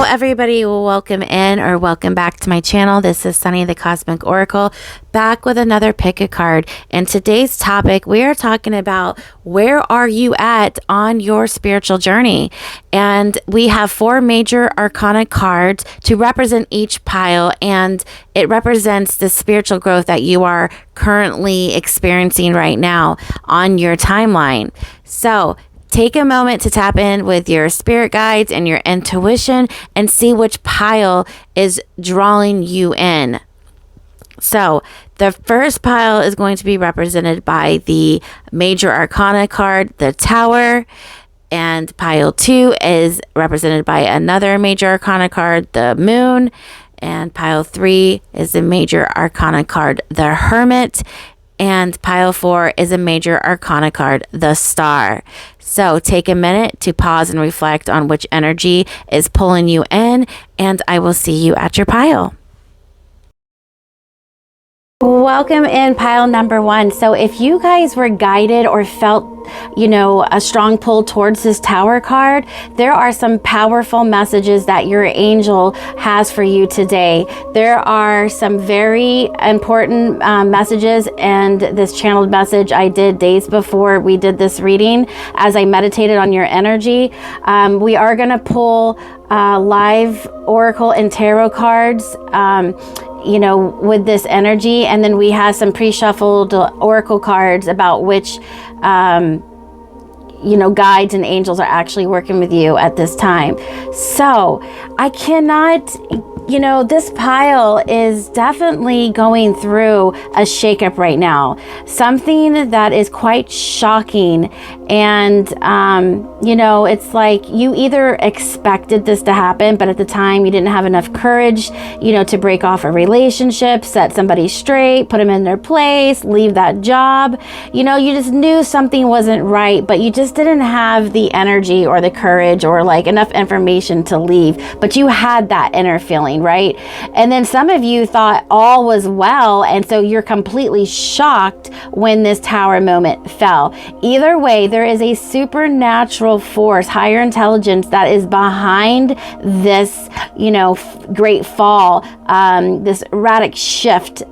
Hello everybody, welcome in or welcome back to my channel. This is Sunny the Cosmic Oracle, back with another pick a card. And today's topic, we are talking about where are you at on your spiritual journey. And we have 4 major arcana cards to represent each pile, and it represents the spiritual growth that you are currently experiencing right now on your timeline. So take a moment to tap in with your spirit guides and your intuition and see which pile is drawing you in. So the first pile is going to be represented by the major arcana card, the Tower. And pile 2 is represented by another major arcana card, the Moon. And pile 3 is the major arcana card, the Hermit. And pile 4 is a major arcana card, the Star. So take a minute to pause and reflect on which energy is pulling you in, and I will see you at your pile. Welcome in pile number 1. So if you guys were guided or felt, a strong pull towards this Tower card, there are some powerful messages that your angel has for you today. There are some very important messages, and this channeled message I did days before we did this reading as I meditated on your energy. We are going to pull live oracle and tarot cards with this energy, and then we have some pre-shuffled oracle cards about which guides and angels are actually working with you at this time. So I cannot, this pile is definitely going through a shakeup right now, something that is quite shocking. And it's like you either expected this to happen, but at the time you didn't have enough courage, to break off a relationship, set somebody straight, put them in their place, leave that job. You just knew something wasn't right, but you just didn't have the energy or the courage or enough information to leave. But you had that inner feeling, right? And then some of you thought all was well, and so you're completely shocked when this Tower moment fell. Either way, there is a supernatural force, higher intelligence that is behind this, great fall, this erratic shift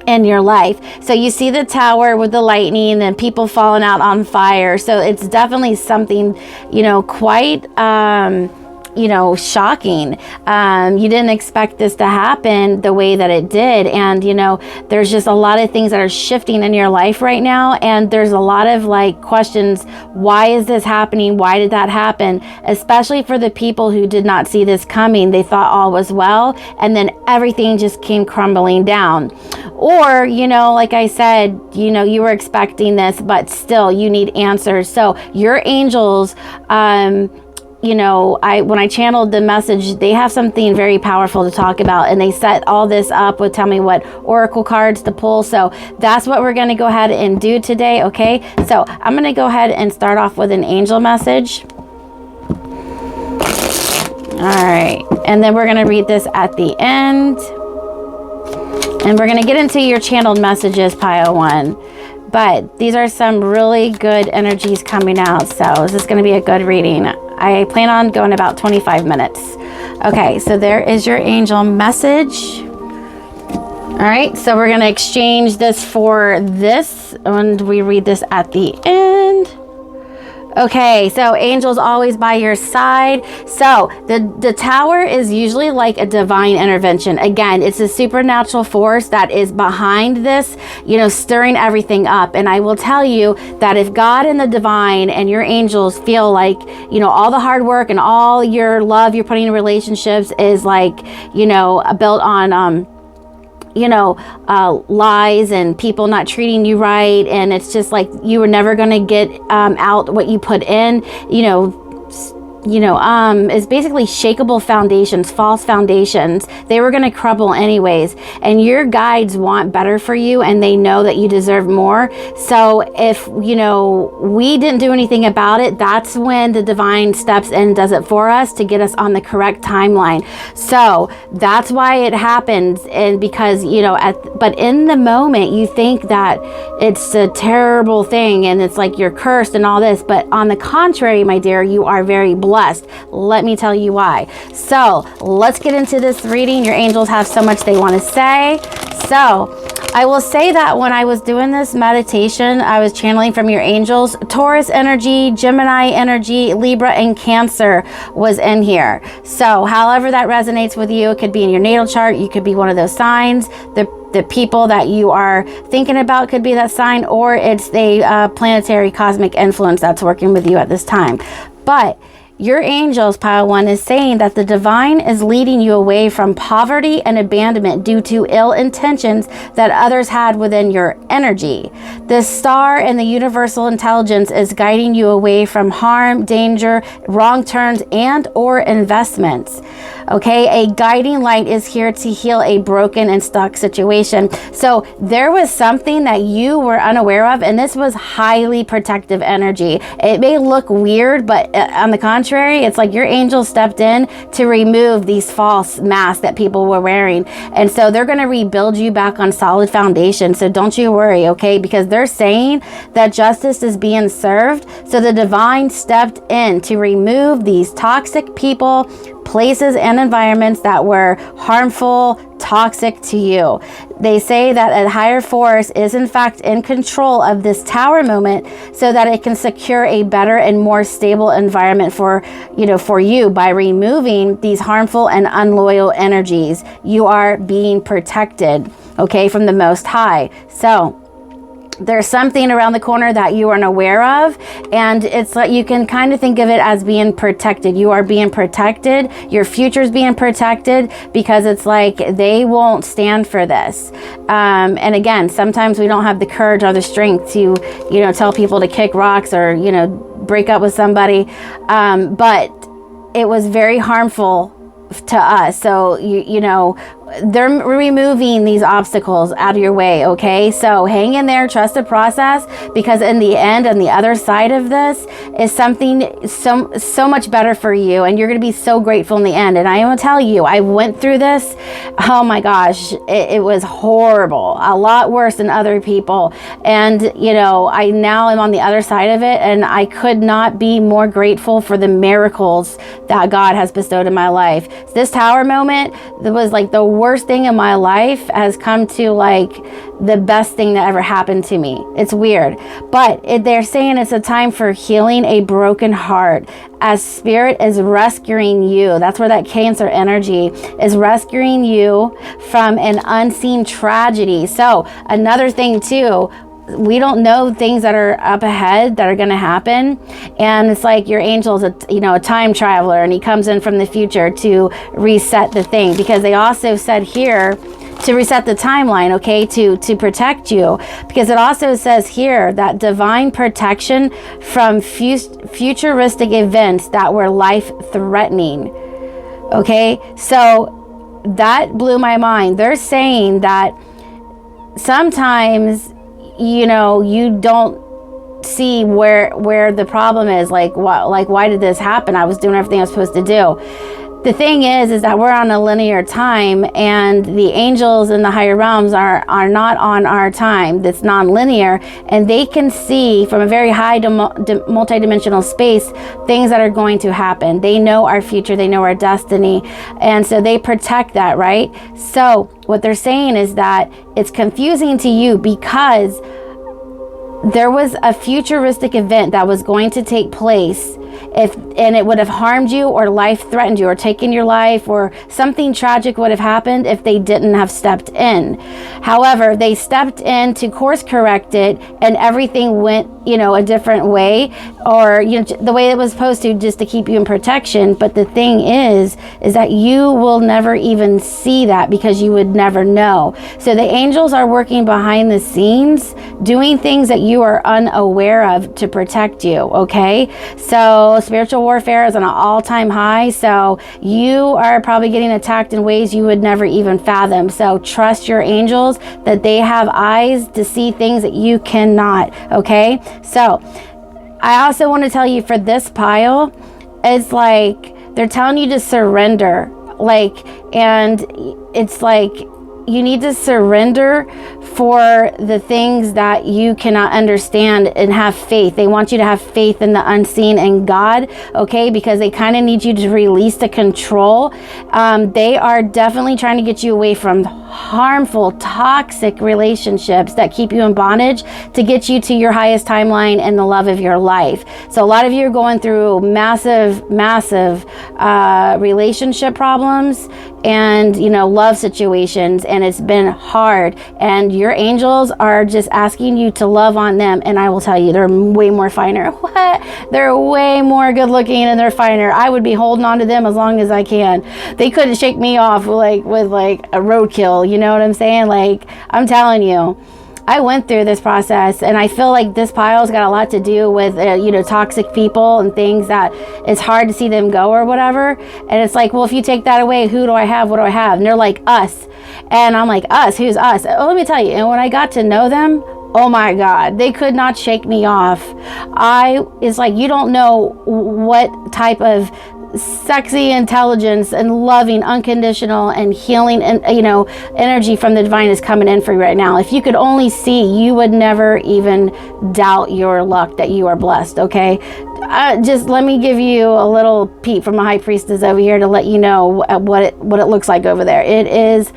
in your life. So you see the Tower with the lightning and people falling out on fire. So it's definitely something, quite shocking. You didn't expect this to happen the way that it did. And, there's just a lot of things that are shifting in your life right now. And there's a lot of questions. Why is this happening? Why did that happen? Especially for the people who did not see this coming. They thought all was well, and then everything just came crumbling down. Or, like I said, you were expecting this, but still you need answers. So your angels, when I channeled the message, they have something very powerful to talk about, and they set all this up with tell me what oracle cards to pull. So that's what we're going to go ahead and do today. Okay, so I'm going to go ahead and start off with an angel message. All right, and then we're going to read this at the end, and we're going to get into your channeled messages, pile 1. But these are some really good energies coming out, so this is going to be a good reading. I plan on going about 25 minutes. Okay, so there is your angel message. All right, so we're going to exchange this for this, and we read this at the end. Okay, so angels always by your side. So the Tower is usually like a divine intervention. Again, it's a supernatural force that is behind this, stirring everything up. And I will tell you that if God and the divine and your angels feel like, all the hard work and all your love you're putting in relationships is built on, lies and people not treating you right, and it's just like you were never going to get out what you put in, is basically shakable foundations, false foundations. They were going to crumble anyways, and your guides want better for you, and they know that you deserve more. So if, we didn't do anything about it, that's when the divine steps in and does it for us to get us on the correct timeline. So that's why it happens. And because, but in the moment you think that it's a terrible thing and it's like you're cursed and all this, but on the contrary, my dear, you are very blessed. blessed. Let me tell you why. So let's get into this reading. Your angels have so much they want to say. So I will say that when I was doing this meditation, I was channeling from your angels. Taurus energy, Gemini energy, Libra, and Cancer was in here. So however that resonates with you, it could be in your natal chart. You could be one of those signs. The people that you are thinking about could be that sign, or it's the planetary cosmic influence that's working with you at this time. But your angels, pile one, is saying that the divine is leading you away from poverty and abandonment due to ill intentions that others had within your energy. The star and the universal intelligence is guiding you away from harm, danger, wrong turns, and or investments. Okay, a guiding light is here to heal a broken and stuck situation. So there was something that you were unaware of, and this was highly protective energy. It may look weird, but on the contrary, it's like your angel stepped in to remove these false masks that people were wearing. And so they're going to rebuild you back on solid foundation. So don't you worry, okay? Because they're saying that justice is being served. So the divine stepped in to remove these toxic people, places, and environments that were harmful, toxic to you. They say that a higher force is in fact in control of this tower moment so that it can secure a better and more stable environment for you by removing these harmful and unloyal energies. You are being protected, okay, from the Most High. So there's something around the corner that you aren't aware of, and it's like you can kind of think of it as being protected. You are being protected. Your future is being protected because it's like they won't stand for this. And again, sometimes we don't have the courage or the strength to, tell people to kick rocks or, break up with somebody. But it was very harmful to us. So, they're removing these obstacles out of your way, okay? So hang in there, trust the process, because in the end, on the other side of this is something so much better for you, and you're going to be so grateful in the end. And I will tell you, I went through this. Oh my gosh, it was horrible, a lot worse than other people. And I now am on the other side of it, and I could not be more grateful for the miracles that God has bestowed in my life. This tower moment, that was like the worst thing in my life, has come to like the best thing that ever happened to me. It's weird, but they're saying it's a time for healing a broken heart as spirit is rescuing you. That's where that Cancer energy is rescuing you from an unseen tragedy. So another thing too, we don't know things that are up ahead that are going to happen, and it's like your angel's a time traveler, and he comes in from the future to reset the thing, because they also said here to reset the timeline, okay, to protect you, because it also says here that divine protection from futuristic events that were life-threatening. Okay, so that blew my mind. They're saying that sometimes you don't see where the problem is. Like why did this happen? I was doing everything I was supposed to do. The thing is that we're on a linear time, and the angels in the higher realms are not on our time. That's non-linear, and they can see from a very high multidimensional space things that are going to happen. They know our future, they know our destiny, and so they protect that, right? So what they're saying is that it's confusing to you because there was a futuristic event that was going to take place, and it would have harmed you or life threatened you or taken your life, or something tragic would have happened if they didn't have stepped in. However, they stepped in to course correct it, and everything went a different way, or the way it was supposed to, just to keep you in protection. But the thing is that you will never even see that, because you would never know. So the angels are working behind the scenes, doing things that you are unaware of to protect you, okay? So spiritual warfare is on an all-time high, so you are probably getting attacked in ways you would never even fathom. So trust your angels that they have eyes to see things that you cannot, okay? So I also want to tell you, for this pile, it's like they're telling you to surrender, and it's like you need to surrender for the things that you cannot understand and have faith. They want you to have faith in the unseen and God, okay? Because they kind of need you to release the control. They are definitely trying to get you away from harmful, toxic relationships that keep you in bondage to get you to your highest timeline and the love of your life. So a lot of you are going through massive relationship problems and, you know, love situations, and it's been hard, and your angels are just asking you to love on them. And I will tell you, they're way more finer. What? They're way more good looking and they're finer. I would be holding on to them as long as I can. They couldn't shake me off with a roadkill, you know what I'm saying? Like, I'm telling you, I went through this process, and I feel like this pile's got a lot to do with, toxic people and things that it's hard to see them go or whatever. And it's like, well, if you take that away, who do I have? What do I have? And they're like, us. And I'm like, us? Who's us? Oh, let me tell you. And when I got to know them, oh my God, they could not shake me off. It's like, you don't know what type of sexy intelligence and loving, unconditional and healing and energy from the divine is coming in for you right now. If you could only see, you would never even doubt your luck that you are blessed. Okay, just let me give you a little peek from a high priestess over here to let you know what it looks like over there. It is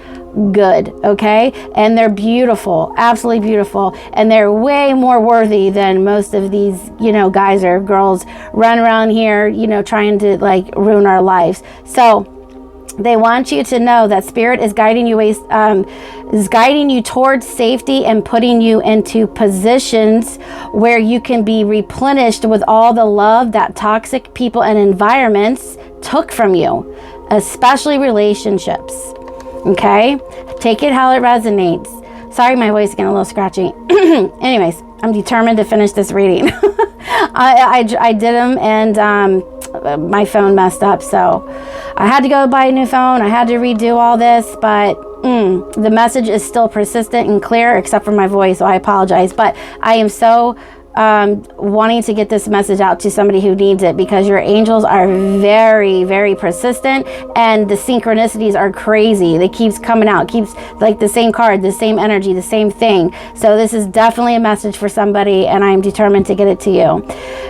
good, okay? And they're beautiful, absolutely beautiful, and they're way more worthy than most of these, guys or girls run around here, trying to ruin our lives. So they want you to know that Spirit is guiding you towards safety and putting you into positions where you can be replenished with all the love that toxic people and environments took from you, especially relationships. Okay, take it how it resonates. Sorry, my voice is getting a little scratchy. Anyways, I'm determined to finish this reading. I did them, and my phone messed up, so I had to go buy a new phone. I had to redo all this, but the message is still persistent and clear, except for my voice, so I apologize. But I am so wanting to get this message out to somebody who needs it, because your angels are very, very persistent, and the synchronicities are crazy. They keeps coming out, keeps like the same card, the same energy, the same thing. So this is definitely a message for somebody, and I'm determined to get it to you,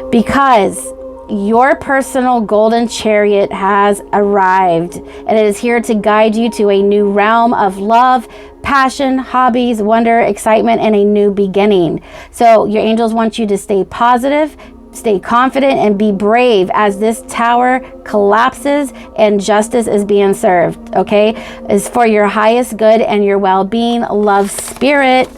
because your personal golden chariot has arrived, and it is here to guide you to a new realm of love, passion, hobbies, wonder, excitement, and a new beginning. So your angels want you to stay positive, stay confident, and be brave as this tower collapses and justice is being served, okay? It's for your highest good and your well-being, love, Spirit,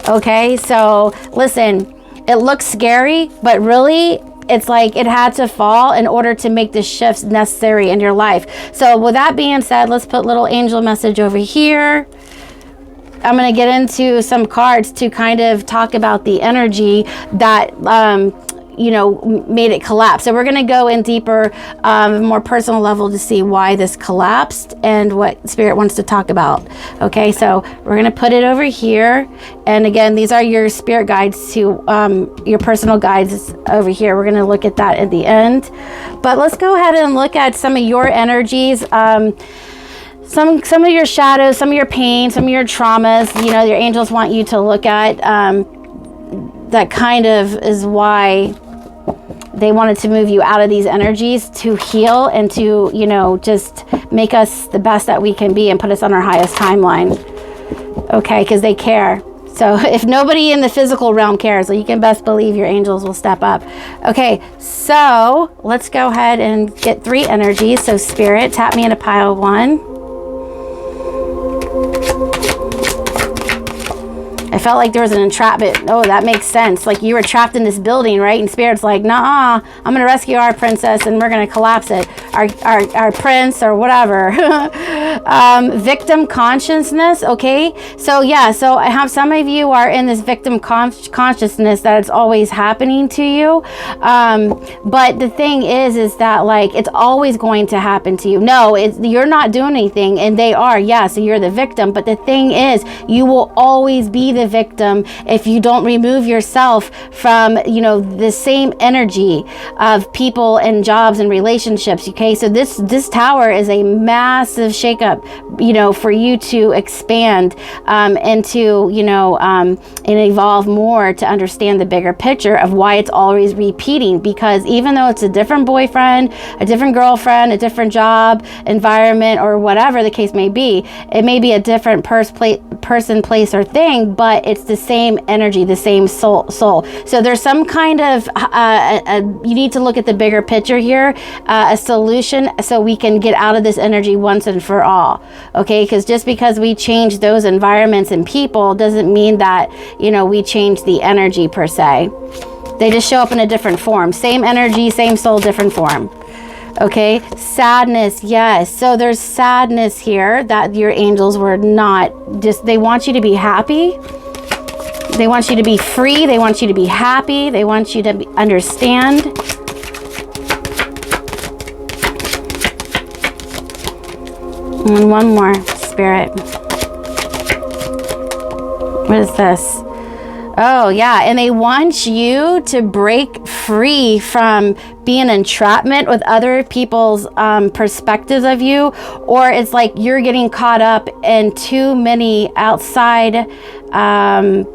okay? So listen, it looks scary, but really, it's like it had to fall in order to make the shifts necessary in your life. So with that being said, let's put little angel message over here. I'm going to get into some cards to kind of talk about the energy that, made it collapse. So we're going to go in deeper, more personal level to see why this collapsed and what Spirit wants to talk about. Okay, so we're going to put it over here. And again, these are your spirit guides to your personal guides over here. We're going to look at that at the end. But let's go ahead and look at some of your energies. Some of your shadows, some of your pain, some of your traumas, your angels want you to look at. That kind of is why they wanted to move you out of these energies, to heal and to, just make us the best that we can be and put us on our highest timeline. Okay, because they care. So if nobody in the physical realm cares, well, you can best believe your angels will step up. Okay, so let's go ahead and get 3 energies. So Spirit, tap me into pile 1. I felt like there was an entrapment. Oh, that makes sense. Like you were trapped in this building, right? And Spirit's like, nah, I'm going to rescue our princess and we're going to collapse it. Our prince or whatever. Victim consciousness. Okay. So yeah, so I have some of you are in this victim consciousness that it's always happening to you. But the thing is that it's always going to happen to you. No, you're not doing anything and they are. Yeah. So you're the victim. But the thing is, you will always be the victim if you don't remove yourself from the same energy of people and jobs and relationships. Okay, Okay, so this tower is a massive shakeup, you know, for you to expand into, you know, and evolve more to understand the bigger picture of why it's always repeating. Because even though it's a different boyfriend, a different girlfriend, a different job, environment, or whatever the case may be, it may be a different person, place, or thing, but it's the same energy, the same soul. So there's some kind of you need to look at the bigger picture here, a solution, so we can get out of this energy once and for all. Okay, because just because we change those environments and people doesn't mean that, you know, we change the energy per se. They just show up in a different form. Same energy, same soul, different form. Okay, sadness, yes. So there's sadness here that your angels were not just, they want you to be happy. They want you to be free. They want you to be happy. They want you to understand. And one more, Spirit. What is this? Oh, yeah. And they want you to break free from being entrapment with other people's perspectives of you. Or it's like you're getting caught up in too many outside, I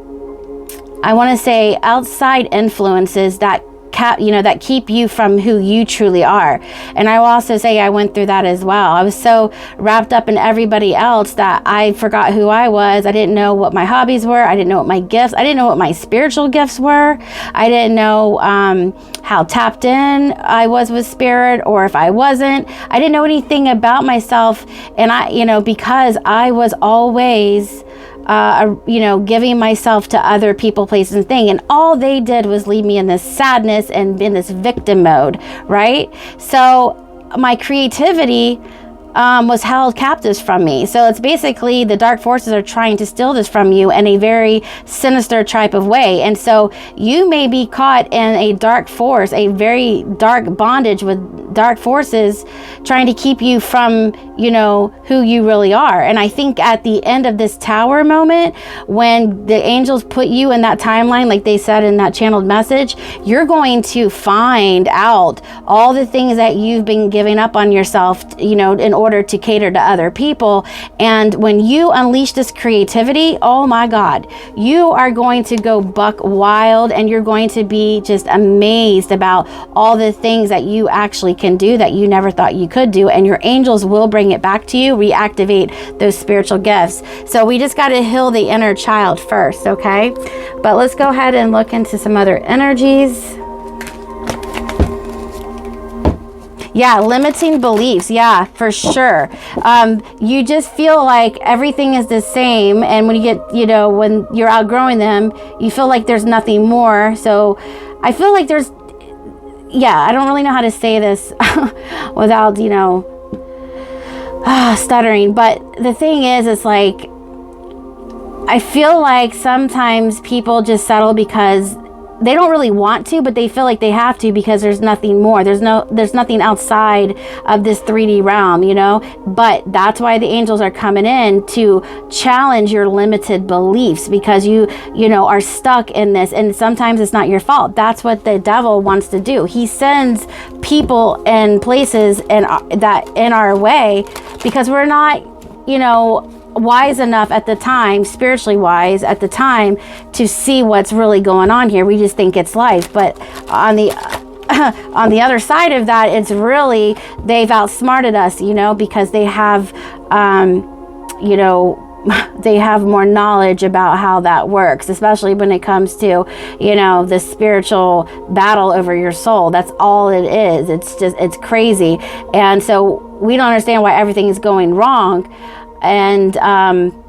want to say outside influences that that keep you from who you truly are. And I will also say I went through that as well. I was so wrapped up in everybody else that I forgot who I was. I didn't know what my hobbies were. I didn't know what my gifts, I didn't know what my spiritual gifts were. I didn't know how tapped in I was with spirit, or if I wasn't. I didn't know anything about myself. And I, because I was always giving myself to other people, places, and things. And all they did was leave me in this sadness and in this victim mode, right? So my creativity was held captive from me. So it's basically the dark forces are trying to steal this from you in a very sinister type of way. And so you may be caught in a dark force, a very dark bondage with dark forces trying to keep you from, who you really are. And I think at the end of this tower moment, when the angels put you in that timeline, like they said in that channeled message, you're going to find out all the things that you've been giving up on yourself, in order to cater to other people. And when you unleash this creativity, oh my God, you are going to go buck wild, and you're going to be just amazed about all the things that you actually can do that you never thought you could do. And your angels will bring it back to you, reactivate those spiritual gifts. So we just got to heal the inner child first, okay? But let's go ahead and look into some other energies. Yeah, limiting beliefs. Yeah, for sure. You just feel like everything is the same. And when you get, when you're outgrowing them, you feel like there's nothing more. So I feel like I don't really know how to say this without, stuttering. But the thing is, it's like, I feel like sometimes people just settle because they don't really want to, but they feel like they have to because there's nothing more. There's nothing outside of this 3D realm, But that's why the angels are coming in to challenge your limited beliefs, because you are stuck in this, and sometimes it's not your fault. That's what the devil wants to do. He sends people and places in our way because we're not, wise enough at the time, spiritually wise at the time, to see what's really going on here. We just think it's life. But on the other side of that, it's really, they've outsmarted us, because they have, they have more knowledge about how that works, especially when it comes to, the spiritual battle over your soul. That's all it is. It's crazy. And so we don't understand why everything is going wrong. And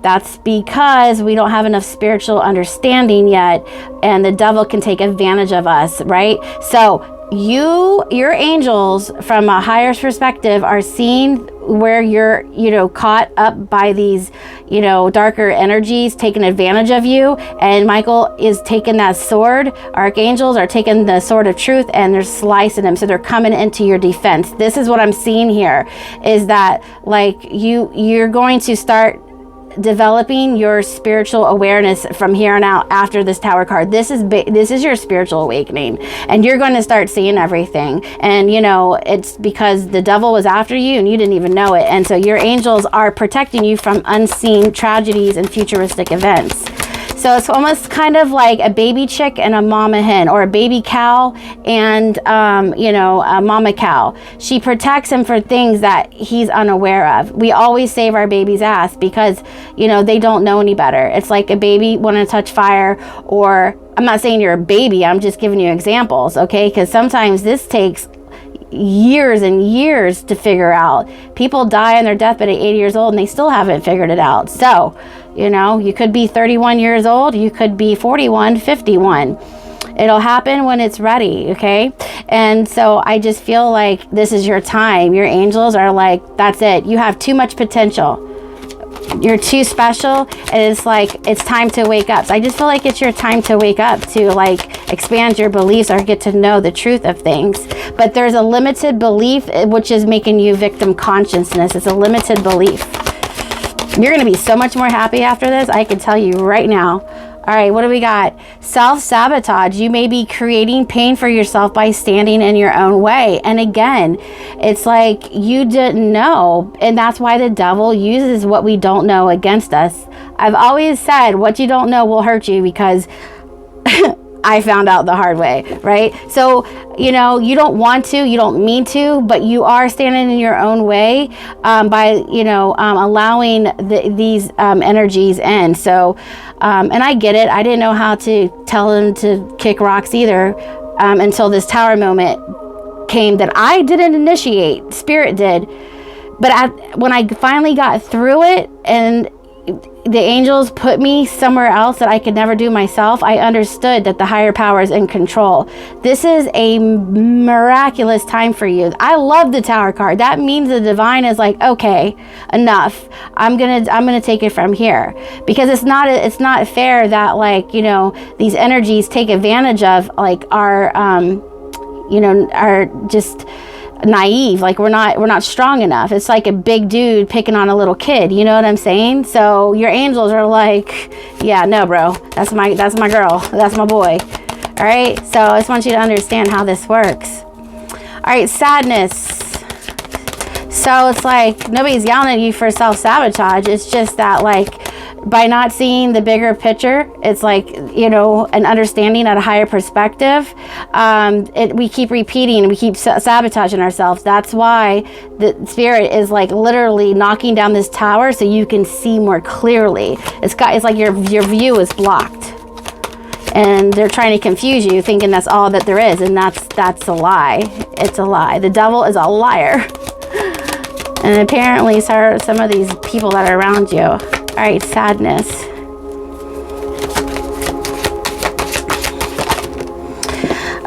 that's because we don't have enough spiritual understanding yet, and the devil can take advantage of us, right? So your angels, from a higher perspective, are seeing where you're, caught up by these, darker energies taking advantage of you. And Michael is taking that sword. Archangels are taking the sword of truth, and they're slicing them. So they're coming into your defense. This is what I'm seeing here, is that like you're going to start developing your spiritual awareness from here on out after this Tower card. This is your spiritual awakening, and you're going to start seeing everything. And you know, it's because the devil was after you and you didn't even know it. And so your angels are protecting you from unseen tragedies and futuristic events. So it's almost kind of like a baby chick and a mama hen, or a baby cow and, you know, a mama cow. She protects him for things that he's unaware of. We always save our baby's ass because, you know, they don't know any better. It's like a baby wanting to touch fire, or I'm not saying you're a baby. I'm just giving you examples, okay? Because sometimes this takes years and years to figure out. People die on their deathbed at 80 years old and they still haven't figured it out. So, you know, you could be 31 years old, you could be 41, 51. It'll happen when it's ready, okay? And so I just feel like this is your time. Your angels are like, that's it. You have too much potential. You're too special, and it's like, it's time to wake up. So I just feel like it's your time to wake up, to like expand your beliefs or get to know the truth of things. But there's a limited belief, which is making you victim consciousness. It's a limited belief. You're going to be so much more happy after this, I can tell you right now. All right, what do we got? Self-sabotage. You may be creating pain for yourself by standing in your own way. And again, it's like you didn't know. And that's why the devil uses what we don't know against us. I've always said what you don't know will hurt you, because I found out the hard way, right? So, you know, you don't want to, you don't mean to, but you are standing in your own way by, you know, allowing these energies in. So, and I get it. I didn't know how to tell him to kick rocks either until this Tower moment came that I didn't initiate. Spirit did. But when I finally got through it and the angels put me somewhere else that I could never do myself, I understood that the higher power is in control. This is a miraculous time for you. I love the Tower card. That means the divine is like, okay, enough. I'm gonna take it from here, because it's not fair that, like, you know, these energies take advantage of like our you know, are just naive, like we're not strong enough. It's like a big dude picking on a little kid, you know what I'm saying? So your angels are like, yeah, no bro, that's my girl, that's my boy. All right, so I just want you to understand how this works. All right, sadness. So it's like nobody's yelling at you for self-sabotage. It's just that, like, by not seeing the bigger picture, it's like, you know, an understanding at a higher perspective. We keep repeating and we keep sabotaging ourselves. That's why the spirit is like literally knocking down this tower so you can see more clearly. It's like your view is blocked, and they're trying to confuse you, thinking that's all that there is, and that's a lie. It's a lie. The devil is a liar. And apparently some of these people that are around you. All right, sadness.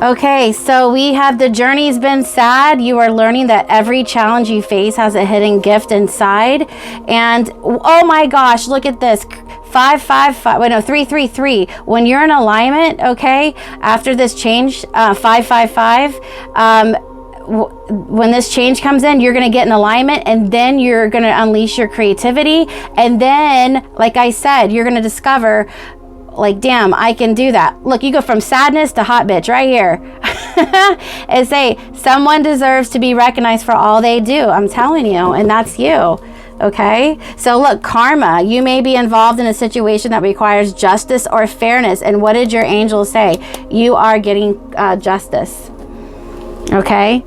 Okay, so we have the journey's been sad. You are learning that every challenge you face has a hidden gift inside. And oh my gosh, look at this. 555, wait, no, 333. When you're in alignment, okay, after this change, 555, when this change comes in, you're going to get in alignment, and then you're going to unleash your creativity. And then, like I said, you're going to discover, like, damn, I can do that. Look, you go from sadness to hot bitch right here. And say, someone deserves to be recognized for all they do. I'm telling you, and that's you. Okay, so look, karma. You may be involved in a situation that requires justice or fairness. And what did your angels say? You are getting justice. Okay.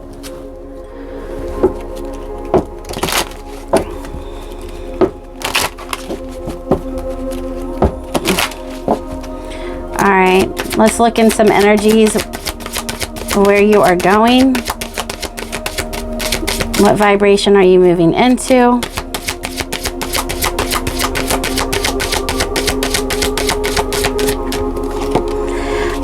All right, let's look in some energies where you are going. What vibration are you moving into?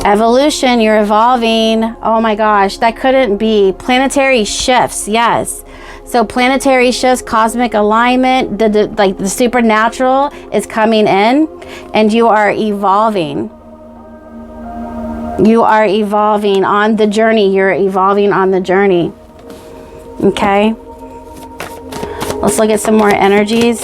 Evolution, you're evolving. Oh my gosh, that couldn't be. Planetary shifts, yes. So planetary shifts, cosmic alignment, the supernatural is coming in, and you are evolving. You are evolving on the journey. You're evolving on the journey. Okay. Let's look at some more energies.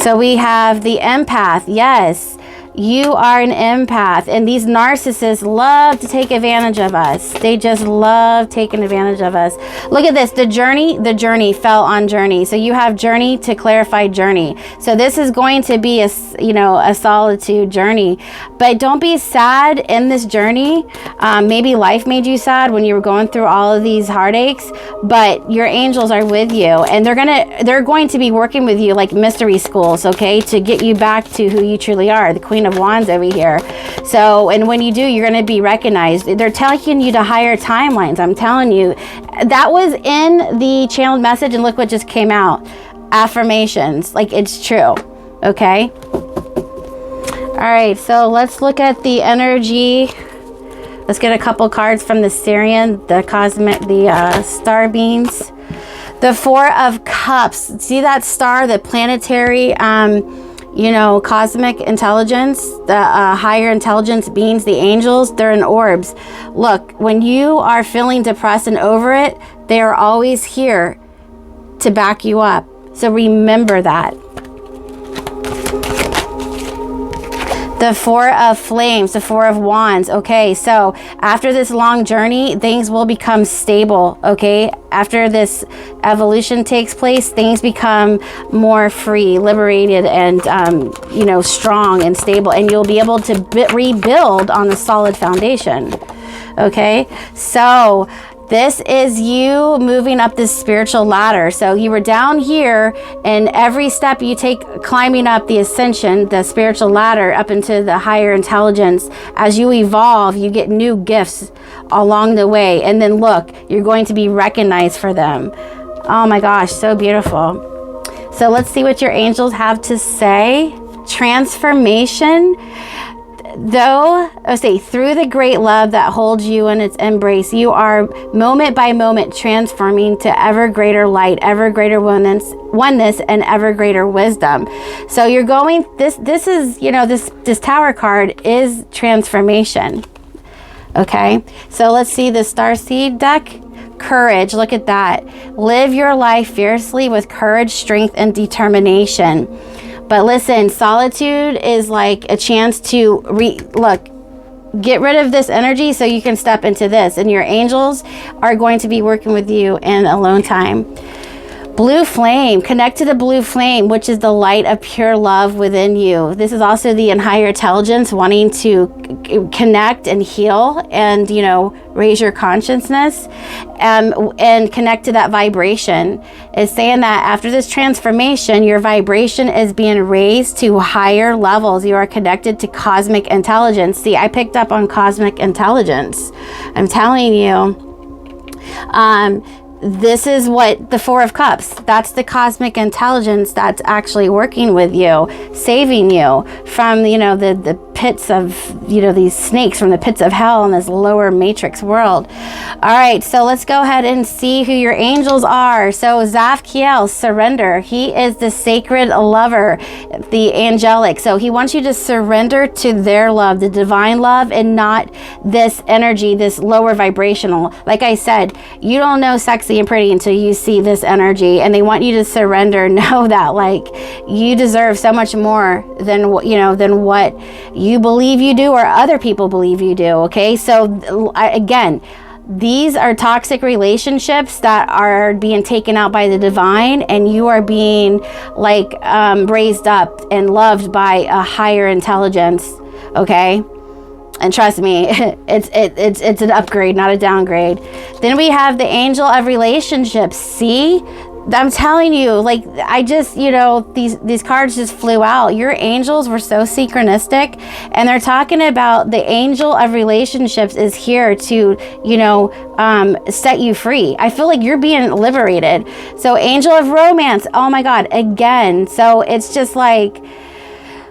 So we have the empath. Yes, you are an empath, and these narcissists love to take advantage of us. They just love taking advantage of us. Look at this. The journey fell on journey. So you have journey to clarify journey. So this is going to be a solitude journey, but don't be sad in this journey. Maybe life made you sad when you were going through all of these heartaches, but your angels are with you, and they're going to be working with you like mystery schools, okay, to get you back to who you truly are, the Queen of Wands over here. So, and when you do, you're going to be recognized. They're taking you to higher timelines. I'm telling you, that was in the channeled message, and look what just came out. Affirmations, like it's true. Okay. All right. So let's look at the energy. Let's get a couple cards from the Syrian, the cosmic, the star beings. The Four of Cups. See that star, the planetary, cosmic intelligence, the higher intelligence beings, the angels, they're in orbs. Look, when you are feeling depressed and over it, they are always here to back you up. So remember that. The Four of Flames, the Four of Wands. Okay, so after this long journey, things will become stable, okay? After this evolution takes place, things become more free, liberated, and, strong and stable, and you'll be able to rebuild on a solid foundation, okay? So this is you moving up this spiritual ladder. So you were down here, and every step you take climbing up the ascension, the spiritual ladder up into the higher intelligence, as you evolve, you get new gifts along the way. And then look, you're going to be recognized for them. Oh my gosh, so beautiful. So let's see what your angels have to say. Transformation. Through the great love that holds you in its embrace, you are moment by moment transforming to ever greater light, ever greater oneness, and ever greater wisdom. So you're going, this is, this Tower card is transformation. Okay, so let's see the Starseed deck. Courage, look at that. Live your life fiercely with courage, strength, and determination. But listen, solitude is like a chance to get rid of this energy so you can step into this. And your angels are going to be working with you in alone time. Blue flame, connect to the blue flame, which is the light of pure love within you. This is also the higher intelligence wanting to connect and heal and, raise your consciousness and connect to that vibration. It's saying that after this transformation, your vibration is being raised to higher levels. You are connected to cosmic intelligence. See, I picked up on cosmic intelligence. I'm telling you. This is what the Four of Cups, that's the cosmic intelligence that's actually working with you, saving you from, the pits of, these snakes, from the pits of hell in this lower matrix world. All right, so let's go ahead and see who your angels are. So Zafkiel, surrender. He is the sacred lover, the angelic. So he wants you to surrender to their love, the divine love, and not this energy, this lower vibrational. Like I said, you don't know sexy and pretty until you see this energy, and they want you to surrender. Know that, like, you deserve so much more than what you believe you do or other people believe you do. Okay, so again, these are toxic relationships that are being taken out by the divine, and you are being raised up and loved by a higher intelligence. Okay. And trust me, it's an upgrade, not a downgrade. Then we have the angel of relationships. See, I'm telling you, these cards just flew out. Your angels were so synchronistic, and they're talking about the angel of relationships is here to, set you free. I feel like you're being liberated. So angel of romance, oh my God, again. So it's just like,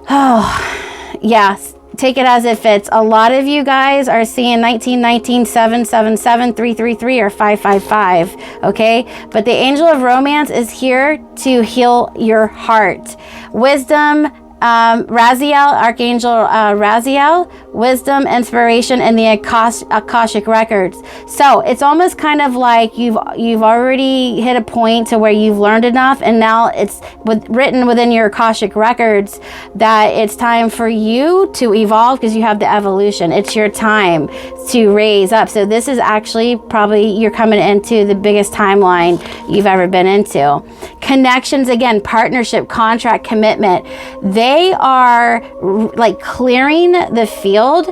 oh, yes. Take it as it fits. A lot of you guys are seeing 1919, 777, 333, or 555. Okay, but the angel of romance is here to heal your heart. Wisdom Raziel, Archangel Raziel, wisdom, inspiration, and the Akashic records. So it's almost kind of like you've already hit a point to where you've learned enough, and now it's written within your Akashic records that it's time for you to evolve, because you have the evolution. It's your time to raise up. So this is actually probably you're coming into the biggest timeline you've ever been into. Connections, again, partnership, contract, commitment. They are like clearing the field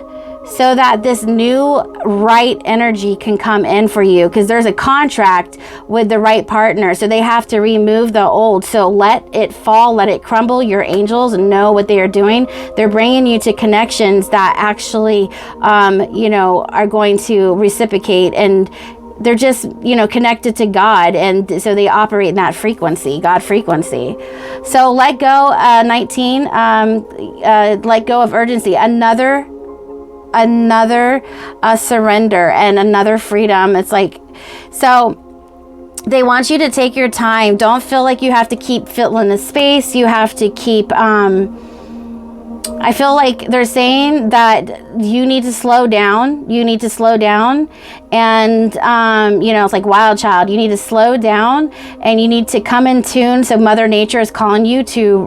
so that this new right energy can come in for you, because there's a contract with the right partner, so they have to remove the old. So let it fall, let it crumble. Your angels know what they are doing. They're bringing you to connections that actually are going to reciprocate, and they're just, connected to God. And so they operate in that frequency, God frequency. So let go, 19, let go of urgency. Another surrender and another freedom. It's like, so they want you to take your time. Don't feel like you have to keep filling the space. You have to keep, I feel like they're saying that you need to slow down. You need to slow down. And, it's like wild child. You need to slow down and you need to come in tune. So Mother Nature is calling you to,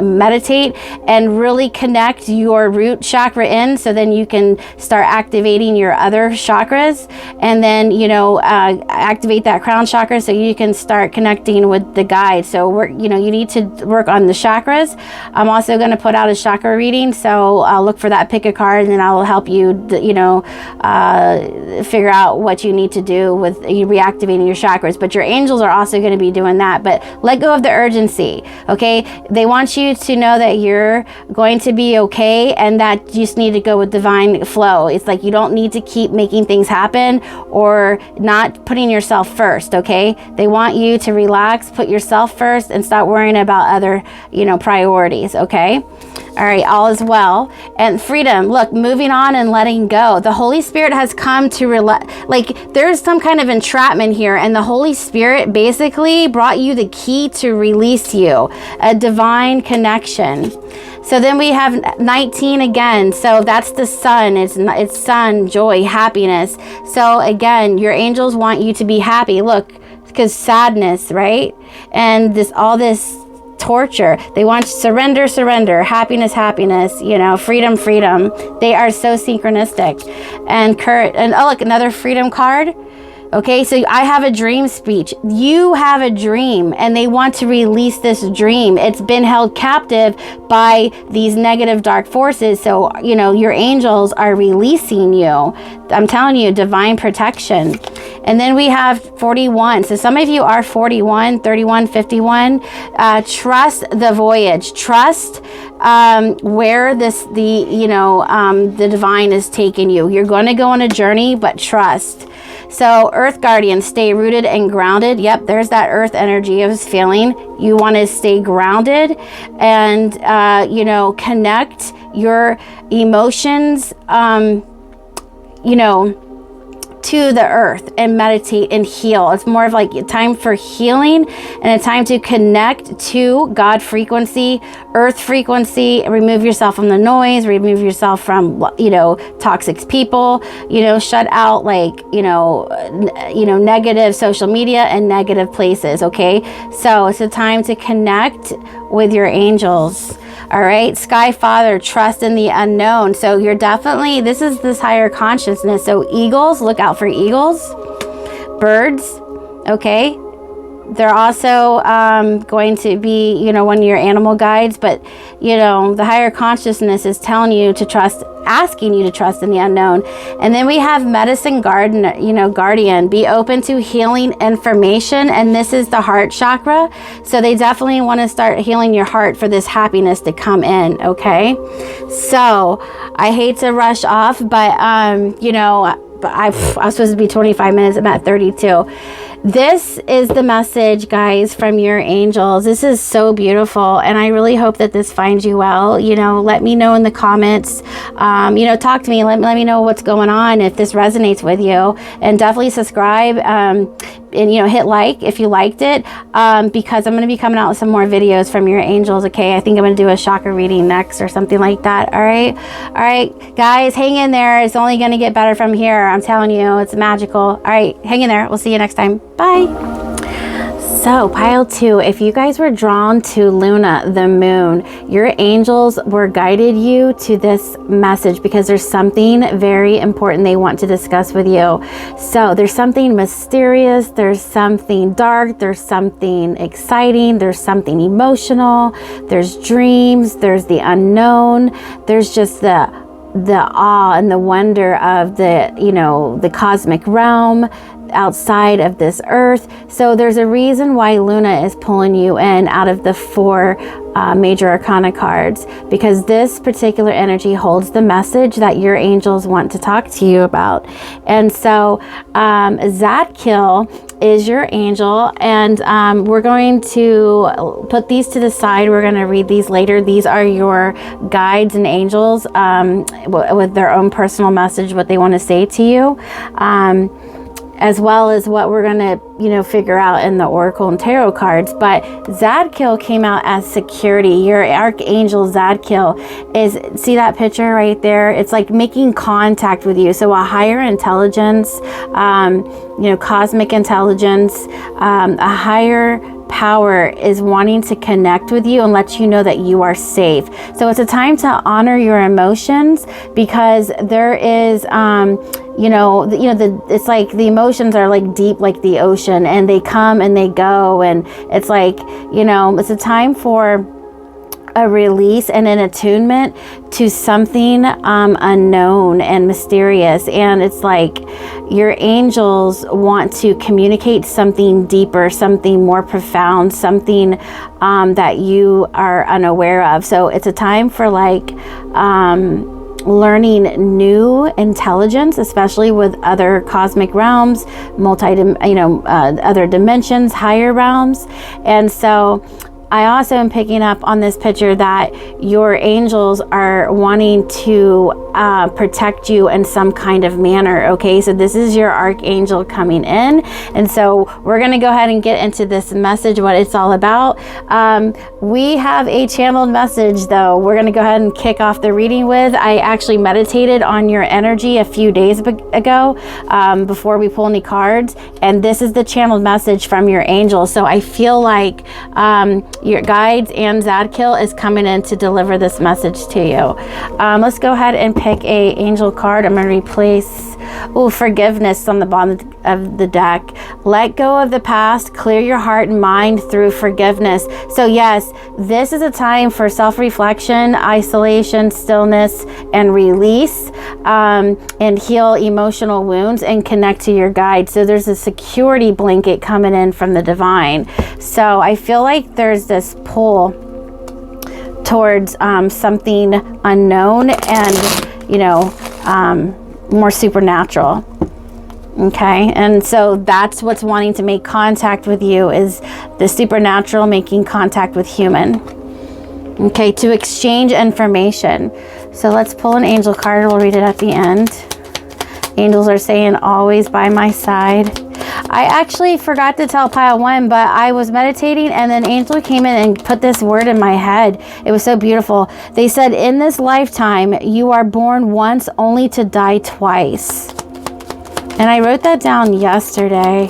meditate and really connect your root chakra in. So then you can start activating your other chakras, and then, activate that crown chakra so you can start connecting with the guide. So you need to work on the chakras. I'm also going to put out a chakra reading. So I'll look for that, pick a card, and then I will help you, figure out what you need to do with reactivating your chakras. But your angels are also going to be doing that. But let go of the urgency. Okay. They want you to know that you're going to be okay, and that you just need to go with divine flow. It's like you don't need to keep making things happen or not putting yourself first. Okay. They want you to relax, put yourself first, and stop worrying about other, priorities. Okay. All right, all is well. And freedom, look, moving on and letting go. The Holy Spirit has come to there's some kind of entrapment here, and the Holy Spirit basically brought you the key to release you, a divine connection. So then we have 19 again. So that's the sun. It's sun, joy, happiness. So again, your angels want you to be happy. Look, because sadness, right? And all this torture. They want surrender, happiness, freedom. They are so synchronistic. And look, another freedom card. Okay, so I have a dream speech. You have a dream, and they want to release this dream. It's been held captive by these negative dark forces. So, your angels are releasing you. I'm telling you, divine protection. And then we have 41. So some of you are 41, 31, 51. Trust the voyage. Trust where the divine is taking you. You're going to go on a journey, but trust. So Earth Guardian, stay rooted and grounded. Yep, there's that earth energy I was feeling. You want to stay grounded and, connect your emotions, to the earth and meditate and heal. It's more of like a time for healing and a time to connect to God frequency, earth frequency. Remove yourself from the noise, remove yourself from, toxic people, shut out negative social media and negative places. Okay. So it's a time to connect with your angels. All right. Sky Father, trust in the unknown. So you're definitely, this is this higher consciousness. So eagles, look out for eagles, birds. Okay. They're also going to be, one of your animal guides, but, the higher consciousness is telling you to trust, asking you to trust in the unknown. And then we have medicine guardian, be open to healing information. And this is the heart chakra. So they definitely want to start healing your heart for this happiness to come in. Okay. So I hate to rush off, but, I was supposed to be 25 minutes. I'm at 32. This is the message, guys, from your angels. This is so beautiful, and I really hope that this finds you well. You know, let me know in the comments. You know, talk to me. Let me know what's going on, if this resonates with you, and definitely subscribe. And, you know, hit like if you liked it, because I'm going to be coming out with some more videos from your angels. Okay, I think I'm going to do a chakra reading next or something like that. All right, guys, hang in there. It's only going to get better from here. I'm telling you, it's magical. All right, hang in there. We'll see you next time. Bye. So pile 2, if you guys were drawn to Luna, the moon, your angels were guided you to this message because there's something very important they want to discuss with you. So there's something mysterious, there's something dark, there's something exciting, there's something emotional, there's dreams, there's the unknown, there's just the awe and the wonder of the, you know, the cosmic realm outside of this earth. So there's a reason why Luna is pulling you in out of the 4 major arcana cards, because this particular energy holds the message that your angels want to talk to you about. And so Zadkiel is your angel, and we're going to put these to the side. We're going to read these later. These are your guides and angels with their own personal message, what they want to say to you, as well as what we're going to, you know, figure out in the Oracle and Tarot cards. But Zadkiel came out as security. Your Archangel Zadkiel is, see that picture right there? It's like making contact with you. So a higher intelligence, you know, cosmic intelligence, a higher power is wanting to connect with you and let you know that you are safe. So it's a time to honor your emotions, because there is it's like the emotions are like deep, like the ocean, and they come and they go, and it's like, you know, it's a time for a release and an attunement to something unknown and mysterious. And it's like your angels want to communicate something deeper, something more profound, something that you are unaware of. So it's a time for like learning new intelligence, especially with other cosmic realms, other dimensions, higher realms. And so I also am picking up on this picture that your angels are wanting to protect you in some kind of manner. Okay, so this is your Archangel coming in, and so we're going to go ahead and get into this message, what it's all about. We have a channeled message, though. We're going to go ahead and kick off the reading with. I actually meditated on your energy a few days ago before we pull any cards, and this is the channeled message from your angels. So I feel like your guides and Zadkiel is coming in to deliver this message to you. Let's go ahead and pick a angel card. I'm going to replace forgiveness on the bottom of the deck. Let go of the past, clear your heart and mind through forgiveness. So yes, this is a time for self-reflection, isolation, stillness, and release, and heal emotional wounds and connect to your guide. So there's a security blanket coming in from the divine. So I feel like there's this pull towards something unknown and, you know, more supernatural. Okay, and so that's what's wanting to make contact with you, is the supernatural making contact with human. Okay, to exchange information. So let's pull an angel card. We'll read it at the end. Angels are saying, always by my side. I actually forgot to tell pile 1, but I was meditating and then angel came in and put this word in my head. It was so beautiful. They said, in this lifetime, you are born once only to die twice. And I wrote that down yesterday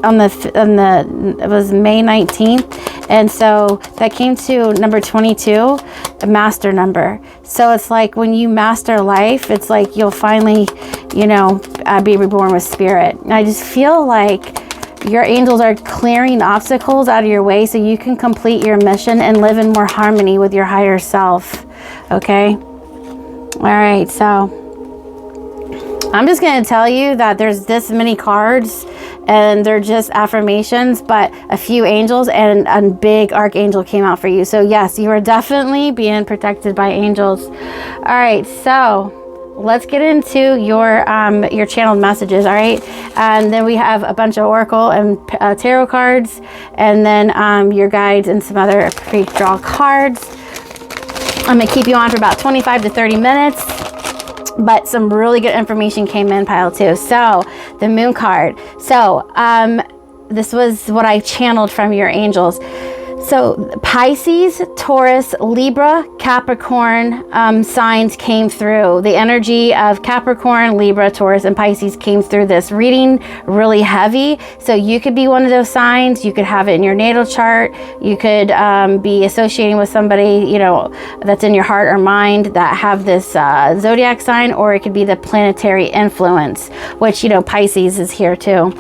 it was May 19th. And so that came to number 22, a master number. So it's like when you master life, it's like you'll finally, you know, be reborn with spirit. And I just feel like your angels are clearing obstacles out of your way so you can complete your mission and live in more harmony with your higher self. Okay? All right, so I'm just going to tell you that there's this many cards and they're just affirmations, but a few angels and a big archangel came out for you. So yes, you are definitely being protected by angels. All right, so let's get into your channeled messages, all right? And then we have a bunch of oracle and tarot cards, and then your guides and some other pre-draw cards. I'm gonna keep you on for about 25 to 30 minutes, but some really good information came in pile 2. So the moon card. So this was what I channeled from your angels. So Pisces, Taurus, Libra, Capricorn signs came through. The energy of Capricorn, Libra, Taurus, and Pisces came through this reading really heavy. So you could be one of those signs. You could have it in your natal chart. You could be associating with somebody, you know, that's in your heart or mind that have this zodiac sign, or it could be the planetary influence, which, you know, Pisces is here too.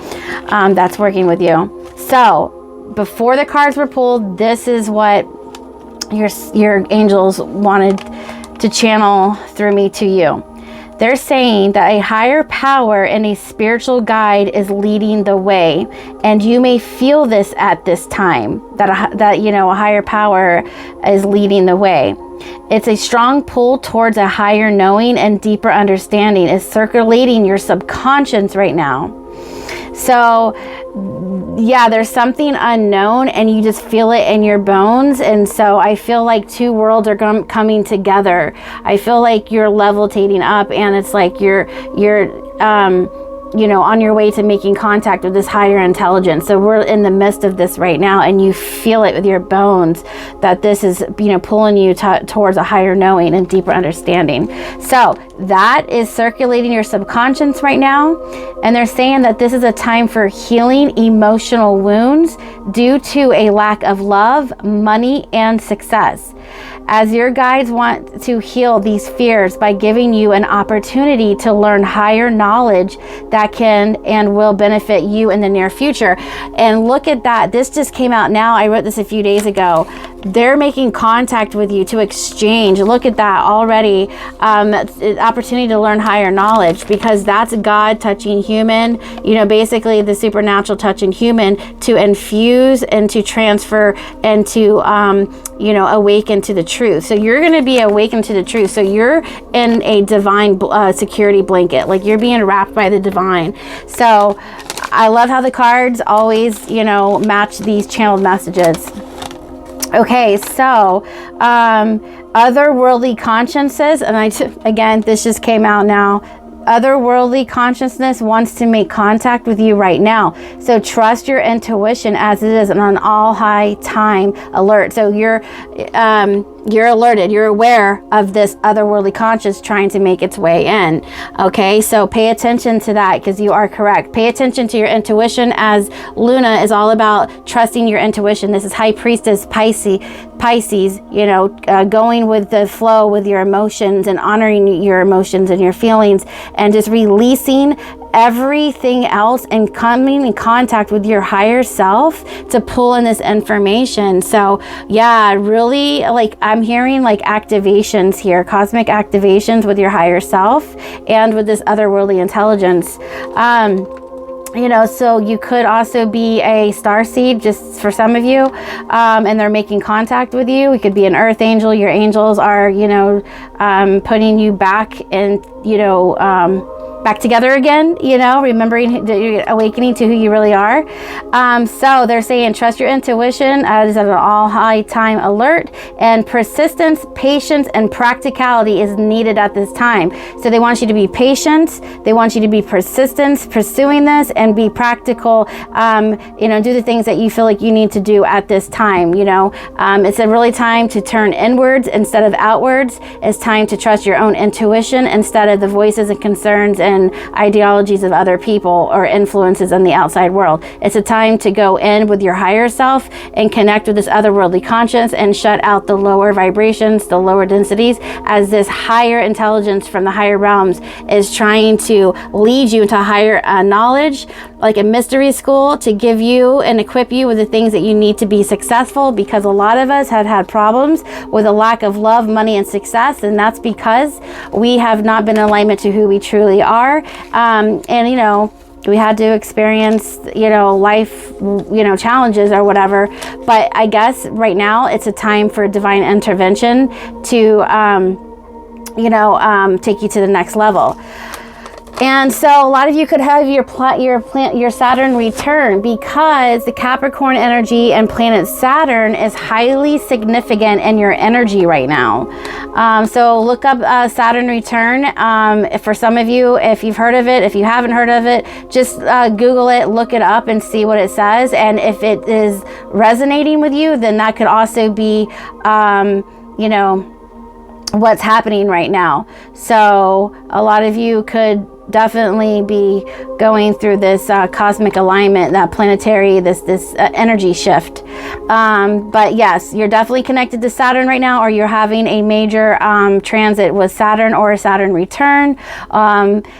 That's working with you. So before the cards were pulled, this is what your angels wanted to channel through me to you. They're saying that a higher power and a spiritual guide is leading the way, and you may feel this at this time, that you know, a higher power is leading the way. It's a strong pull towards a higher knowing and deeper understanding is circulating your subconscious right now. So yeah, there's something unknown and you just feel it in your bones. And so I feel like two worlds are coming together. I feel like you're levitating up, and it's like you're you know, on your way to making contact with this higher intelligence. So we're in the midst of this right now, and you feel it with your bones that this is, you know, pulling you towards a higher knowing and deeper understanding. So that is circulating your subconscious right now, and they're saying that this is a time for healing emotional wounds due to a lack of love, money, and success. As your guides want to heal these fears by giving you an opportunity to learn higher knowledge that can and will benefit you in the near future. And look at that. This just came out now. I wrote this a few days ago. They're making contact with you to exchange. Look at that already. Opportunity to learn higher knowledge, because that's God touching human, you know, basically the supernatural touching human to infuse and to transfer and to, you know, awaken to the truth. So you're going to be awakened to the truth. So you're in a divine security blanket, like you're being wrapped by the divine. So I love how the cards always, you know, match these channeled messages. Okay, so otherworldly consciences, and again, this just came out now. Otherworldly consciousness wants to make contact with you right now. So trust your intuition as it is an all high time alert. So you're alerted, you're aware of this otherworldly conscious trying to make its way in. Okay, so pay attention to that, because you are correct. Pay attention to your intuition, as Luna is all about trusting your intuition. This is High Priestess Pisces, you know, going with the flow with your emotions and honoring your emotions and your feelings, and just releasing everything else and coming in contact with your higher self to pull in this information. So yeah, really, like I'm hearing like activations here, cosmic activations with your higher self and with this otherworldly intelligence. You know, so you could also be a starseed, just for some of you, and they're making contact with you. It could be an earth angel. Your angels are, you know, putting you back and, you know, back together again, you know, remembering that you're awakening to who you really are. So they're saying trust your intuition as an all high time alert, and persistence, patience, and practicality is needed at this time. So they want you to be patient. They want you to be persistent, pursuing this, and be practical, you know, do the things that you feel like you need to do at this time. You know, it's a really time to turn inwards instead of outwards. It's time to trust your own intuition instead of the voices and concerns and ideologies of other people or influences in the outside world. It's a time to go in with your higher self and connect with this otherworldly conscience and shut out the lower vibrations, the lower densities, as this higher intelligence from the higher realms is trying to lead you into higher knowledge, like a mystery school, to give you and equip you with the things that you need to be successful, because a lot of us have had problems with a lack of love, money, and success, and that's because we have not been in alignment to who we truly are. And you know, we had to experience, you know, life, you know, challenges or whatever. But I guess right now it's a time for divine intervention to take you to the next level. And so a lot of you could have your Saturn return, because the Capricorn energy and planet Saturn is highly significant in your energy right now. So look up Saturn return. For some of you, if you've heard of it, if you haven't heard of it, just Google it, look it up and see what it says. And if it is resonating with you, then that could also be, what's happening right now. So a lot of you could definitely be going through this cosmic alignment, that planetary, this energy shift. But yes, you're definitely connected to Saturn right now, or you're having a major transit with Saturn or a Saturn return.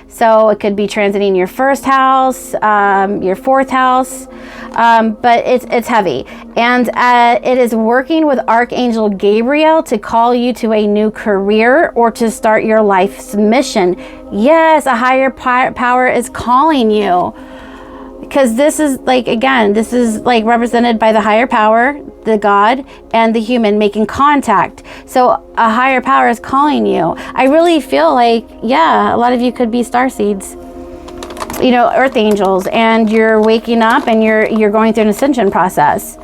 So it could be transiting your first house, your fourth house, but it's heavy. And it is working with Archangel Gabriel to call you to a new career or to start your life's mission. Yes, a higher power is calling you, because this is represented by the higher power, the God, and the human making contact. So a higher power is calling you. I really feel like, a lot of you could be starseeds, earth angels, and you're waking up and you're going through an ascension process.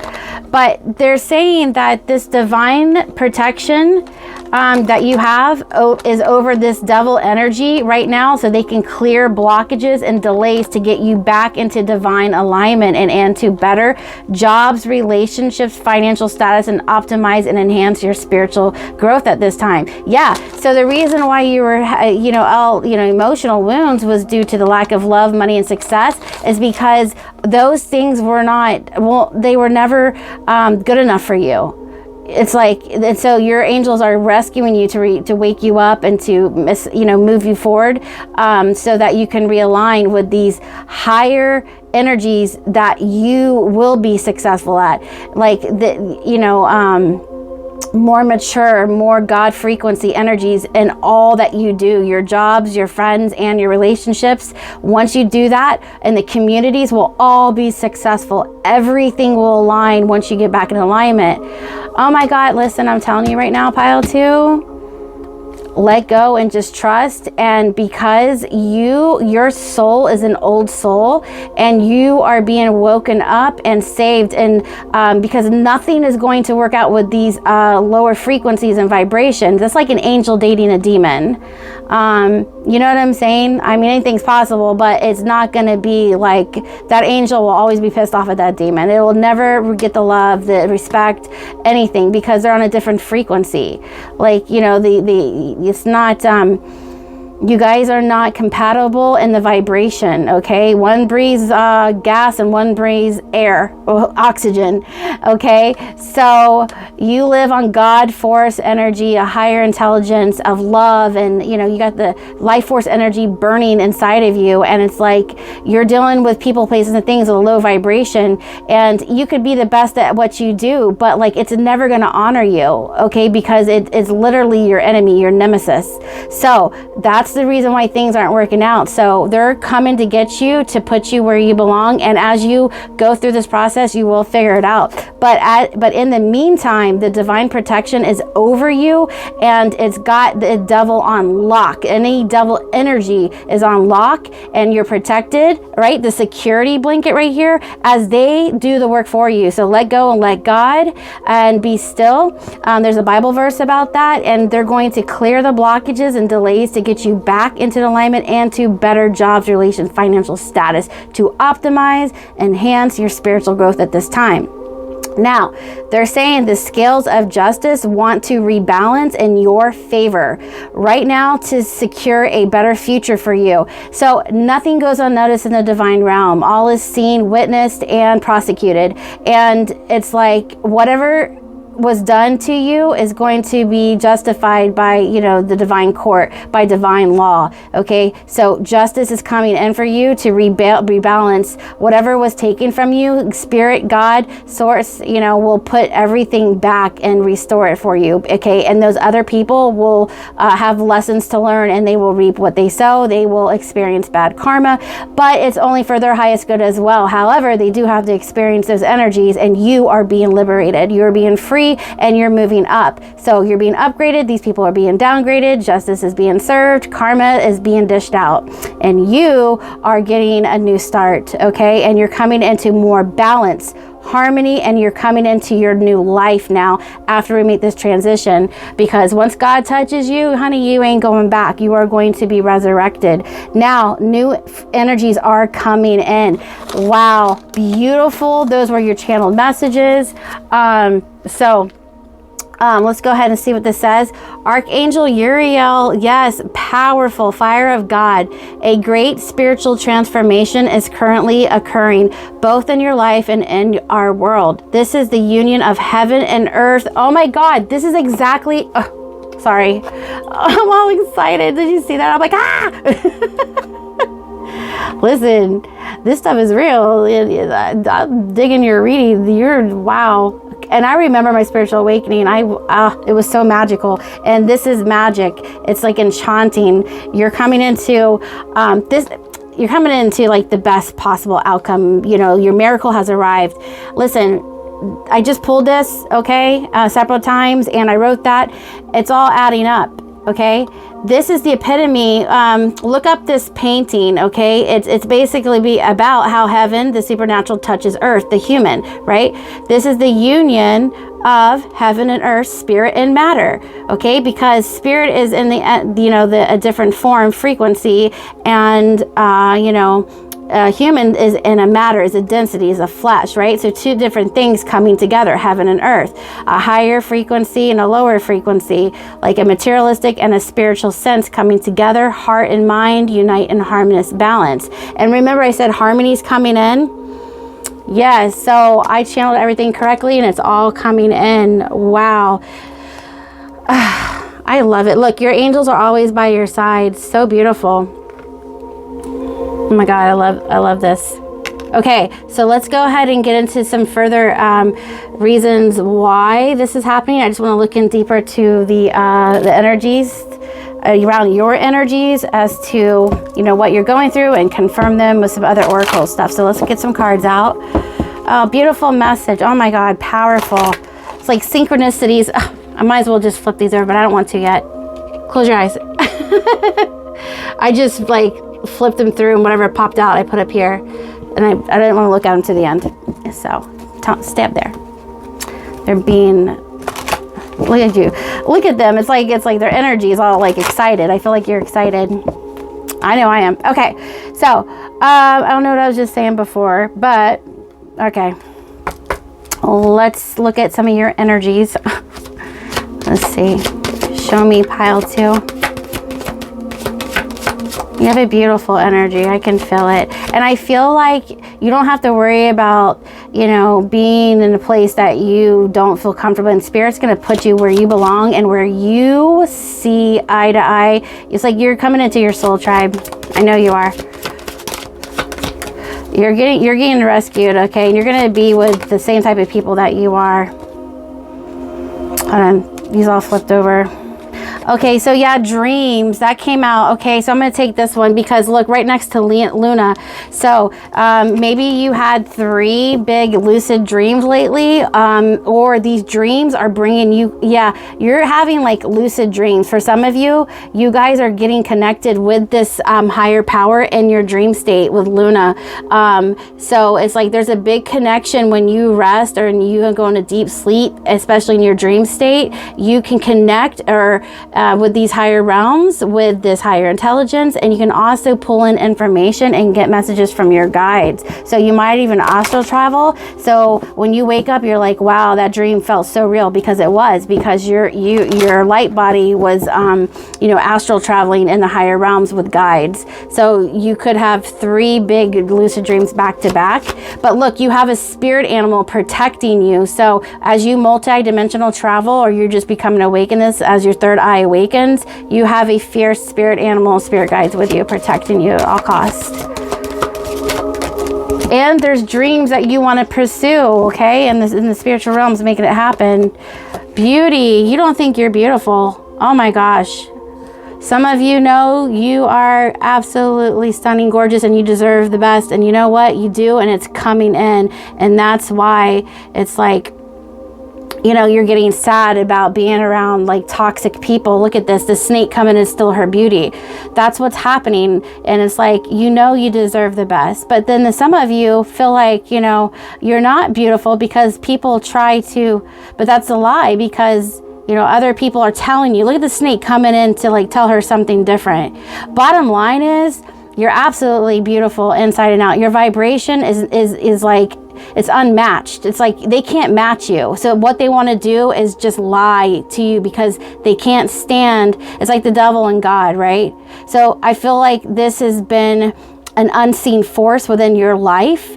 But they're saying that this divine protection that you have is over this devil energy right now, so they can clear blockages and delays to get you back into divine alignment and to better jobs, relationships, financial status, and optimize and enhance your spiritual growth at this time. So the reason why you were emotional wounds was due to the lack of love, money, and success, is because those things were they were never good enough for you. It's like, and so your angels are rescuing you to wake you up and to move you forward, so that you can realign with these higher energies that you will be successful at, more mature, more God frequency energies in all that you do, your jobs, your friends, and your relationships. Once you do that, and the communities will all be successful. Everything will align once you get back in alignment. Oh my God, listen, I'm telling you right now, pile 2, let go and just trust. And because your soul is an old soul, and you are being woken up and saved, and because nothing is going to work out with these lower frequencies and vibrations. It's like an angel dating a demon. You know what I'm saying? I mean, anything's possible, but it's not going to be like that. Angel will always be pissed off at that demon. It will never get the love, the respect, anything, because they're on a different frequency. It's not, you guys are not compatible in the vibration, okay? One breathes gas and one breathes air, oxygen, okay? So you live on God force energy, a higher intelligence of love, and you got the life force energy burning inside of you, and it's like you're dealing with people, places, and things with a low vibration, and you could be the best at what you do, but it's never going to honor you, okay? Because it's literally your enemy, your nemesis. So that's the reason why things aren't working out. So they're coming to get you, to put you where you belong, and as you go through this process, you will figure it out. But in the meantime, the divine protection is over you, and it's got the devil on lock. Any devil energy is on lock, and you're protected, right? The security blanket right here, as they do the work for you. So let go and let God, and be still. There's a Bible verse about that, and they're going to clear the blockages and delays to get you back into alignment and to better jobs, relations, financial status, to optimize, enhance your spiritual growth at this time. Now, they're saying the scales of justice want to rebalance in your favor right now to secure a better future for you. So nothing goes unnoticed in the divine realm. All is seen, witnessed, and prosecuted. And it's like whatever was done to you is going to be justified by the divine court, by divine law. Okay, so justice is coming in for you to rebalance whatever was taken from you. Spirit, God, source, will put everything back and restore it for you. Okay, and those other people will have lessons to learn, and they will reap what they sow. They will experience bad karma, but it's only for their highest good as well. However, they do have to experience those energies, and you are being liberated. You are being free free and you're moving up. So you're being upgraded. These people are being downgraded. Justice is being served. Karma is being dished out. And you are getting a new start, okay? And you're coming into more balance, harmony, and you're coming into your new life now after we make this transition, because once God touches you, honey, you ain't going back. You are going to be resurrected. Now new energies are coming in. Wow, beautiful. Those were your channeled messages. Let's go ahead and see what this says. Archangel Uriel, yes, powerful fire of God. A great spiritual transformation is currently occurring, both in your life and in our world. This is the union of heaven and earth. Oh my God, this is exactly, sorry. I'm all excited. Did you see that? I'm like, ah! Listen, this stuff is real. I'm digging your reading. Wow. And I remember my spiritual awakening. It was so magical. And this is magic. It's like enchanting. You're coming into you're coming into like the best possible outcome. You know, your miracle has arrived. Listen, I just pulled this, okay, several times, and I wrote that. It's all adding up, okay? This is the epitome. Look up this painting, okay? It's basically about how heaven, the supernatural, touches earth, the human, right? This is the union of heaven and earth, spirit and matter, okay? Because spirit is in a different form, frequency, and human is in a matter, is a density, is a flesh, right? So two different things coming together, heaven and earth, a higher frequency and a lower frequency, like a materialistic and a spiritual sense coming together, heart and mind unite in harmonious balance. And remember I said harmony's coming in? Yes, so I channeled everything correctly and it's all coming in. Wow. I love it. Look, your angels are always by your side. So beautiful. Oh my God, I love this. Okay, so let's go ahead and get into some further reasons why this is happening. I just want to look in deeper to the energies around your energies as to what you're going through, and confirm them with some other oracle stuff. So let's get some cards out. Oh, beautiful message. Oh my God, powerful. It's like synchronicities. I might as well just flip these over, but I don't want to yet. Close your eyes. I just like flipped them through, and whatever popped out I put up here, and I didn't want to look at them to the end, so stay up there. They're being, look at you, look at them. It's like their energy is all like excited. I feel like you're excited. I know I am. Okay, so I don't know what I was just saying before, but okay, let's look at some of your energies. Let's see, show me pile 2. You have a beautiful energy. I can feel it. And I feel like you don't have to worry about, being in a place that you don't feel comfortable in. Spirit's going to put you where you belong and where you see eye to eye. It's like you're coming into your soul tribe. I know you are. You're getting rescued, okay? And you're going to be with the same type of people that you are. Hold on. These all flipped over. Okay, so yeah, dreams, that came out. Okay, so I'm going to take this one because look, right next to Luna. So maybe you had 3 big lucid dreams lately, or these dreams are bringing you, you're having like lucid dreams. For some of you, you guys are getting connected with this higher power in your dream state with Luna. So it's like there's a big connection when you rest or you go into deep sleep, especially in your dream state. You can connect with these higher realms, with this higher intelligence, and you can also pull in information and get messages from your guides. So you might even astral travel. So when you wake up, you're like, wow, that dream felt so real, because it was, because your light body was astral traveling in the higher realms with guides. So you could have 3 big lucid dreams back to back. But look, you have a spirit animal protecting you. So as you multi-dimensional travel, or you're just becoming awakened as your third eye awakens, you have a fierce spirit animal, spirit guides with you, protecting you at all costs. And there's dreams that you want to pursue, okay, in the spiritual realms, making it happen. Beauty, you don't think you're beautiful. Oh my gosh. Some of you know you are absolutely stunning, gorgeous, and you deserve the best. And you know what? You do, and it's coming in. And that's why it's like you know, you're getting sad about being around like toxic people. Look at this, the snake coming is still her beauty. That's what's happening. And it's like, you know, you deserve the best. But then some of you feel like, you know, you're not beautiful because people try to, but that's a lie, because, you know, other people are telling you. Look at the snake coming in to like tell her something different. Bottom line is, you're absolutely beautiful inside and out. Your vibration is like, it's unmatched. It's like they can't match you. So what they want to do is just lie to you because they can't stand. It's like the devil and God, right? So I feel like this has been an unseen force within your life,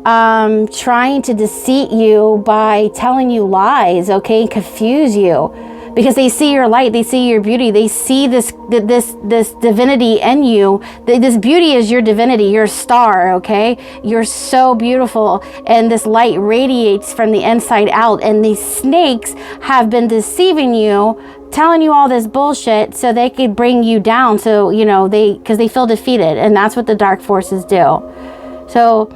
trying to deceive you by telling you lies, okay, confuse you. Because they see your light, they see your beauty, they see this divinity in you. This beauty is your divinity, your star, okay? You're so beautiful, and this light radiates from the inside out. And these snakes have been deceiving you, telling you all this bullshit so they could bring you down. So, you know, because they feel defeated, and that's what the dark forces do. So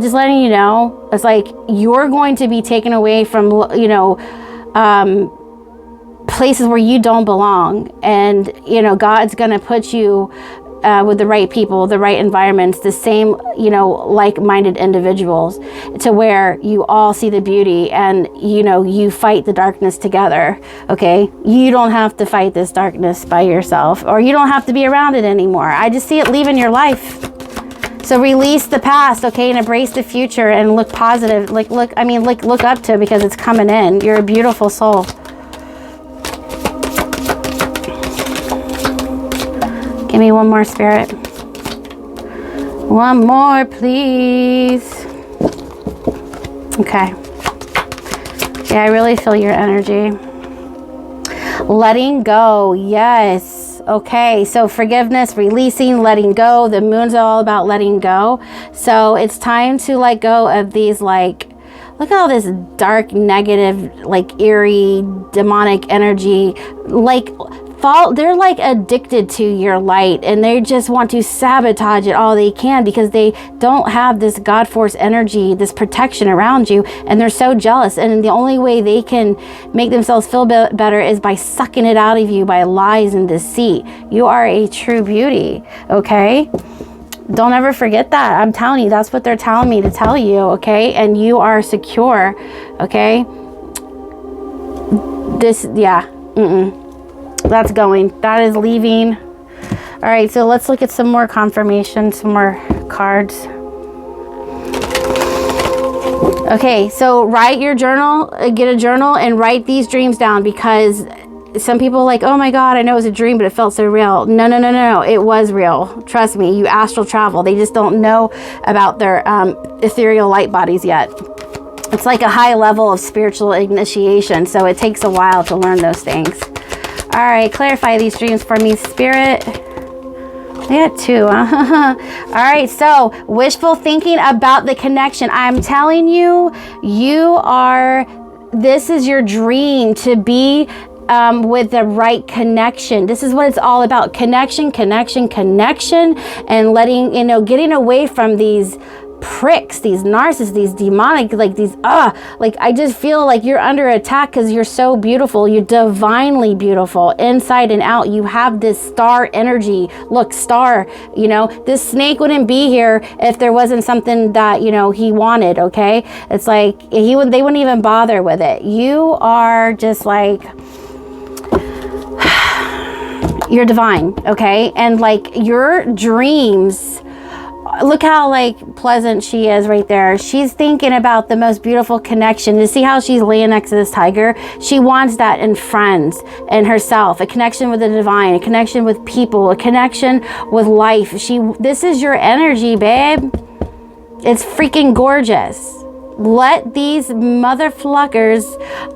just letting you know, it's like you're going to be taken away from, you know, places where you don't belong, and you know, God's gonna put you with the right people, the right environments, the same, you know, like-minded individuals, to where you all see the beauty, and you know, you fight the darkness together. Okay, you don't have to fight this darkness by yourself, or you don't have to be around it anymore. I just see it leaving your life. So release the past, okay, and embrace the future, and look positive. Like look up to it, because it's coming in. You're a beautiful soul. Give me one more, Spirit. One more, please. Okay. Yeah, I really feel your energy. Letting go. Yes. Okay. So forgiveness, releasing, letting go. The moon's all about letting go. So it's time to let go of these, like, look at all this dark, negative, like eerie, demonic energy. Like, they're like addicted to your light, and they just want to sabotage it all they can, because they don't have this God force energy, this protection around you, and they're so jealous. And the only way they can make themselves feel better is by sucking it out of you by lies and deceit. You are a true beauty, okay? Don't ever forget that. I'm telling you, that's what they're telling me to tell you, okay? And you are secure, okay? That's going. That is leaving. All right, so let's look at some more confirmation, some more cards. Okay, so write your journal, get a journal, and write these dreams down, because some people are like, oh my God, I know it was a dream, but it felt so real. No. It was real. Trust me, you astral travel. They just don't know about their ethereal light bodies yet. It's like a high level of spiritual initiation, so it takes a while to learn those things. All right, clarify these dreams for me, Spirit. I got two. All right, so wishful thinking about the connection. I'm telling you, this is your dream, to be with the right connection. This is what it's all about. Connection, and letting, you know, getting away from these pricks, these narcissists, these demonic, like these, like I just feel like you're under attack because you're so beautiful. You're divinely beautiful inside and out. You have this star energy. Look, star, you know, this snake wouldn't be here if there wasn't something that, you know, he wanted, okay? It's like they wouldn't even bother with it. You are just like, you're divine, okay? And like your dreams, look how like pleasant she is right there. She's thinking about the most beautiful connection. You see how she's laying next to this tiger? She wants that in friends and herself, a connection with the divine, a connection with people, a connection with life. This is your energy, babe. It's freaking gorgeous. Let these motherfuckers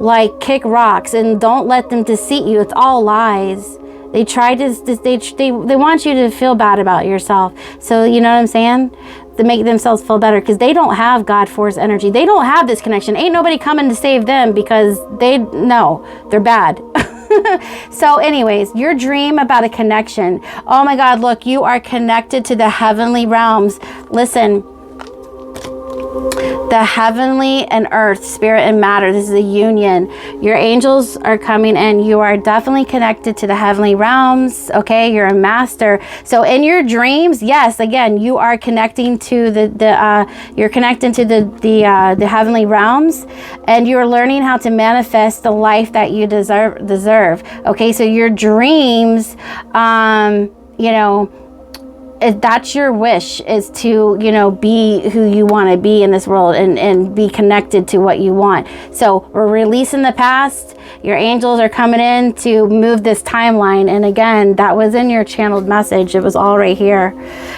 like kick rocks, and don't let them deceive you. It's all lies. They try to, they want you to feel bad about yourself. So, you know what I'm saying? To make themselves feel better, because they don't have God force energy. They don't have this connection. Ain't nobody coming to save them, because they're bad. So anyways, your dream about a connection. Oh my God, look, you are connected to the heavenly realms. Listen, The heavenly and earth, spirit and matter. This is a union. Your angels are coming in. You are definitely connected to the heavenly realms. Okay, you're a master. So in your dreams, yes, again, you are connecting to you're connecting to the heavenly realms, and you're learning how to manifest the life that you deserve. Okay, so your dreams, you know, if that's your wish, is to, you know, be who you want to be in this world and be connected to what you want. So we're releasing the past. Your angels are coming in to move this timeline. And again, that was in your channeled message. It was all right here.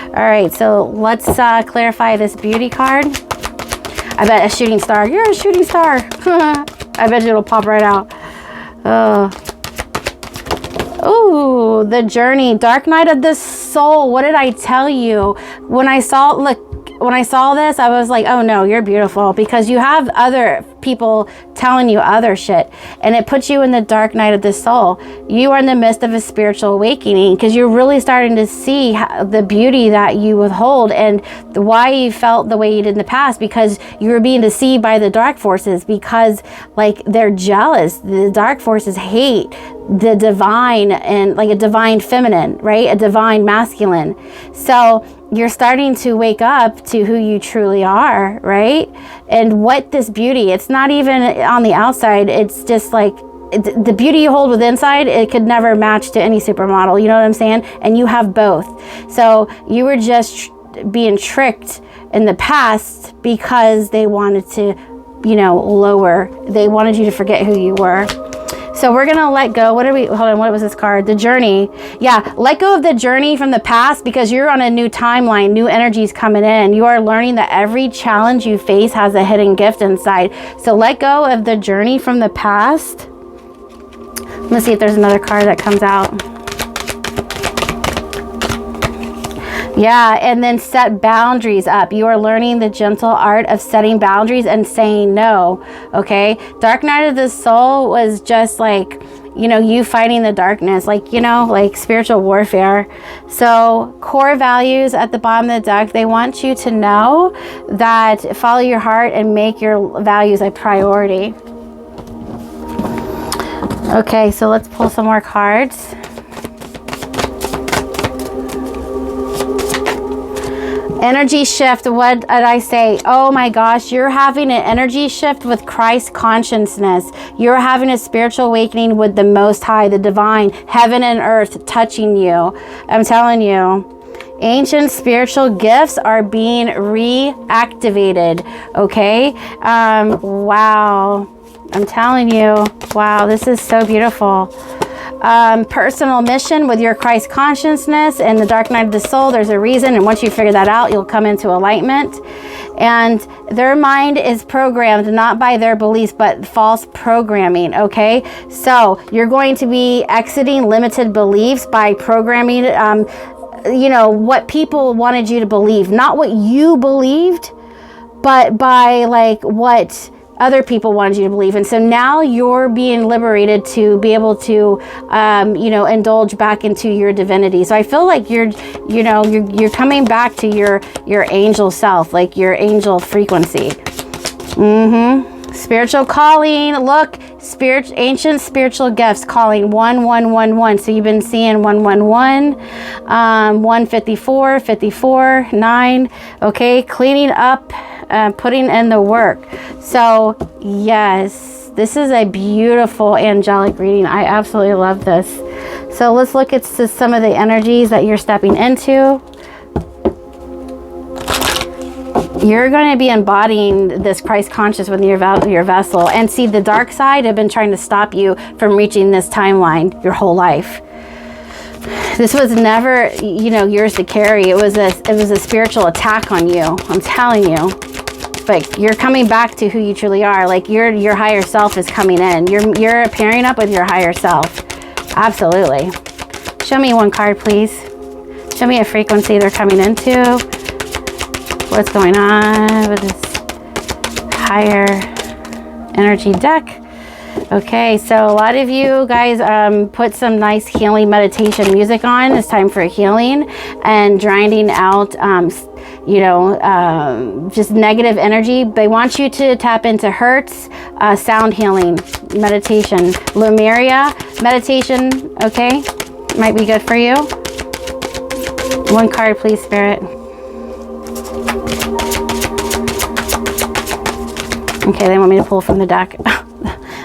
All right, so let's clarify this beauty card. I bet a shooting star. You're a shooting star. I bet you it'll pop right out. Oh, the journey, dark night of the soul. What did I tell you? When I saw this, I was like, oh no, you're beautiful, because you have other people telling you other shit, and it puts you in the dark night of the soul. You are in the midst of a spiritual awakening, because you're really starting to see the beauty that you withhold, and why you felt the way you did in the past, because you were being deceived by the dark forces, because like they're jealous. The dark forces hate the divine, and like a divine feminine, right? A divine masculine. So you're starting to wake up to who you truly are, right? And what this beauty, it's not even on the outside. It's just like the beauty you hold with inside, it could never match to any supermodel. You know what I'm saying? And you have both. So you were just being tricked in the past because they wanted to, you know, they wanted you to forget who you were. So we're going to let go. Hold on, what was this card? The journey. Yeah, let go of the journey from the past, because you're on a new timeline, new energies coming in. You are learning that every challenge you face has a hidden gift inside. So let go of the journey from the past. Let's see if there's another card that comes out. Yeah, and then set boundaries up. You are learning the gentle art of setting boundaries and saying no, okay? Dark night of the soul was just like, you know, you fighting the darkness, like, you know, like spiritual warfare. So core values at the bottom of the deck, they want you to know that follow your heart and make your values a priority. Okay, so let's pull some more cards. Energy shift. What did I say? Oh my gosh, you're having an energy shift with Christ consciousness. You're having a spiritual awakening with the Most High, the divine, heaven and earth touching you. I'm telling you. Ancient spiritual gifts are being reactivated. Okay? Wow. I'm telling you. Wow, this is so beautiful. Personal mission with your Christ consciousness and the dark night of the soul. There's a reason, and once you figure that out, you'll come into alignment. And their mind is programmed not by their beliefs, but false programming. Okay, so you're going to be exiting limited beliefs by programming, you know, what people wanted you to believe, not what you believed, but by like what other people wanted you to believe. And so now you're being liberated to be able to, you know, indulge back into your divinity. So I feel like you're coming back to your angel self, like your angel frequency. Spiritual calling. Look, ancient spiritual gifts calling 1111. So you've been seeing 111, 154, 54, 9. Okay, cleaning up, putting in the work. So yes, this is a beautiful angelic reading. I absolutely love this. So let's look at some of the energies that you're stepping into. You're going to be embodying this Christ conscious with your vessel. And see, the dark side have been trying to stop you from reaching this timeline your whole life. This was never, you know, yours to carry. It was a spiritual attack on you. I'm telling you. But you're coming back to who you truly are. Like your higher self is coming in. You're pairing up with your higher self. Absolutely. Show me one card, please. Show me a frequency they're coming into. What's going on with this higher energy deck? Okay, so a lot of you guys put some nice healing meditation music on. It's time for healing and grinding out just negative energy. They want you to tap into Hertz, sound healing, meditation, Lemuria, meditation, okay? Might be good for you. One card, please, Spirit. Okay, they want me to pull from the deck.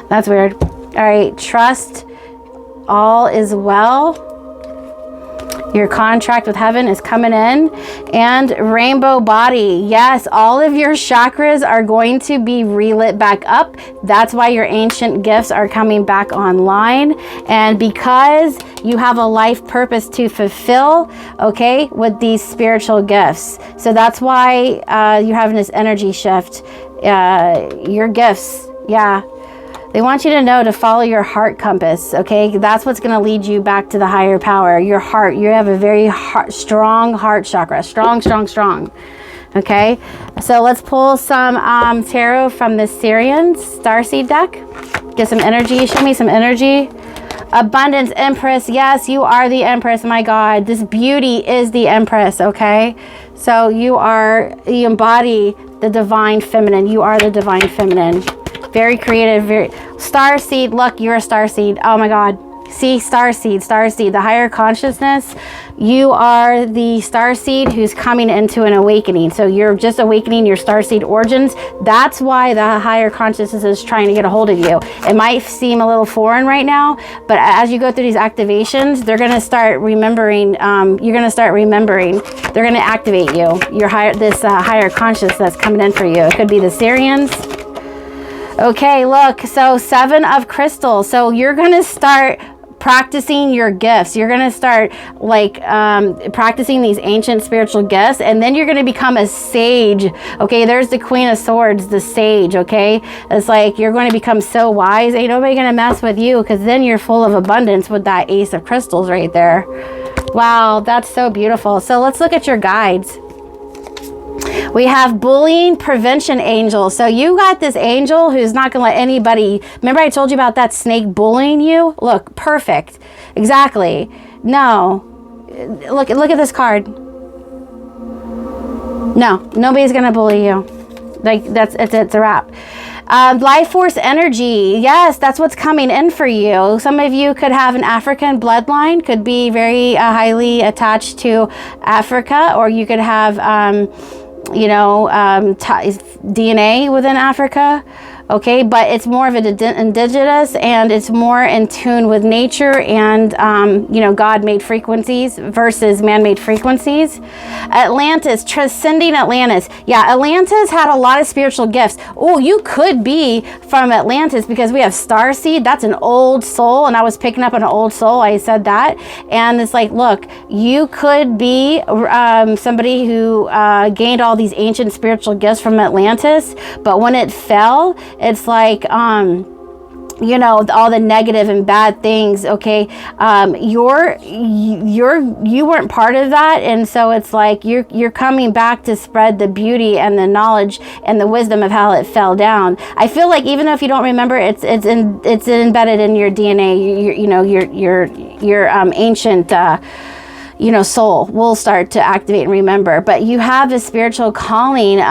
That's weird. All right, trust, all is well. Your contract with heaven is coming in. And rainbow body. Yes, all of your chakras are going to be relit back up. That's why your ancient gifts are coming back online. And because you have a life purpose to fulfill, okay, with these spiritual gifts. So that's why you're having this energy shift. Your gifts, yeah. They want you to know to follow your heart compass, okay? That's what's going to lead you back to the higher power. Your heart. You have a very strong heart chakra. Strong, strong, strong. Okay? So let's pull some tarot from the Syrian Starseed deck. Get some energy. Show me some energy. Abundance, Empress. Yes, you are the Empress. My God. This beauty is the Empress, okay? So you embody the divine feminine. You are the divine feminine. Very creative, very starseed. Look, you're a starseed. Oh my God. See, starseed, the higher consciousness. You are the starseed who's coming into an awakening. So you're just awakening your starseed origins. That's why the higher consciousness is trying to get a hold of you. It might seem a little foreign right now, but as you go through these activations, they're going to start remembering. You're going to start remembering. They're going to activate you. Your higher consciousness that's coming in for you. It could be the Syrians. Okay, look, so 7 of crystals. So you're going to start practicing your gifts. You're going to start practicing these ancient spiritual gifts, and then you're going to become a sage. Okay, there's the Queen of Swords, the sage. Okay, it's like you're going to become so wise. Ain't nobody going to mess with you, because then you're full of abundance with that Ace of Crystals right there. Wow, that's so beautiful. So let's look at your guides. We have bullying prevention angel. So you got this angel who's not going to let anybody. Remember I told you about that snake bullying you? Look, perfect. Exactly. No. Look at this card. No, nobody's going to bully you. Like it's a wrap. Life force energy. Yes, that's what's coming in for you. Some of you could have an African bloodline, could be very highly attached to Africa, or you could have DNA within Africa, okay, but it's more of an indigenous, and it's more in tune with nature and God-made frequencies versus man-made frequencies. Atlantis, transcending Atlantis. Yeah, Atlantis had a lot of spiritual gifts. Oh, you could be from Atlantis, because we have starseed. That's an old soul, and I was picking up an old soul. I said that, and it's like, look, you could be somebody who gained all these ancient spiritual gifts from Atlantis, but when it fell, it's like all the negative and bad things, okay, you weren't part of that, and so it's like you're coming back to spread the beauty and the knowledge and the wisdom of how it fell down. I feel like even though if you don't remember, it's embedded in your DNA. Your ancient soul will start to activate and remember. But you have a spiritual calling,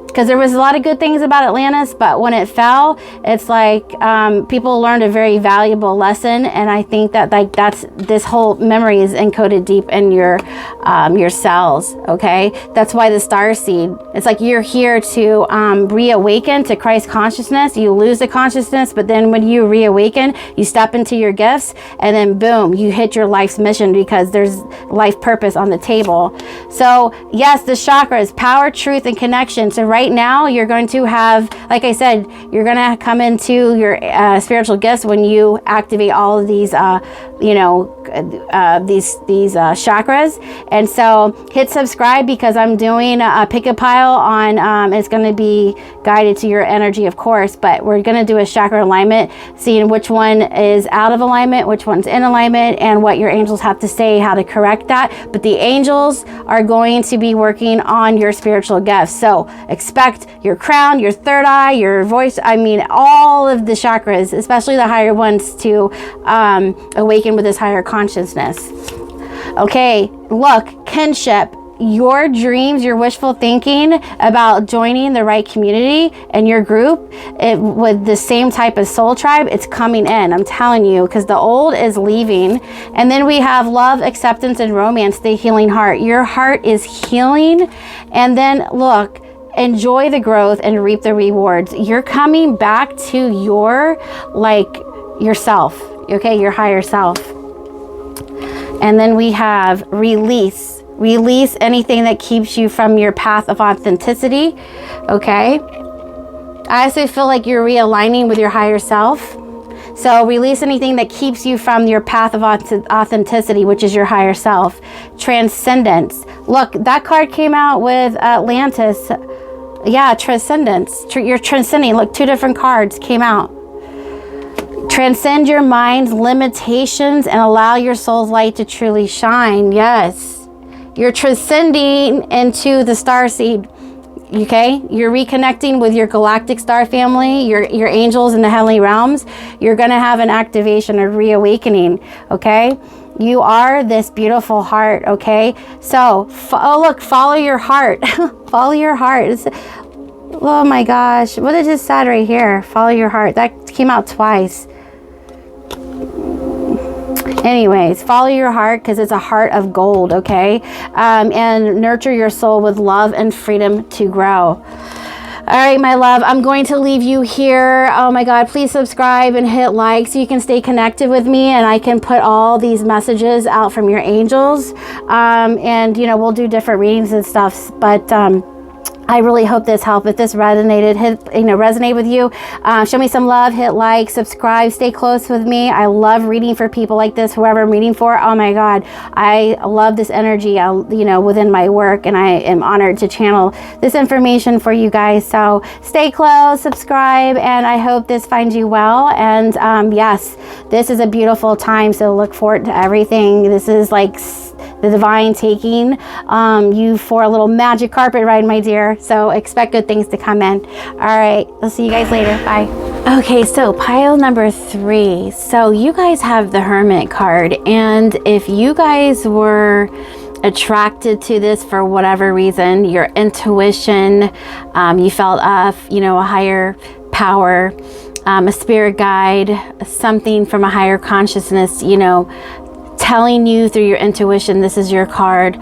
because there was a lot of good things about Atlantis, but when it fell, it's like people learned a very valuable lesson, and I think that this whole memory is encoded deep in your cells. Okay, that's why the starseed. It's like you're here to reawaken to Christ consciousness. You lose the consciousness, but then when you reawaken, you step into your gifts, and then boom, you hit your life's mission, because there's life purpose on the table. So yes, the chakras, power, truth, and connection. So right now you're going to have, like I said, you're going to come into your spiritual gifts when you activate all of these these chakras. And so hit subscribe, because I'm doing a pick a pile on it's going to be guided to your energy, of course, but we're going to do a chakra alignment, seeing which one is out of alignment, which one's in alignment, and what your angels have to say, how to correct that. But the angels are going to be working on your spiritual gifts. So expect your crown, your third eye, your voice, all of the chakras, especially the higher ones, to awaken with this higher consciousness. Okay, look, kinship. your dreams, your wishful thinking about joining the right community and your group with the same type of soul tribe, it's coming in. I'm telling you, because the old is leaving. And then we have love, acceptance, and romance, the healing heart. Your heart is healing. And then look, enjoy the growth and reap the rewards. You're coming back to your, yourself, okay? Your higher self. And then we have release. Release anything that keeps you from your path of authenticity, okay? I also feel like you're realigning with your higher self. So release anything that keeps you from your path of authenticity, which is your higher self. Transcendence. Look, that card came out with Atlantis. Yeah, transcendence. You're transcending. Look, 2 different cards came out. Transcend your mind's limitations and allow your soul's light to truly shine. Yes. You're transcending into the starseed. Okay? You're reconnecting with your galactic star family, your angels in the heavenly realms. You're going to have an activation, a reawakening. Okay? You are this beautiful heart, okay? So, look, follow your heart. Follow your heart. Oh my gosh. What it just said right here. Follow your heart. That came out twice. Anyways, follow your heart because it's a heart of gold, okay? And nurture your soul with love and freedom to grow. All right, my love, I'm going to leave you here. Oh my God, please subscribe and hit like so you can stay connected with me and I can put all these messages out from your angels. And, we'll do different readings and stuff. But I really hope this helped. If this resonated, resonate with you, show me some love, hit like, subscribe, stay close with me. I love reading for people like this, whoever I'm reading for. Oh my God, I love this energy, within my work, and I am honored to channel this information for you guys. So stay close, subscribe, and I hope this finds you well. And yes, this is a beautiful time. So look forward to everything. This is like the divine taking you for a little magic carpet ride, my dear. So expect good things to come in. All right, I'll see you guys later. Bye. Okay, so pile number 3. So you guys have the Hermit card, and if you guys were attracted to this for whatever reason, your intuition, you felt a higher power, a spirit guide, something from a higher consciousness, telling you through your intuition this is your card,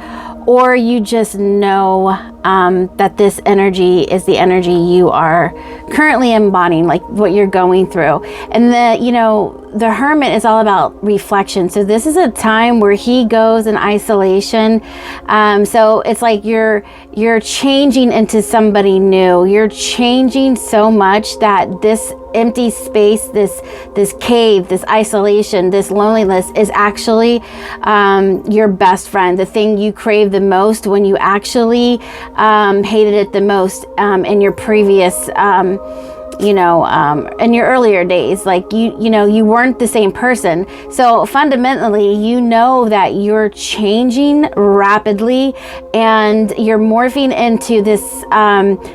or you just know that this energy is the energy you are currently embodying, like what you're going through. And the Hermit is all about reflection. So this is a time where he goes in isolation. So it's like you're changing into somebody new. You're changing so much that this empty space, this cave, this isolation, this loneliness is actually your best friend, the thing you crave the most when you actually hated it the most in your previous in your earlier days, like you weren't the same person. So fundamentally, that you're changing rapidly and you're morphing into this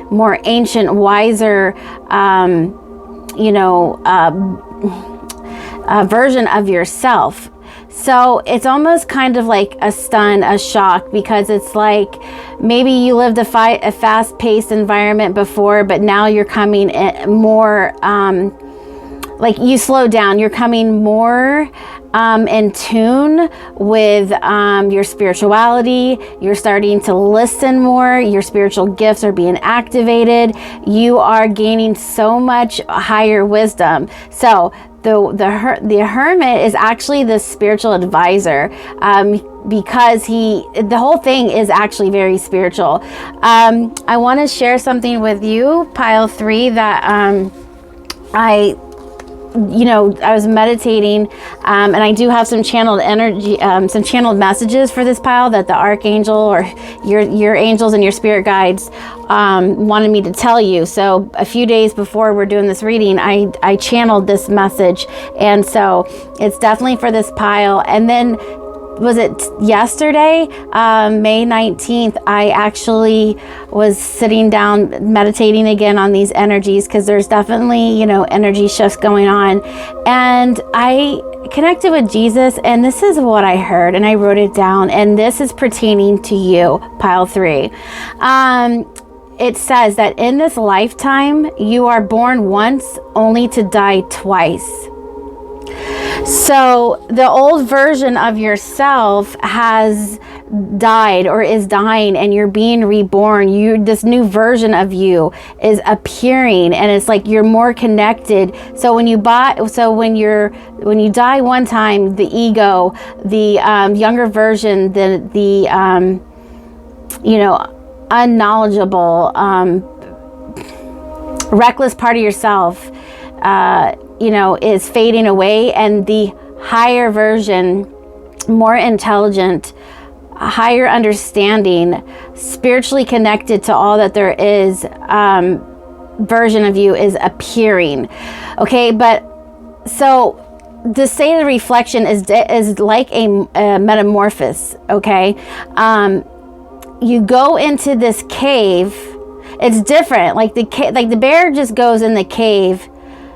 more ancient, wiser version of yourself. So it's almost kind of like a stun, a shock, because it's like maybe you lived a fast-paced environment before, but now you're coming in more, like you slow down. You're coming more in tune with your spirituality. You're starting to listen more. Your spiritual gifts are being activated. You are gaining so much higher wisdom. So the Hermit is actually the spiritual advisor, because the whole thing is actually very spiritual. I want to share something with you, pile 3, that I was meditating, and I do have some channeled energy, some channeled messages for this pile that the archangel or your angels and your spirit guides wanted me to tell you. So a few days before we're doing this reading, I channeled this message, and so it's definitely for this pile. And then was it yesterday, May 19th, I actually was sitting down meditating again on these energies, because there's definitely, energy shifts going on. And I connected with Jesus, and this is what I heard, and I wrote it down, and this is pertaining to you, pile 3. It says that in this lifetime, you are born once only to die twice. So the old version of yourself has died or is dying, and you're being reborn. This new version of you is appearing, and it's like you're more connected. So when you die one time, the ego, the younger version, the unknowledgeable, reckless part of yourself, is fading away, and the higher version, more intelligent, higher understanding, spiritually connected to all that there is, version of you is appearing. Okay, but so the state of reflection is like a metamorphosis. Okay, you go into this cave. It's different. Like the bear just goes in the cave,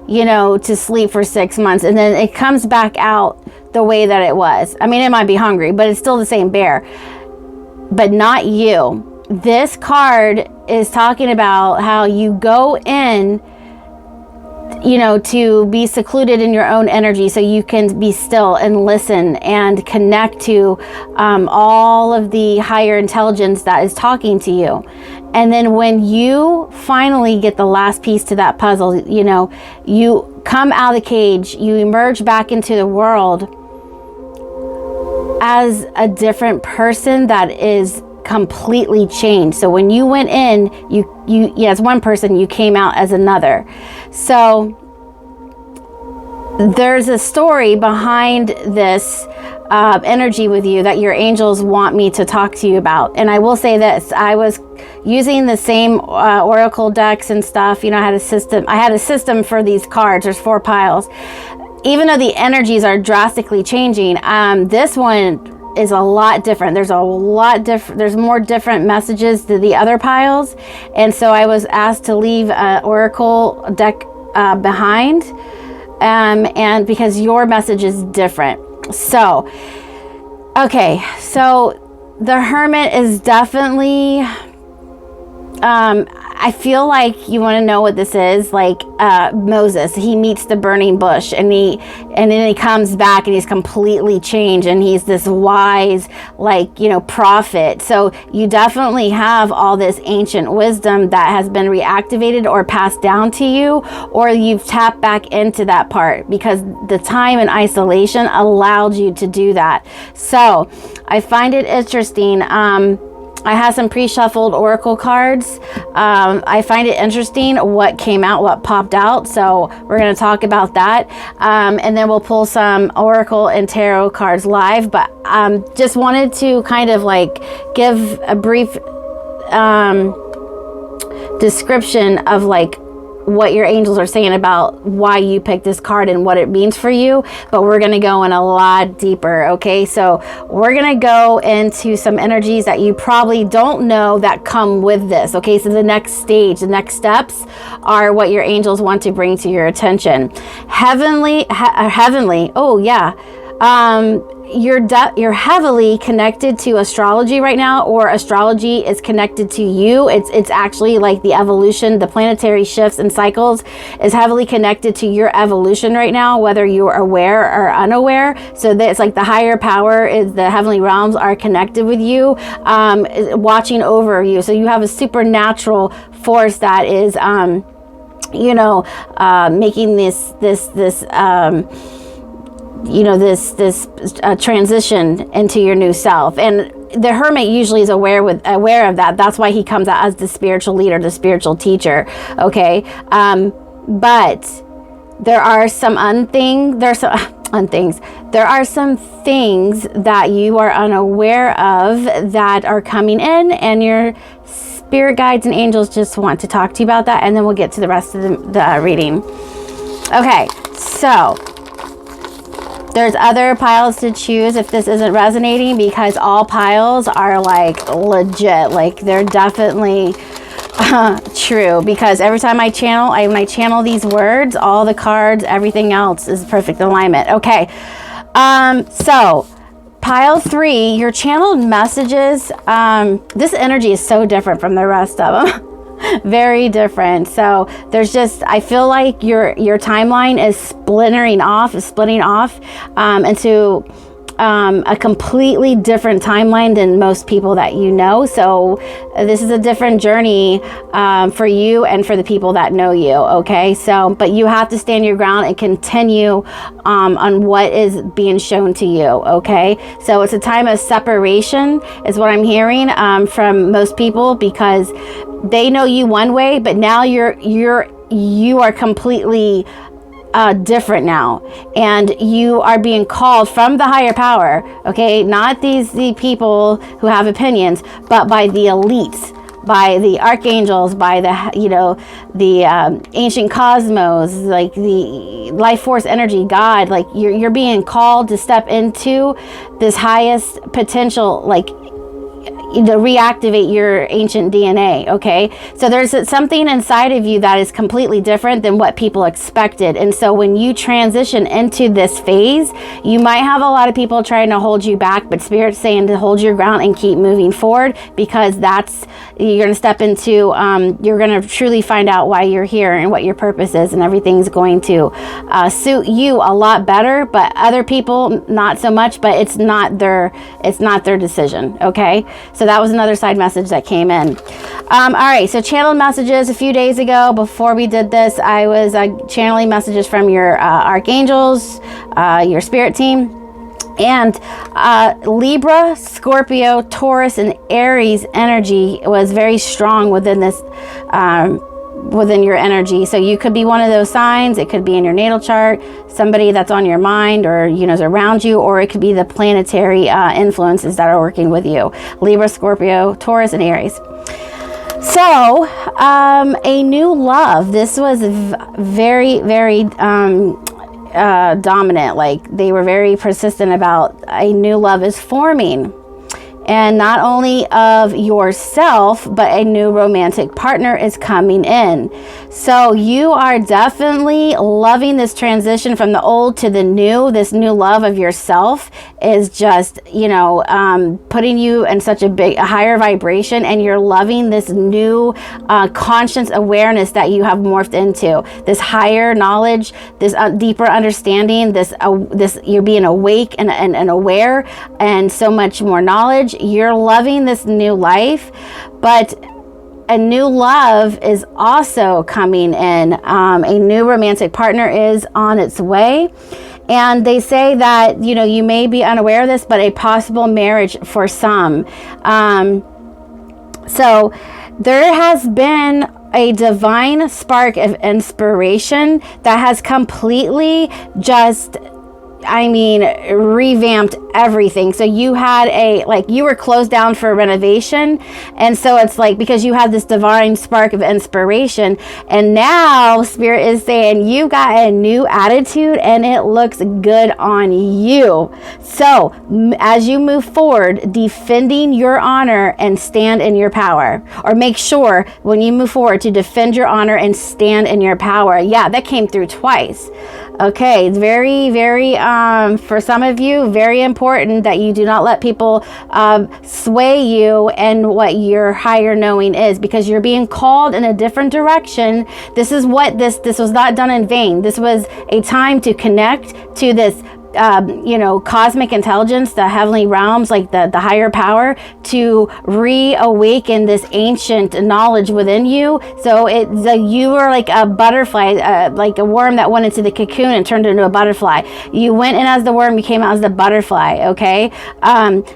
to sleep for 6 months, and then it comes back out the way that it was. I mean, it might be hungry, but it's still the same bear. But not you. This card is talking about how you go in, to be secluded in your own energy, so you can be still and listen and connect to all of the higher intelligence that is talking to you. And then when you finally get the last piece to that puzzle, you come out of the cage, you emerge back into the world as a different person that is completely changed. So when you went in, you as one person, you came out as another. So there's a story behind this energy with you that your angels want me to talk to you about. And I will say this, I was using the same oracle decks and stuff. I had a system for these cards. There's 4 piles. Even though the energies are drastically changing, this one is a lot different. There's more different messages to the other piles. And so I was asked to leave an oracle deck behind, and because your message is different. So, okay, so the Hermit is definitely, I feel like you want to know what this is. Like Moses, he meets the burning bush, and then he comes back, and he's completely changed, and he's this wise, prophet. So you definitely have all this ancient wisdom that has been reactivated or passed down to you, or you've tapped back into that part because the time in isolation allowed you to do that. So I find it interesting. I have some pre-shuffled oracle cards. I find it interesting what came out, what popped out. So we're going to talk about that. And then we'll pull some oracle and tarot cards live. But just wanted to kind of give a brief description of what your angels are saying about why you picked this card and what it means for you. But we're going to go in a lot deeper. Okay, so we're going to go into some energies that you probably don't know that come with this. Okay, so the next stage, the next steps are what your angels want to bring to your attention. Heavenly, oh yeah. You're heavily connected to astrology right now, or astrology is connected to you. It's actually like the evolution, the planetary shifts and cycles is heavily connected to your evolution right now, whether you're aware or unaware. So that it's like the higher power is the heavenly realms are connected with you, watching over you. So you have a supernatural force that is, making this transition into your new self. And the Hermit usually is aware of that. That's why he comes out as the spiritual leader, the spiritual teacher. Okay, but there are some things that you are unaware of that are coming in, and your spirit guides and angels just want to talk to you about that, and then we'll get to the rest of the reading. Okay, so there's other piles to choose if this isn't resonating, because all piles are legit. They're definitely True, because every time I channel, when I channel these words, all the cards, everything else is perfect alignment. Okay, so pile 3, your channeled messages, this energy is so different from the rest of them. Very different. So there's just, I feel like your timeline is splitting off into a completely different timeline than most people that you know. So this is a different journey for you and for the people that know you. Okay, so but you have to stand your ground and continue on what is being shown to you. Okay, so it's a time of separation is what I'm hearing from most people, because they know you one way, but now you are completely different now, and you are being called from the higher power. Okay, not the people who have opinions, but by the elites, by the archangels, by the ancient cosmos, like the life force energy, God. Like you're being called to step into this highest potential, like to reactivate your ancient DNA. Okay, so there's something inside of you that is completely different than what people expected, and so when you transition into this phase, you might have a lot of people trying to hold you back, but Spirit's saying to hold your ground and keep moving forward, because you're going to step into you're going to truly find out why you're here and what your purpose is, and everything's going to suit you a lot better, but other people not so much. But it's not their decision. Okay, so that was another side message that came in. All right, so channeled messages a few days ago. Before we did this, I was channeling messages from your archangels, your spirit team. And Libra, Scorpio, Taurus, and Aries energy was very strong within this, within your energy. So you could be one of those signs. It could be in your natal chart, somebody that's on your mind or is around you, or it could be the planetary influences that are working with you. Libra, Scorpio, Taurus, and Aries. So a new love. This was very, very dominant. Like they were very persistent about a new love is forming, and not only of yourself, but a new romantic partner is coming in. So you are definitely loving this transition from the old to the new. This new love of yourself is just, putting you in such a higher vibration, and you're loving this new conscious awareness that you have morphed into. This higher knowledge, this deeper understanding, this you're being awake and aware, and so much more knowledge. You're loving this new life, but a new love is also coming in. A new romantic partner is on its way. And they say that, you may be unaware of this, but a possible marriage for some. So there has been a divine spark of inspiration that has completely just revamped everything. So you had you were closed down for renovation. And so it's like, because you had this divine spark of inspiration, and now Spirit is saying you got a new attitude and it looks good on you. So as you move forward, defending your honor and stand in your power, or make sure when you move forward to defend your honor and stand in your power. Yeah, that came through twice. Okay, it's very, very, for some of you, very important that you do not let people sway you and what your higher knowing is, because you're being called in a different direction. This is what this was not done in vain. This was a time to connect to this cosmic intelligence, the heavenly realms, like the higher power, to reawaken this ancient knowledge within you. So you were like a butterfly, like a worm that went into the cocoon and turned into a butterfly. You went in as the worm, you came out as the butterfly. Okay,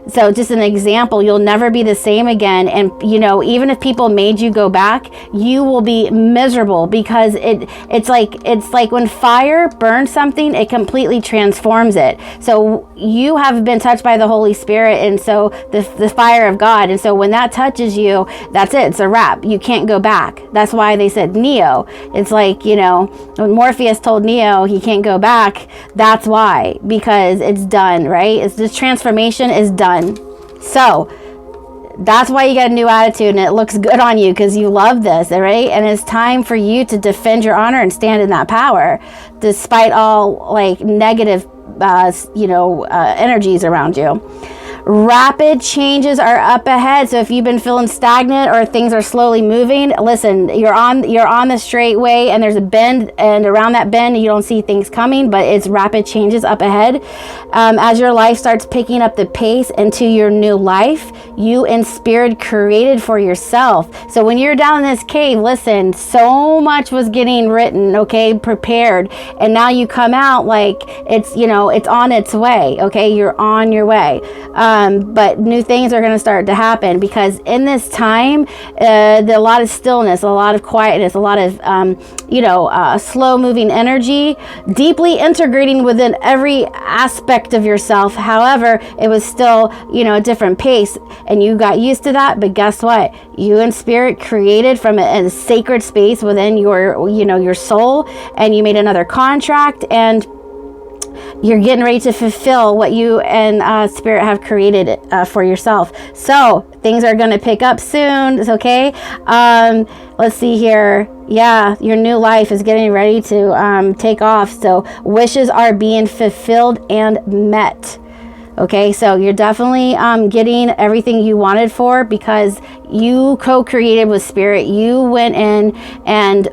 so just an example, you'll never be the same again. And even if people made you go back, you will be miserable, because it's like when fire burns something, it completely transforms it. So you have been touched by the Holy Spirit, and so the fire of God, and so when that touches you, that's it, it's a wrap. You can't go back. That's why they said Neo. It's like, when Morpheus told Neo he can't go back, that's why, because it's done, right? It's this transformation is done. So That's why you got a new attitude, and it looks good on you because you love this, all right? And it's time for you to defend your honor and stand in that power, despite all like negative, energies around you. Rapid changes are up ahead. So if you've been feeling stagnant or things are slowly moving, listen, you're on the straight way, and there's a bend, and around that bend you don't see things coming, but it's rapid changes up ahead. As your life starts picking up the pace into your new life you in spirit created for yourself. So when you're down in this cave, listen, so much was getting written, okay, prepared, and now you come out like it's on its way, okay, you're on your way. But new things are going to start to happen, because in this time, a lot of stillness, a lot of quietness, a lot of, slow moving energy, deeply integrating within every aspect of yourself. However, it was still, a different pace, and you got used to that. But guess what? You in spirit created from a sacred space within your soul, and you made another contract, and you're getting ready to fulfill what you and spirit have created for yourself. So things are going to pick up soon. It's okay. Let's see here. Yeah, your new life is getting ready to take off. So wishes are being fulfilled and met. Okay, so you're definitely getting everything you wanted for, because you co-created with spirit. You went in and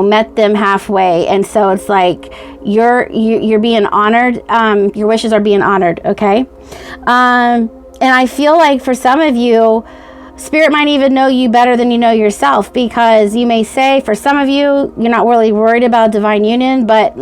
met them halfway, and so it's like you're being honored. Your wishes are being honored. Okay, and I feel like for some of you, spirit might even know you better than you know yourself, because you may say, for some of you, you're not really worried about divine union, but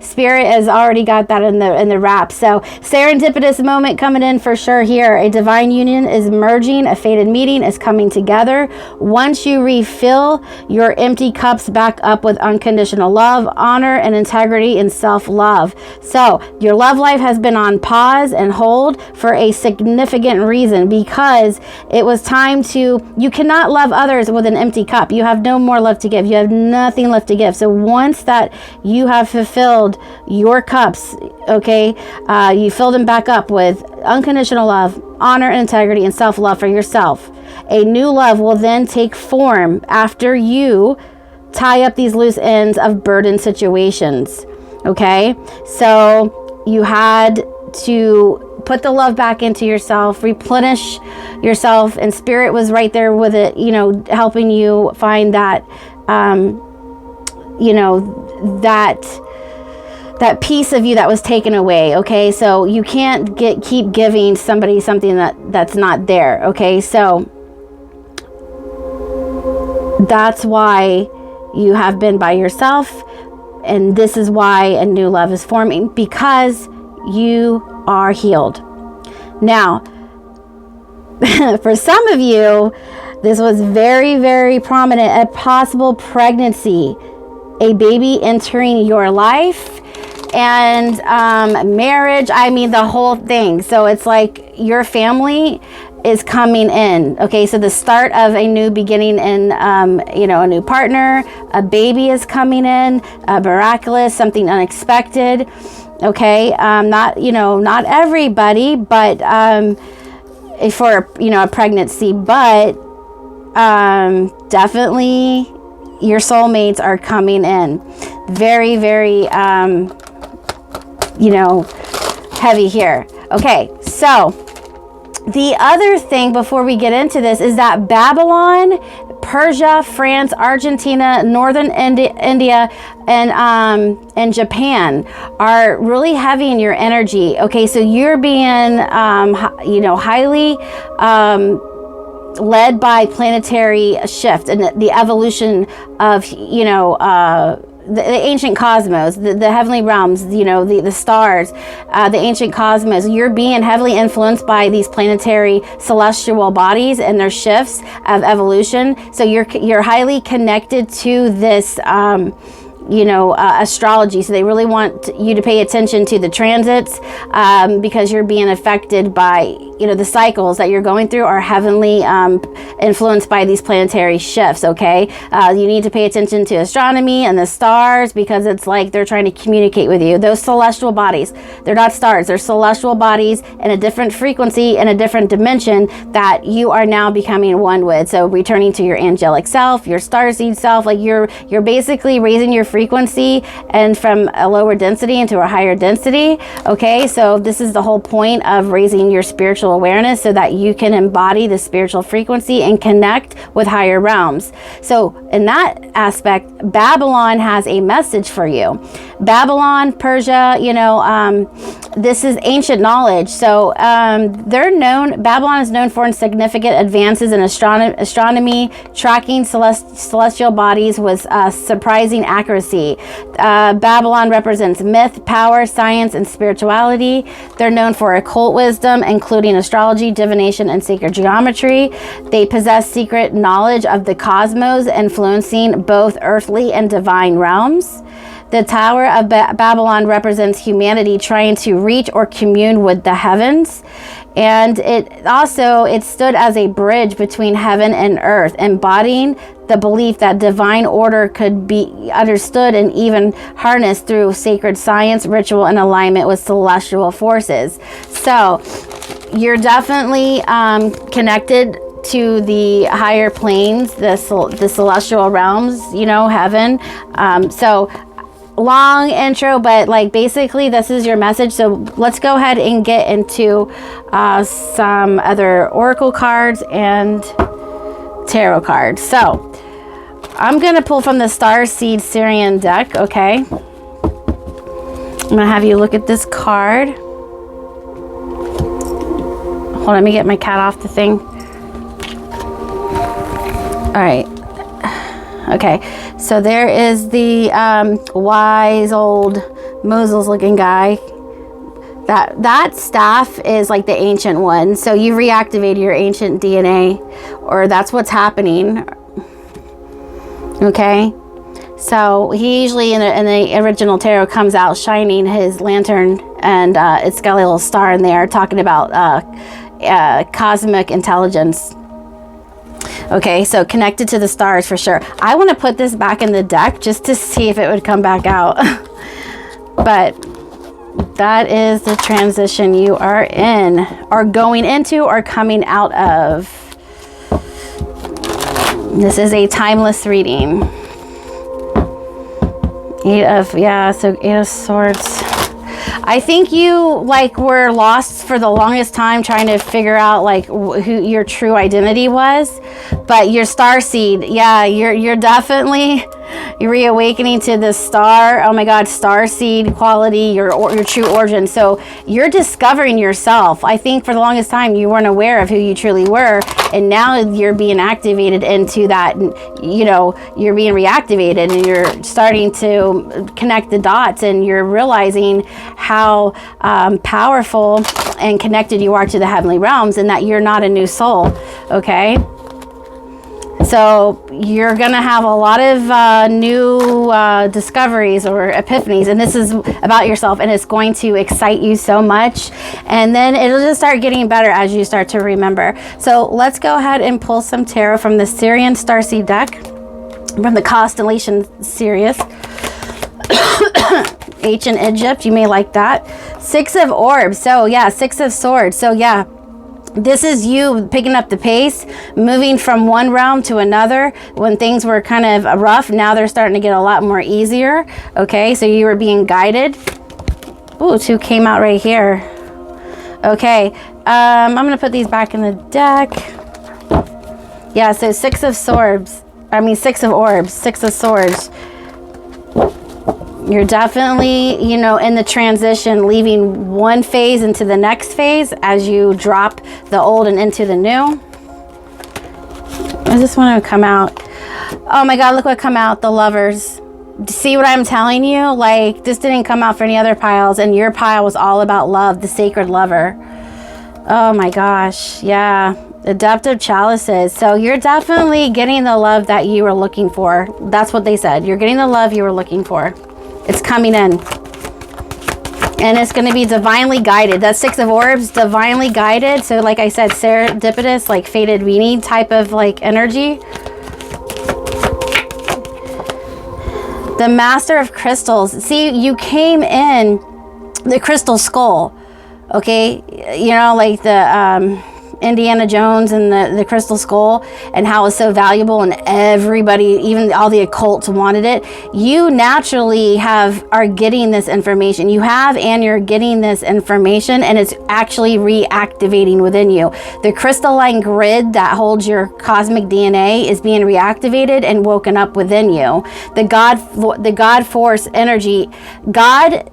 spirit has already got that in the wrap. So serendipitous moment coming in for sure here. A divine union is merging, a fated meeting is coming together. Once you refill your empty cups back up with unconditional love, honor, and integrity and self-love. So your love life has been on pause and hold for a significant reason, because it was time you cannot love others with an empty cup. You have no more love to give. You have nothing left to give. So once that you have fulfilled your cups, okay, you fill them back up with unconditional love, honor, and integrity, and self-love for yourself. A new love will then take form after you tie up these loose ends of burden situations. Okay, so you had to put the love back into yourself, replenish yourself, and spirit was right there with it, helping you find that, that piece of you that was taken away. Okay, so you can't keep giving somebody something that's not there. Okay, so that's why you have been by yourself, and this is why a new love is forming, because you are healed. Now, for some of you, this was very, very prominent. A possible pregnancy, a baby entering your life, and marriage. I mean, the whole thing. So it's like your family is coming in. Okay, so the start of a new beginning in, a new partner. A baby is coming in, miraculous, something unexpected. Okay, not everybody, but for a pregnancy, but definitely your soulmates are coming in. Very, very heavy here. Okay, so the other thing before we get into this is that Babylon, Persia, France, Argentina, northern India, and Japan are really heavy in your energy. Okay, so you're being, highly led by planetary shift and the evolution of, the ancient cosmos, the heavenly realms, the stars, the ancient cosmos. You're being heavily influenced by these planetary celestial bodies and their shifts of evolution. So you're highly connected to this astrology. So they really want you to pay attention to the transits, because you're being affected by, the cycles that you're going through are heavenly influenced by these planetary shifts, okay? You need to pay attention to astronomy and the stars, because it's like they're trying to communicate with you. Those celestial bodies, they're not stars, they're celestial bodies in a different frequency, in a different dimension that you are now becoming one with. So returning to your angelic self, your starseed self, like you're basically raising your frequency and from a lower density into a higher density, okay? So this is the whole point of raising your spiritual awareness, so that you can embody the spiritual frequency and connect with higher realms. So in that aspect, Babylon has a message for you. Babylon, Persia, this is ancient knowledge. So Babylon is known for significant advances in astronomy, tracking celestial bodies with surprising accuracy. Babylon represents myth, power, science, and spirituality. They're known for occult wisdom, including astrology, divination, and sacred geometry. They possess secret knowledge of the cosmos, influencing both earthly and divine realms. The Tower of Babylon represents humanity trying to reach or commune with the heavens. And it stood as a bridge between heaven and earth, embodying the belief that divine order could be understood and even harnessed through sacred science, ritual, and alignment with celestial forces. So you're definitely connected to the higher planes, the celestial realms, heaven. So long intro, but like basically this is your message. So let's go ahead and get into some other oracle cards and tarot cards. So I'm gonna pull from the Starseed Syrian deck. Okay, I'm gonna have you look at this card. Hold on, let me get my cat off the thing. All right. Okay, so there is the wise old Moses looking guy. That staff is like the ancient one. So you reactivated your ancient DNA, or that's what's happening. Okay, so he usually in the original tarot comes out shining his lantern, and it's got a little star in there talking about cosmic intelligence. Okay, so connected to the stars for sure. I want to put this back in the deck just to see if it would come back out. But that is the transition you are in, or going into, or coming out of. This is a timeless reading. Eight of Swords. I think you were lost for the longest time trying to figure out who your true identity was, but your star seed, you're definitely reawakening to the star. Oh my God, star seed quality, your true origin. So you're discovering yourself. I think for the longest time you weren't aware of who you truly were, and now you're being activated into that. You're being reactivated, and you're starting to connect the dots, and you're realizing how powerful and connected you are to the heavenly realms, and that you're not a new soul. Okay, so you're gonna have a lot of new discoveries or epiphanies, and this is about yourself, and it's going to excite you so much, and then it'll just start getting better as you start to remember. So let's go ahead and pull some tarot from the Syrian Starseed deck, from the constellation Sirius. Ancient Egypt, you may like that. Six of Orbs. So yeah, Six of Swords. So yeah, this is you picking up the pace, moving from one realm to another. When things were kind of rough, now they're starting to get a lot more easier. Okay, so you were being guided. Ooh, two came out right here. Okay, I'm gonna put these back in the deck. Yeah, so Six of Orbs, Six of Swords. You're definitely, in the transition, leaving one phase into the next phase as you drop the old and into the new. I just want to come out. Oh my God, look what come out, the Lovers. See what I'm telling you? This didn't come out for any other piles, and your pile was all about love, the sacred lover. Oh my gosh, yeah. Adaptive chalices. So you're definitely getting the love that you were looking for. That's what they said. You're getting the love you were looking for. It's coming in. And it's going to be divinely guided. That Six of Orbs, divinely guided. So like I said, serendipitous, like fated weenie type of like energy. The Master of Crystals. See, you came in the crystal skull. Okay? You know, like the Indiana Jones and the crystal skull, and how it's so valuable, and everybody, even all the occults, wanted it. You naturally are getting this information. You're getting this information, and it's actually reactivating within you. The crystalline grid that holds your cosmic DNA is being reactivated and woken up within you. The God force energy, God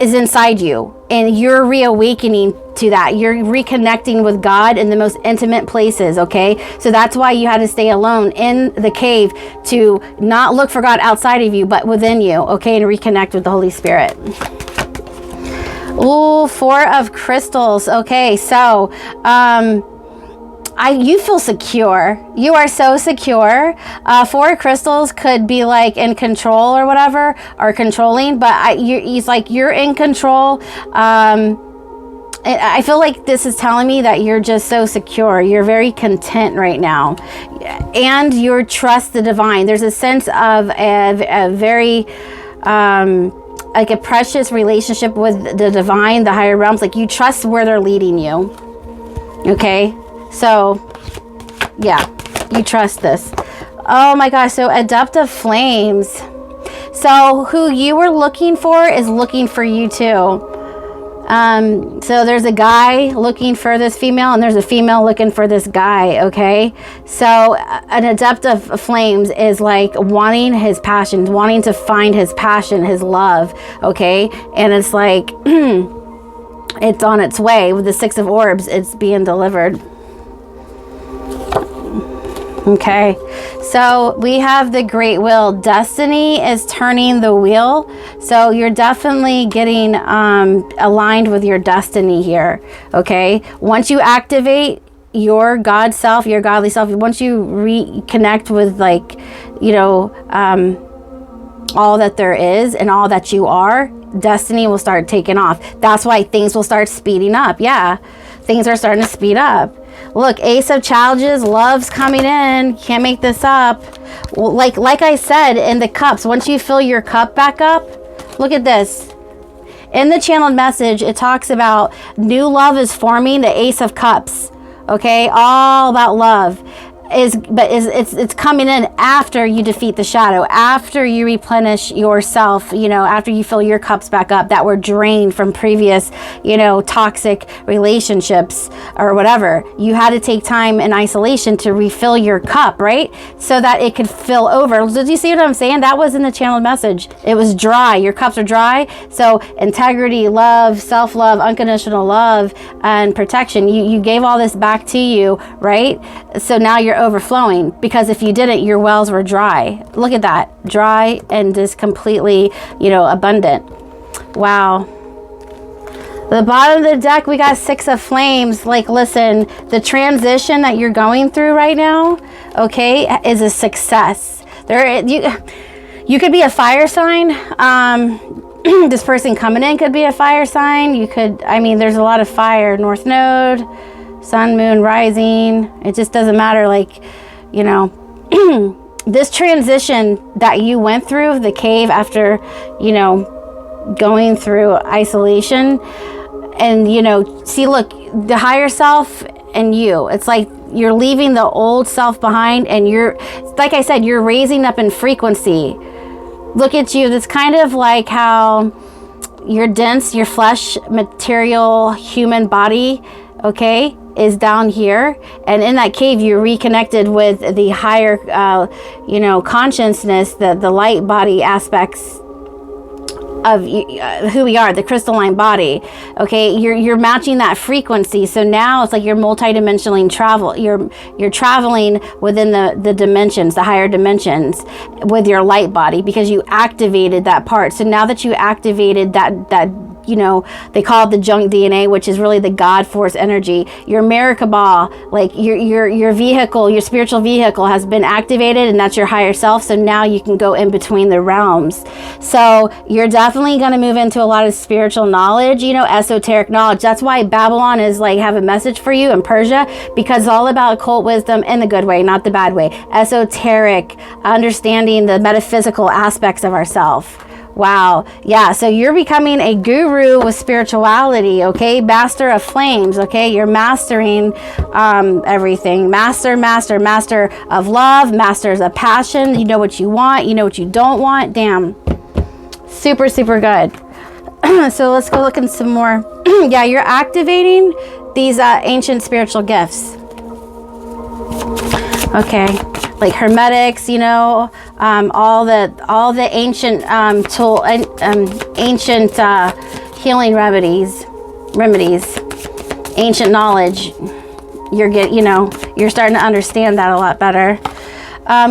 is inside you, and you're reawakening to that. You're reconnecting with God in the most intimate places, okay? So that's why you had to stay alone in the cave, to not look for God outside of you, but within you, okay? And reconnect with the Holy Spirit. Ooh, Four of Crystals. Okay, so you feel secure. You are so secure. Four crystals could be like in control or whatever, or controlling, but it's like you're in control. I feel like this is telling me that you're just so secure. You're very content right now, and you trust the divine. There's a sense of a very like a precious relationship with the divine, the higher realms. Like you trust where they're leading you. Okay. So, yeah, you trust this. Oh my gosh, so adaptive flames. So who you were looking for is looking for you too. So there's a guy looking for this female, and there's a female looking for this guy, okay? So an adaptive flames is like wanting his passion, wanting to find his passion, his love, okay? And it's like, it's on its way. With the Six of Orbs, it's being delivered. Okay, so we have the Great Wheel. Destiny is turning the wheel. So you're definitely getting aligned with your destiny here. Okay, once you activate your God self, your godly self, once you reconnect with, like, you know, all that there is and all that you are, destiny will start taking off. That's why things will start speeding up. Yeah, things are starting to speed up. Look, Ace of Challenges, love's coming in. Can't make this up. Like I said, in the cups, once you fill your cup back up, look at this. In the channeled message, it talks about new love is forming, the Ace of Cups. Okay, all about love. It's coming in after you defeat the shadow, after you replenish yourself, you know, after you fill your cups back up that were drained from previous, you know, toxic relationships or whatever. You had to take time in isolation to refill your cup, right? So that it could fill over. Did you see what I'm saying? That was in the channeled message. It was dry. Your cups are dry. So integrity, love, self-love, unconditional love, and protection. You gave all this back to you, right? So now you're overflowing, because if you didn't, your wells were dry. Look at that, dry and just completely, you know, abundant. Wow. The bottom of the deck, we got Six of Flames. Like, listen, the transition that you're going through right now, okay, is a success. You could be a fire sign. This person coming in could be a fire sign. You could, I mean, there's a lot of fire. North Node, Sun, Moon, Rising. It just doesn't matter. Like, you know, this transition that you went through, the cave, after, you know, going through isolation, and, you know, see, look, the higher self and you, it's like you're leaving the old self behind, and you're, like I said, you're raising up in frequency. Look at you. It's kind of like how your dense, your flesh material human body, okay, is down here, and in that cave you reconnected with the higher you know, consciousness, the light body aspects of who we are, the crystalline body. Okay, you're matching that frequency. So now it's like you're multidimensionally travel. You're traveling within the dimensions, the higher dimensions, with your light body, because you activated that part. So now that you activated that you know, they call it the junk DNA, which is really the God force energy. Your Merkaba, like your vehicle, your spiritual vehicle has been activated, and that's your higher self. So now you can go in between the realms. So you're definitely going to move into a lot of spiritual knowledge, you know, esoteric knowledge. That's why Babylon is like, have a message for you, and Persia, because it's all about occult wisdom in the good way, not the bad way. Esoteric, understanding the metaphysical aspects of ourself. Wow. Yeah. So you're becoming a guru with spirituality. Okay. Master of flames. Okay. You're mastering everything. Master of love, masters of passion. You know what you want. You know what you don't want. Damn. Super, super good. So let's go look in some more. Yeah. You're activating these ancient spiritual gifts. Okay. Like hermetics, you know, all the ancient ancient healing remedies, ancient knowledge. You're starting to understand that a lot better.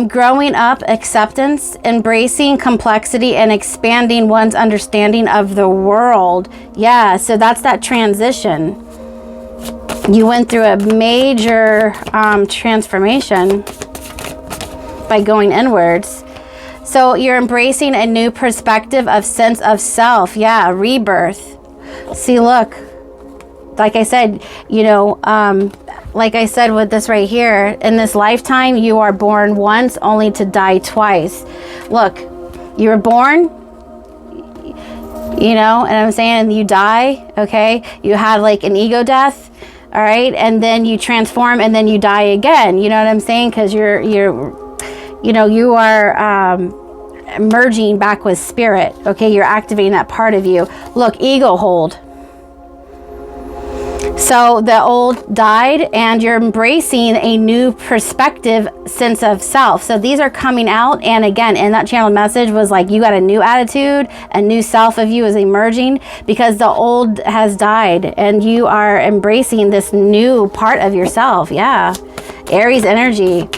Growing up, acceptance, embracing complexity, and expanding one's understanding of the world. Yeah, so that's that transition. You went through a major transformation by going inwards. So you're embracing a new perspective of sense of self. Yeah, rebirth. See, look, like I said, you know, like I said with this right here, in this lifetime, you are born once only to die twice. Look, you were born, you know, and I'm saying you die, okay? You had like an ego death, all right? And then you transform and then you die again. You know what I'm saying? Because you are merging back with spirit, okay? You're activating that part of you. Look, ego hold. So the old died and you're embracing a new perspective, sense of self. So these are coming out. And again, in that channel message was like, you got a new attitude, a new self of you is emerging because the old has died and you are embracing this new part of yourself. Yeah. Aries energy.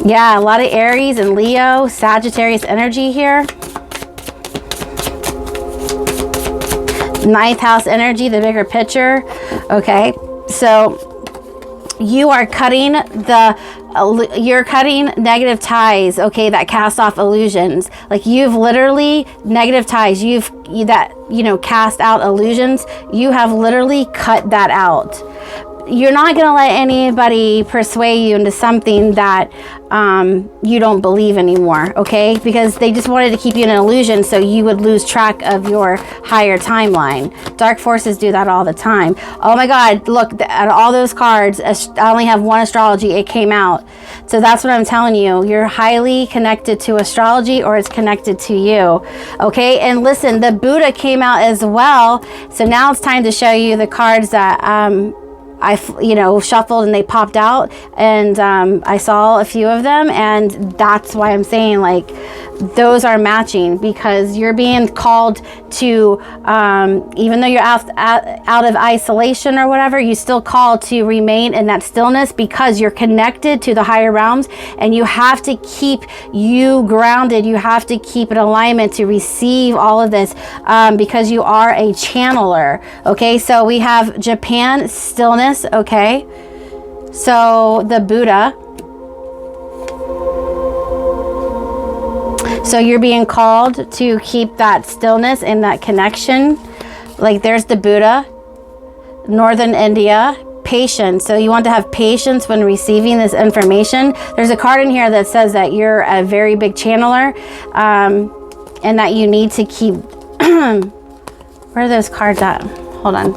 Yeah, a lot of Aries and Leo, Sagittarius energy here. Ninth house energy, the bigger picture. Okay, so you are cutting negative ties, okay, that cast off illusions. Like you've literally negative ties, cast out illusions. You have literally cut that out. You're not going to let anybody persuade you into something that you don't believe anymore, okay? Because they just wanted to keep you in an illusion so you would lose track of your higher timeline. Dark forces do that all the time. Oh my God, look, at all those cards, I only have one astrology, it came out. So that's what I'm telling you. You're highly connected to astrology or it's connected to you, okay? And listen, the Buddha came out as well. So now it's time to show you the cards that I shuffled and they popped out, and I saw a few of them, and that's why I'm saying like those are matching, because you're being called to, even though you're out of isolation or whatever, you still called to remain in that stillness because you're connected to the higher realms, and you have to keep you grounded. You have to keep in alignment to receive all of this, because you are a channeler. Okay, so we have Japan, stillness. Okay, so the Buddha. So you're being called to keep that stillness and that connection. Like there's the Buddha. Northern India, patience. So you want to have patience when receiving this information. There's a card in here that says that you're a very big channeler, and that you need to keep where are those cards at? Hold on.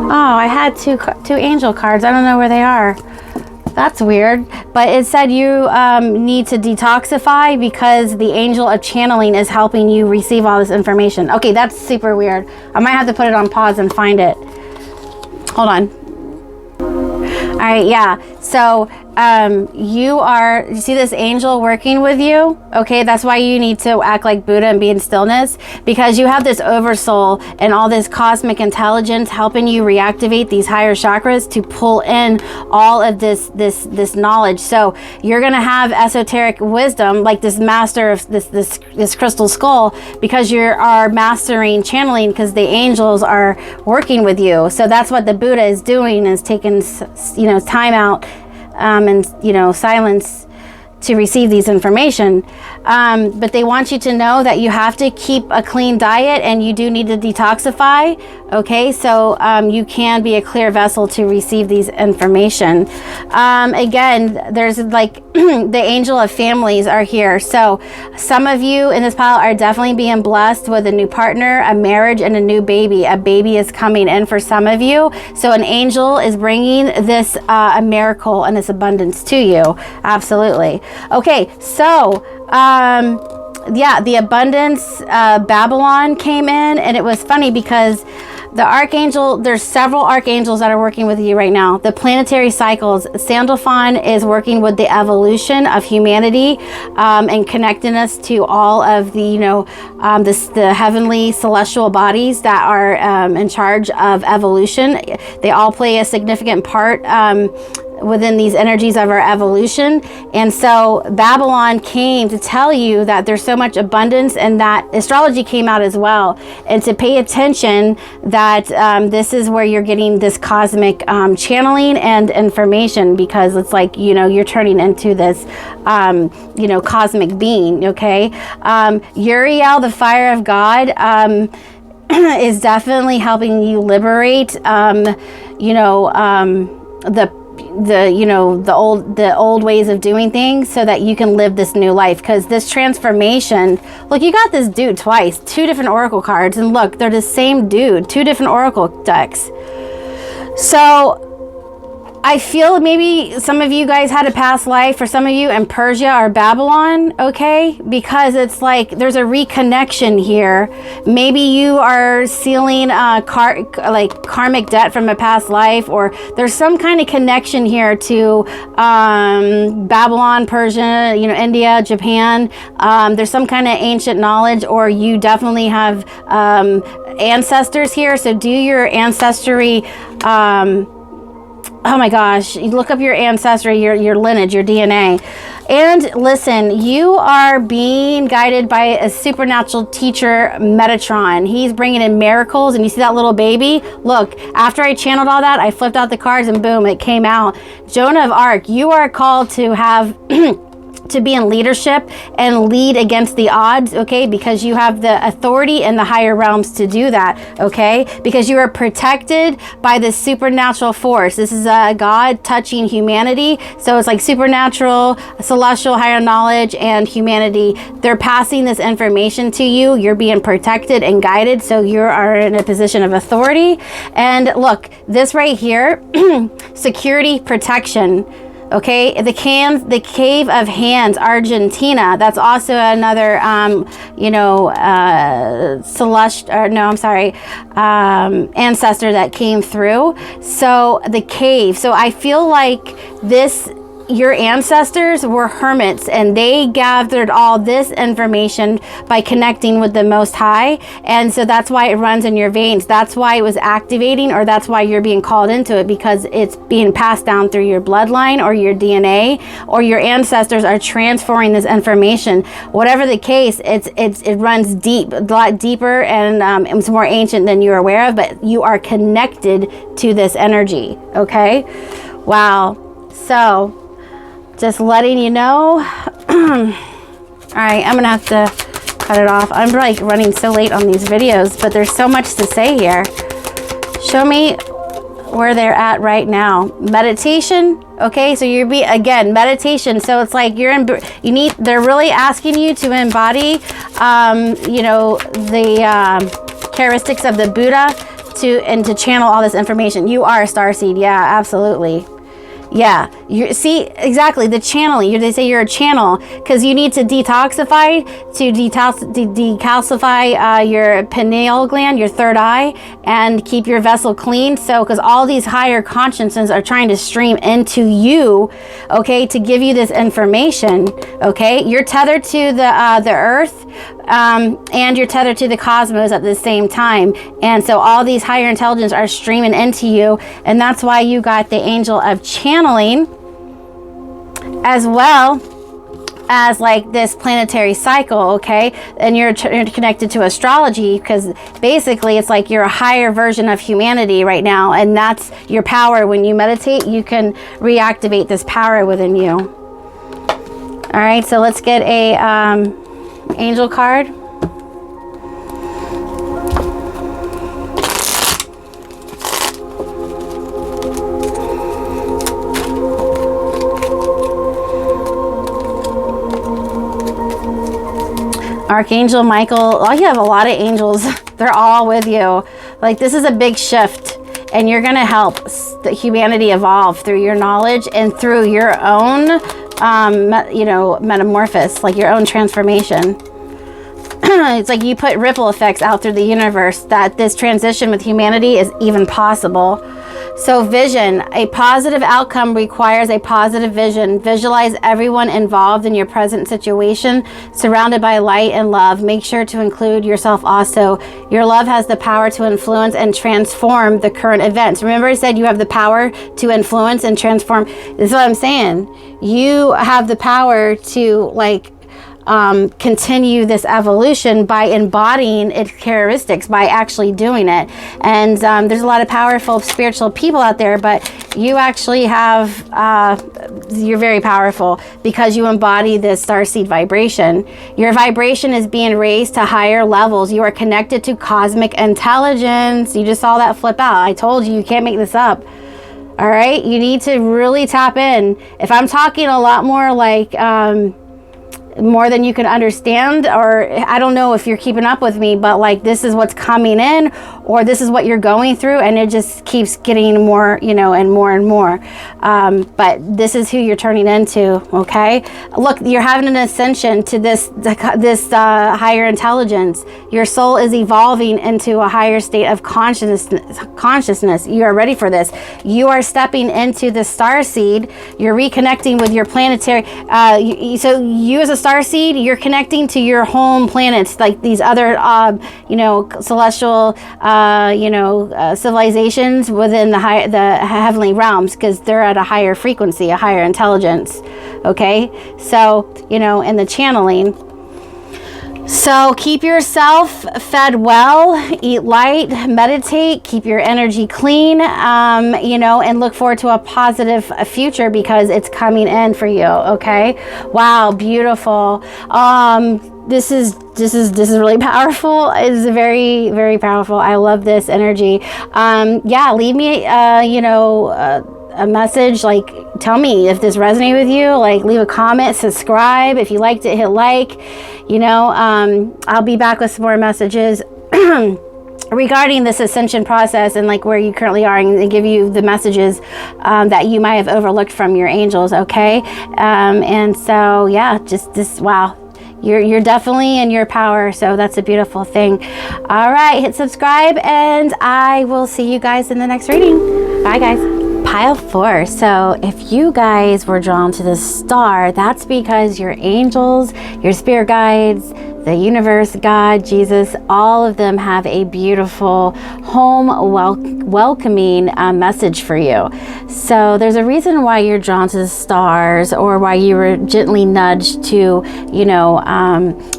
Oh, I had two angel cards. I don't know where they are. That's weird. But it said you need to detoxify because the angel of channeling is helping you receive all this information. Okay, that's super weird. I might have to put it on pause and find it. Hold on. All right, yeah. So you see this angel working with you? Okay, that's why you need to act like Buddha and be in stillness, because you have this oversoul and all this cosmic intelligence helping you reactivate these higher chakras to pull in all of this knowledge. So you're gonna have esoteric wisdom, like this master of this crystal skull, because you are mastering channeling, because the angels are working with you. So that's what the Buddha is doing, is taking time out and silence to receive these information. But they want you to know that you have to keep a clean diet, and you do need to detoxify. Okay, so you can be a clear vessel to receive these information. Again, there's like the angel of families are here. So some of you in this pile are definitely being blessed with a new partner, a marriage, and a new baby. A baby is coming in for some of you. So an angel is bringing this a miracle and this abundance to you. Absolutely. Okay, so the abundance, Babylon came in, and it was funny because the archangel, there's several archangels that are working with you right now. The planetary cycles, Sandalphon is working with the evolution of humanity, and connecting us to all of the, the heavenly celestial bodies that are in charge of evolution. They all play a significant part within these energies of our evolution. And so Babylon came to tell you that there's so much abundance, and that astrology came out as well, and to pay attention that this is where you're getting this cosmic channeling and information, because it's like you're turning into this cosmic being. Okay, Uriel, the fire of God, is definitely helping you liberate the old ways of doing things, so that you can live this new life. Because this transformation, look, you got this dude twice, 2 different oracle cards, and look, they're the same dude, 2 different oracle decks. So I feel maybe some of you guys had a past life, for some of you in Persia or Babylon, okay? Because it's like there's a reconnection here. Maybe you are sealing karmic debt from a past life, or there's some kind of connection here to Babylon, Persia, India, Japan. There's some kind of ancient knowledge, or you definitely have ancestors here. So do your ancestry. Oh my gosh, you look up your ancestry, your lineage, your DNA. And listen, you are being guided by a supernatural teacher, Metatron. He's bringing in miracles, and you see that little baby? Look, after I channeled all that, I flipped out the cards, and boom, it came out. Joan of Arc, you are called to have to be in leadership and lead against the odds, okay? Because you have the authority in the higher realms to do that, okay? Because you are protected by this supernatural force. This is a God touching humanity. So it's like supernatural, celestial, higher knowledge, and humanity. They're passing this information to you. You're being protected and guided. So you are in a position of authority. And look, this right here, security, protection. Okay, the Cave of Hands, Argentina. That's also another, ancestor that came through. So the cave. So I feel like your ancestors were hermits, and they gathered all this information by connecting with the Most High. And so that's why it runs in your veins. That's why it was activating, or that's why you're being called into it, because it's being passed down through your bloodline or your DNA, or your ancestors are transferring this information. Whatever the case, it runs deep, a lot deeper, and it's more ancient than you're aware of, but you are connected to this energy. Okay? Wow. So just letting you know. All right, I'm gonna have to cut it off. I'm like running so late on these videos, but there's so much to say here. Show me where they're at right now. Meditation. Okay, so again, meditation. So it's like they're really asking you to embody, the characteristics of the Buddha to channel all this information. You are a starseed. Yeah, absolutely. Yeah, you see, exactly, the channeling. They say you're a channel because you need to decalcify your pineal gland, your third eye, and keep your vessel clean. So, because all these higher consciousnesses are trying to stream into you, okay, to give you this information, okay? You're tethered to the earth, and you're tethered to the cosmos at the same time. And so all these higher intelligence are streaming into you, and that's why you got the angel of channeling, as well as like this planetary cycle, okay? And you're connected to astrology because basically it's like you're a higher version of humanity right now, and that's your power. When you meditate, you can reactivate this power within you. All right, so let's get a angel card. Archangel Michael. Oh, you have a lot of angels. They're all with you. Like, this is a big shift, and you're going to help the humanity evolve through your knowledge and through your own metamorphosis, like your own transformation. It's like you put ripple effects out through the universe that this transition with humanity is even possible. So vision, a positive outcome requires a positive vision. Visualize everyone involved in your present situation, surrounded by light and love. Make sure to include yourself also. Your love has the power to influence and transform the current events. Remember I said you have the power to influence and transform. This is what I'm saying. You have the power to continue this evolution by embodying its characteristics, by actually doing it. And there's a lot of powerful spiritual people out there, but you actually have, you're very powerful because you embody this starseed vibration. Your vibration is being raised to higher levels. You are connected to cosmic intelligence. You just saw that flip out. I told you, you can't make this up. All right, you need to really tap in. If I'm talking a lot more like more than you can understand, or I don't know if you're keeping up with me, but like this is what's coming in, or this is what you're going through, and it just keeps getting more, and more and more. But this is who you're turning into, okay? Look, you're having an ascension to this higher intelligence. Your soul is evolving into a higher state of consciousness. You are ready for this. You are stepping into the star seed. You're reconnecting with your planetary. So you as a star seed, you're connecting to your home planets, like these other, celestial, civilizations within the heavenly realms, because they're at a higher frequency, a higher intelligence. Okay, so in the channeling. So keep yourself fed well, eat light, meditate, keep your energy clean, and look forward to a positive future because it's coming in for you. Okay. Wow. Beautiful. This is really powerful. It's very, very powerful. I love this energy. Leave me, a message, like tell me if this resonated with you, like leave a comment, subscribe. If you liked it, hit like. I'll be back with some more messages regarding this ascension process and like where you currently are, and give you the messages that you might have overlooked from your angels. Okay. And so just this, wow, you're definitely in your power. So that's a beautiful thing. All right, hit subscribe, and I will see you guys in the next reading. Bye guys. Pile 4. So if you guys were drawn to the star, that's because your angels, your spirit guides, the universe, God, Jesus, all of them have a beautiful home welcoming message for you. So there's a reason why you're drawn to the stars, or why you were gently nudged to,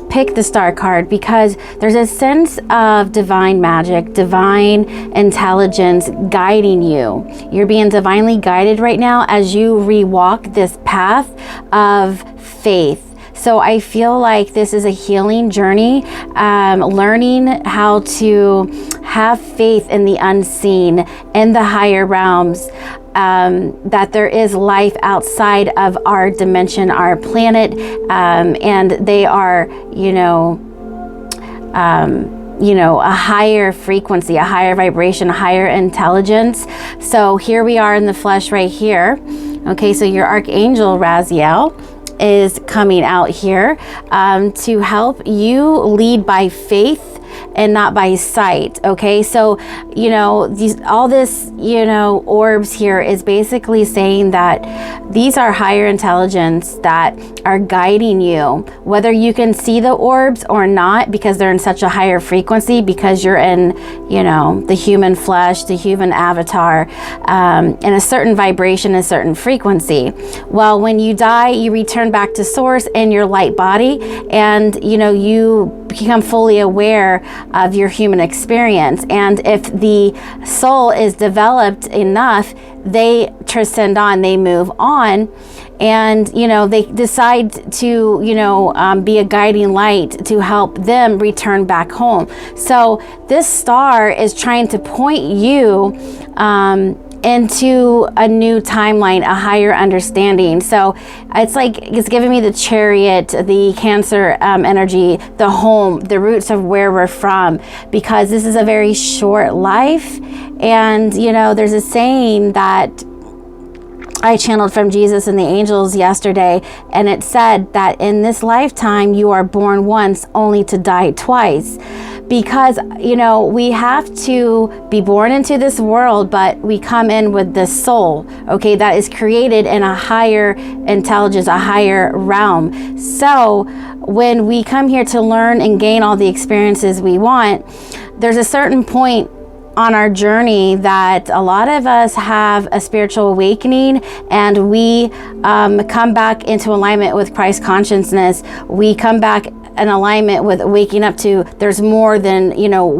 pick the star card, because there's a sense of divine magic, divine intelligence guiding you. You're being divinely guided right now as you rewalk this path of faith. So I feel like this is a healing journey, learning how to have faith in the unseen, in the higher realms, that there is life outside of our dimension, our planet, and they are, a higher frequency, a higher vibration, a higher intelligence. So here we are in the flesh right here. Okay, so your archangel Raziel is coming out here to help you lead by faith and not by sight. Okay, so all this orbs here is basically saying that these are higher intelligence that are guiding you, whether you can see the orbs or not, because they're in such a higher frequency, because you're in the human flesh, the human avatar, in a certain vibration, a certain frequency. Well, when you die, you return back to source in your light body, and you become fully aware of your human experience. And if the soul is developed enough, they transcend on, they move on, and they decide to be a guiding light to help them return back home. So this star is trying to point you into a new timeline, a higher understanding. So it's giving me the Chariot, the Cancer energy, the home, the roots of where we're from, because this is a very short life. And there's a saying that I channeled from Jesus and the angels yesterday, and it said that in this lifetime you are born once only to die twice. Because we have to be born into this world, but we come in with this soul, okay, that is created in a higher intelligence, a higher realm. So when we come here to learn and gain all the experiences we want, there's a certain point on our journey that a lot of us have a spiritual awakening, and we come back into alignment with Christ consciousness. We come back in alignment with waking up to there's more than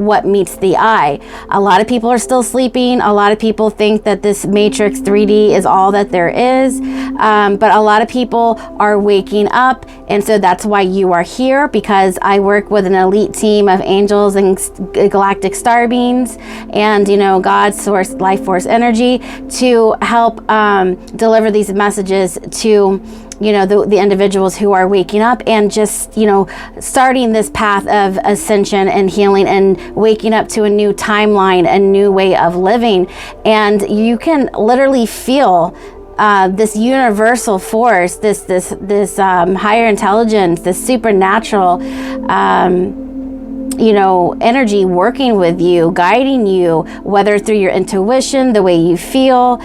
what meets the eye. A lot of people are still sleeping. A lot of people think that this matrix 3D is all that there is, but a lot of people are waking up, and so that's why you are here, because I work with an elite team of angels and galactic star beings and God's source, life force energy, to help deliver these messages to the individuals who are waking up and just starting this path of ascension and healing and waking up to a new timeline, a new way of living. And you can literally feel this universal force, this higher intelligence, this supernatural energy working with you, guiding you, whether through your intuition, the way you feel,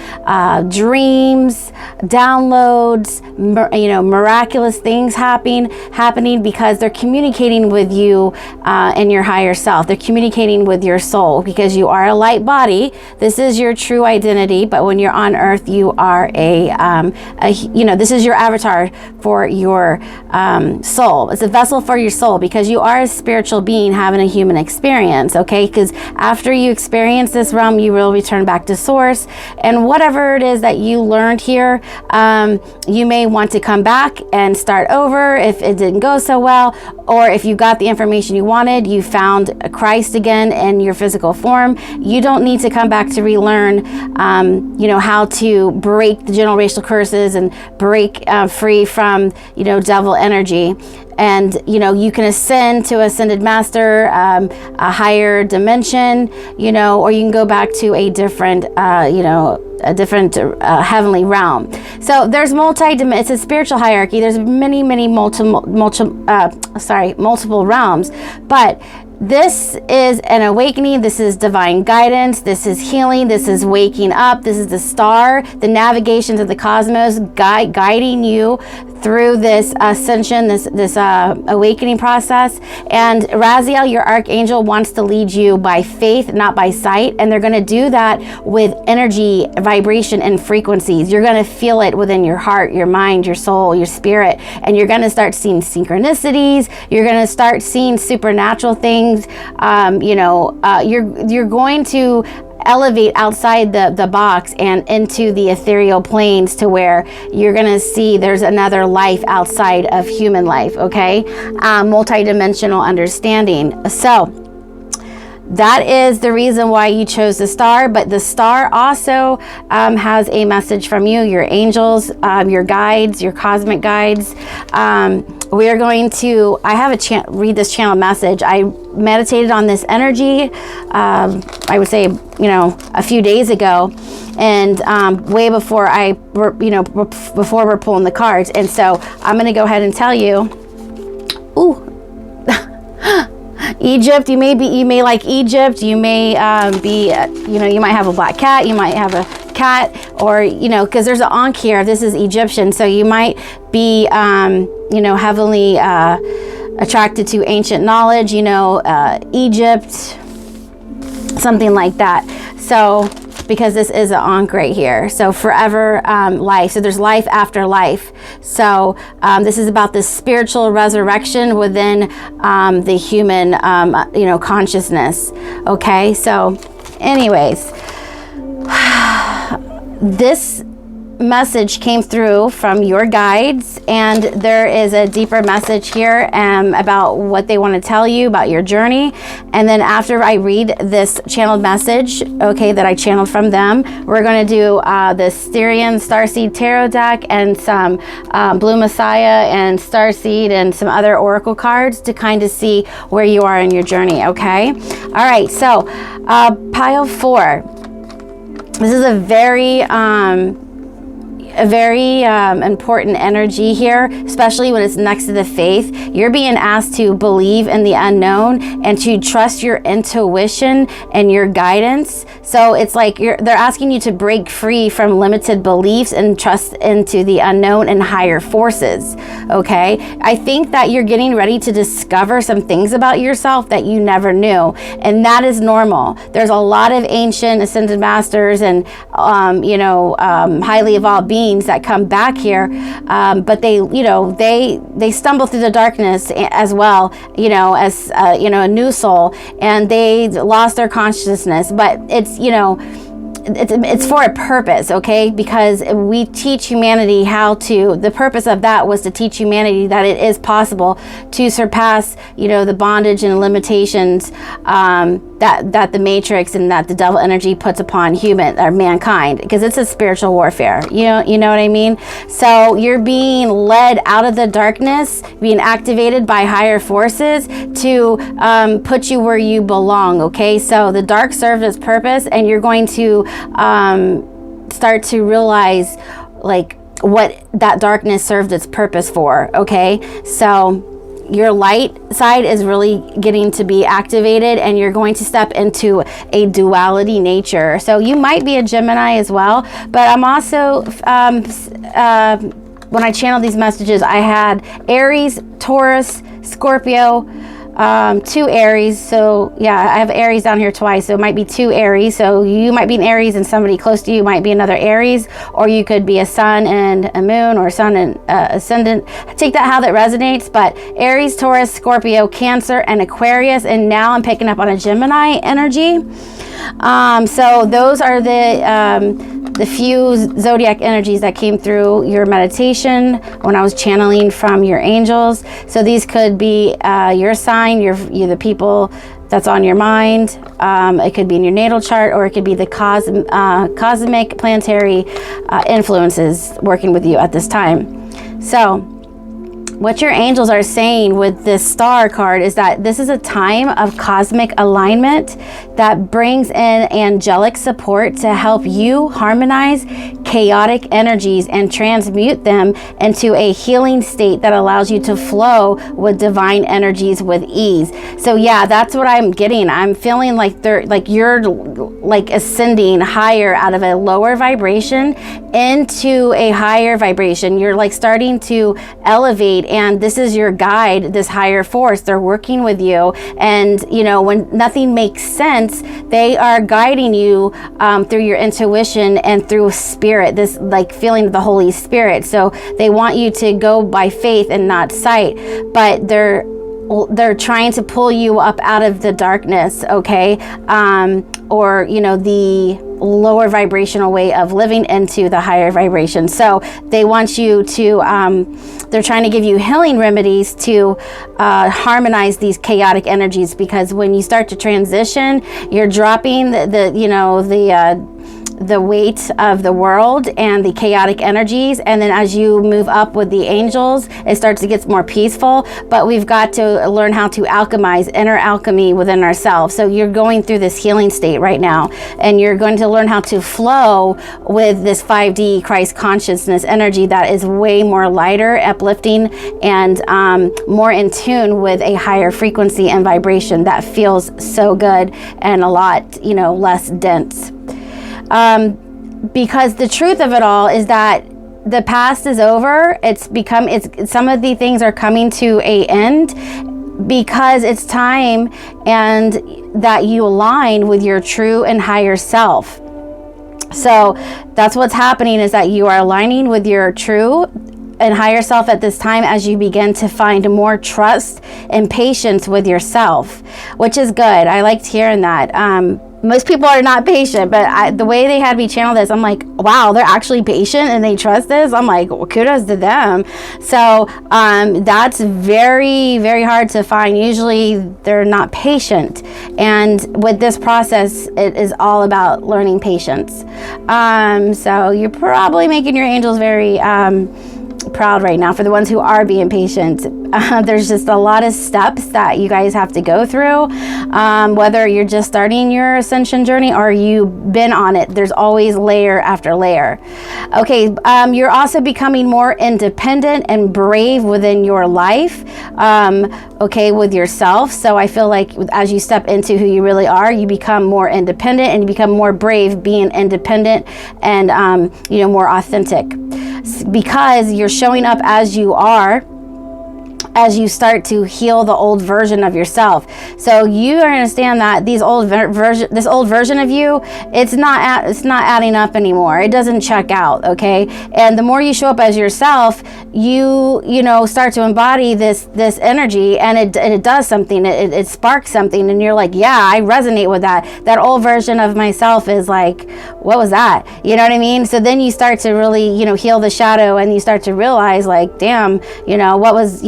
dreams, downloads, miraculous things happening because they're communicating with you in your higher self. They're communicating with your soul, because you are a light body. This is your true identity, but when you're on earth, you are this is your avatar for your soul. It's a vessel for your soul, because you are a spiritual being having a human experience, okay? Because after you experience this realm, you will return back to source, and whatever it is that you learned here, you may want to come back and start over if it didn't go so well, or if you got the information you wanted, you found Christ again in your physical form, you don't need to come back to relearn how to break the generational curses and break free from devil energy. And you can ascend to ascended master, a higher dimension, or you can go back to a different heavenly realm. So there's it's a spiritual hierarchy. There's many multiple realms, but this is an awakening. This is divine guidance. This is healing. This is waking up. This is the star, the navigations of the cosmos, guiding you through this ascension, this awakening process. And Raziel, your archangel, wants to lead you by faith, not by sight. And they're going to do that with energy, vibration, and frequencies. You're going to feel it within your heart, your mind, your soul, your spirit. And you're going to start seeing synchronicities. You're going to start seeing supernatural things. You're going to elevate outside the box and into the ethereal planes, to where you're going to see there's another life outside of human life, okay? Multidimensional understanding. So that is the reason why you chose the star. But the star also has a message from you, your angels, your guides, your cosmic guides. We are going to, I have read this channel message. I meditated on this energy, I would say, a few days ago, and way before before we're pulling the cards. And so I'm going to go ahead and tell you, ooh, Egypt, you may like Egypt. You may you might have a black cat, you might have a cat, or because there's an ankh here, this is Egyptian, so you might be heavily attracted to ancient knowledge, Egypt, something like that. So because this is an ankh right here, so forever life, so there's life after life. So this is about the spiritual resurrection within the human consciousness. Okay, so anyways, this message came through from your guides, and there is a deeper message here about what they want to tell you about your journey. And then after I read this channeled message, okay, that I channeled from them, we're going to do the Styrian Starseed Tarot deck and some Blue Messiah and Starseed and some other oracle cards to kind of see where you are in your journey. Okay, all right, so pile 4. This is a very important energy here, especially when it's next to the faith. You're being asked to believe in the unknown and to trust your intuition and your guidance. So it's like they're asking you to break free from limited beliefs and trust into the unknown and higher forces. Okay, I think that you're getting ready to discover some things about yourself that you never knew, and that is normal. There's a lot of ancient ascended masters and highly evolved beings that come back here, but they stumble through the darkness as well, as a new soul, and they lost their consciousness. But it's for a purpose, okay? Because we teach humanity the purpose of that was to teach humanity that it is possible to surpass, the bondage and limitations that the matrix and that the devil energy puts upon human or mankind, because it's a spiritual warfare. You know what I mean? So you're being led out of the darkness, being activated by higher forces to put you where you belong, okay? So the dark served its purpose, and you're going to start to realize like what that darkness served its purpose for. Okay, so your light side is really getting to be activated, and you're going to step into a duality nature. So you might be a Gemini as well, but I'm also when I channeled these messages, I had Aries, Taurus, Scorpio, 2 Aries. So yeah, I have Aries down here twice, so it might be 2 Aries. So you might be an Aries and somebody close to you might be another Aries, or you could be a sun and a moon, or sun and ascendant. Take that how that resonates. But Aries, Taurus, Scorpio, Cancer, and Aquarius, and now I'm picking up on a Gemini energy. So those are the few zodiac energies that came through your meditation when I was channeling from your angels. So these could be your sign, you're the people that's on your mind. It could be in your natal chart, or it could be the cosmic planetary influences working with you at this time. So what your angels are saying with this star card is that this is a time of cosmic alignment that brings in angelic support to help you harmonize chaotic energies and transmute them into a healing state that allows you to flow with divine energies with ease. So yeah, that's what I'm getting. I'm feeling like you're ascending higher out of a lower vibration into a higher vibration. You're like starting to elevate, and this is your guide, this higher force. They're working with you, and when nothing makes sense, they are guiding you through your intuition and through spirit, this like feeling of the Holy Spirit. So they want you to go by faith and not sight, but they're they're trying to pull you up out of the darkness, okay? Or, the lower vibrational way of living into the higher vibration. So they want you to, they're trying to give you healing remedies to harmonize these chaotic energies, because when you start to transition, you're dropping the weight of the world and the chaotic energies, and then as you move up with the angels, it starts to get more peaceful. But we've got to learn how to alchemize, inner alchemy within ourselves. So you're going through this healing state right now, and you're going to learn how to flow with this 5D Christ consciousness energy that is way more lighter, uplifting, and more in tune with a higher frequency and vibration that feels so good and a lot less dense. Because the truth of it all is that the past is over. Some of the things are coming to an end, because it's time and that you align with your true and higher self. So that's what's happening, is that you are aligning with your true and higher self at this time, as you begin to find more trust and patience with yourself, which is good. I liked hearing that. Most people are not patient, but the way they had me channel this, I'm like, wow, they're actually patient and they trust this. I'm like, well, kudos to them. So that's very, very hard to find. Usually they're not patient. And with this process, it is all about learning patience. So you're probably making your angels very proud right now for the ones who are being patient. There's just a lot of steps that you guys have to go through, whether you're just starting your ascension journey or you've been on it. There's always layer after layer. Okay, you're also becoming more independent and brave within your life, okay, with yourself. So I feel like as you step into who you really are, you become more independent and you become more brave being independent and more authentic, because you're showing up as you are, as you start to heal the old version of yourself. So you understand that this old version of you, it's not adding up anymore. It doesn't check out, okay? And the more you show up as yourself, you start to embody this energy, and it does something. It sparks something, and you're like, yeah, I resonate with that. That old version of myself is like, what was that? You know what I mean? So then you start to really, heal the shadow, and you start to realize, like, damn, what was,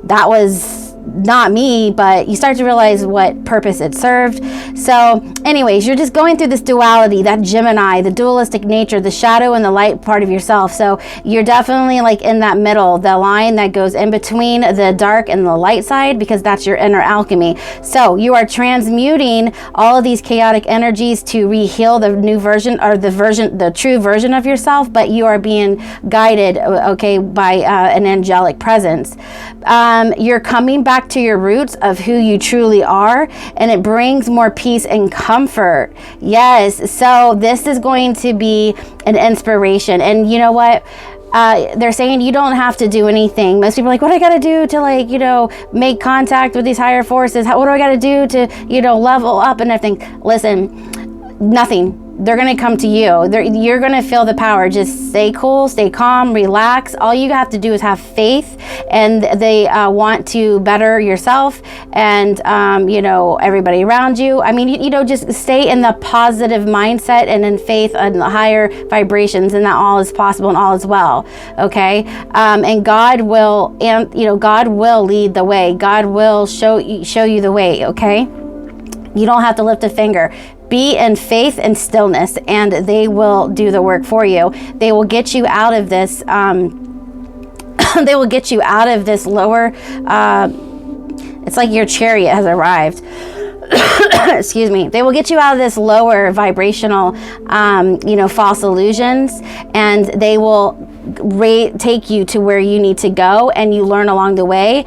that was not me, but you start to realize what purpose it served. So anyways, you're just going through this duality, that Gemini, the dualistic nature, the shadow and the light part of yourself. So you're definitely like in that middle, the line that goes in between the dark and the light side, because that's your inner alchemy. So you are transmuting all of these chaotic energies to re-heal the new version, or the true version of yourself, but you are being guided, okay, by an angelic presence. You're coming back to your roots of who you truly are, and it brings more peace and comfort. Yes, so this is going to be an inspiration. And you know what? They're saying you don't have to do anything. Most people are like, what do I got to do to make contact with these higher forces? What do I got to do to, level up and everything? Listen, nothing. They're going to come to you. You're going to feel the power. Just stay cool, stay calm, relax. All you have to do is have faith, and they want to better yourself and, everybody around you. I mean, just stay in the positive mindset and in faith and the higher vibrations, and that all is possible and all is well. Okay. And God will, God will lead the way. God will show you the way. Okay. You don't have to lift a finger. Be in faith and stillness, and they will do the work for you. They will get you out of this. They will get you out of this lower. It's like your chariot has arrived. Excuse me. They will get you out of this lower vibrational, false illusions, and they will take you to where you need to go, and you learn along the way.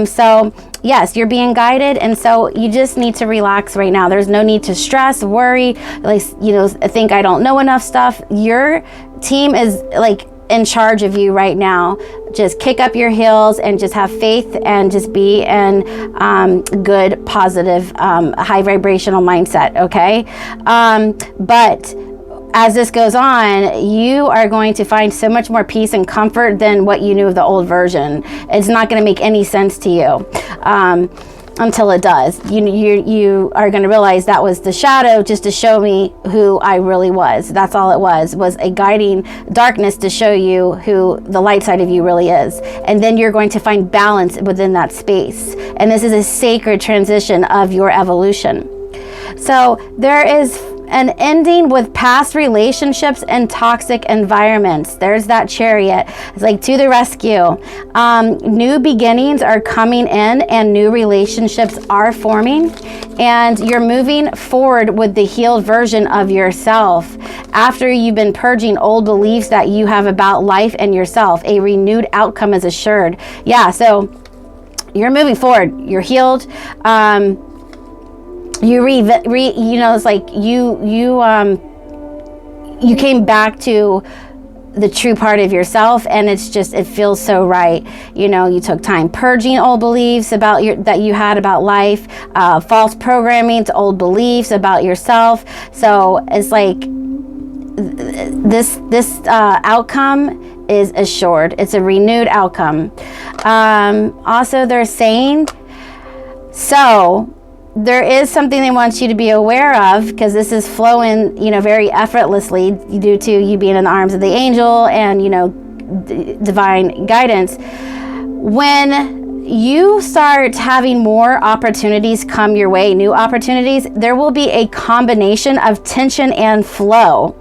So. Yes, you're being guided, and so you just need to relax right now. There's no need to stress, worry, think I don't know enough stuff. Your team is in charge of you right now. Just kick up your heels and just have faith, and just be in good, positive, high vibrational mindset, okay? But as this goes on, you are going to find so much more peace and comfort than what you knew of the old version. It's not going to make any sense to you. until it does. You are going to realize that was the shadow just to show me who I really was. That's all it was a guiding darkness to show you who the light side of you really is. And then you're going to find balance within that space. And this is a sacred transition of your evolution. So there is an ending with past relationships and toxic environments. There's that Chariot. It's like to the rescue. New beginnings are coming in and new relationships are forming. And you're moving forward with the healed version of yourself. After you've been purging old beliefs that you have about life and yourself, a renewed outcome is assured. Yeah, so you're moving forward. You're healed. It's like you came back to the true part of yourself, and it feels so right. You took time purging old beliefs that you had about life, false programming to old beliefs about yourself. So it's like this outcome is assured. It's a renewed outcome. Also, they're saying so. There is something they want you to be aware of, because this is flowing, very effortlessly due to you being in the arms of the angel and, divine guidance. When you start having more opportunities come your way, new opportunities, there will be a combination of tension and flow.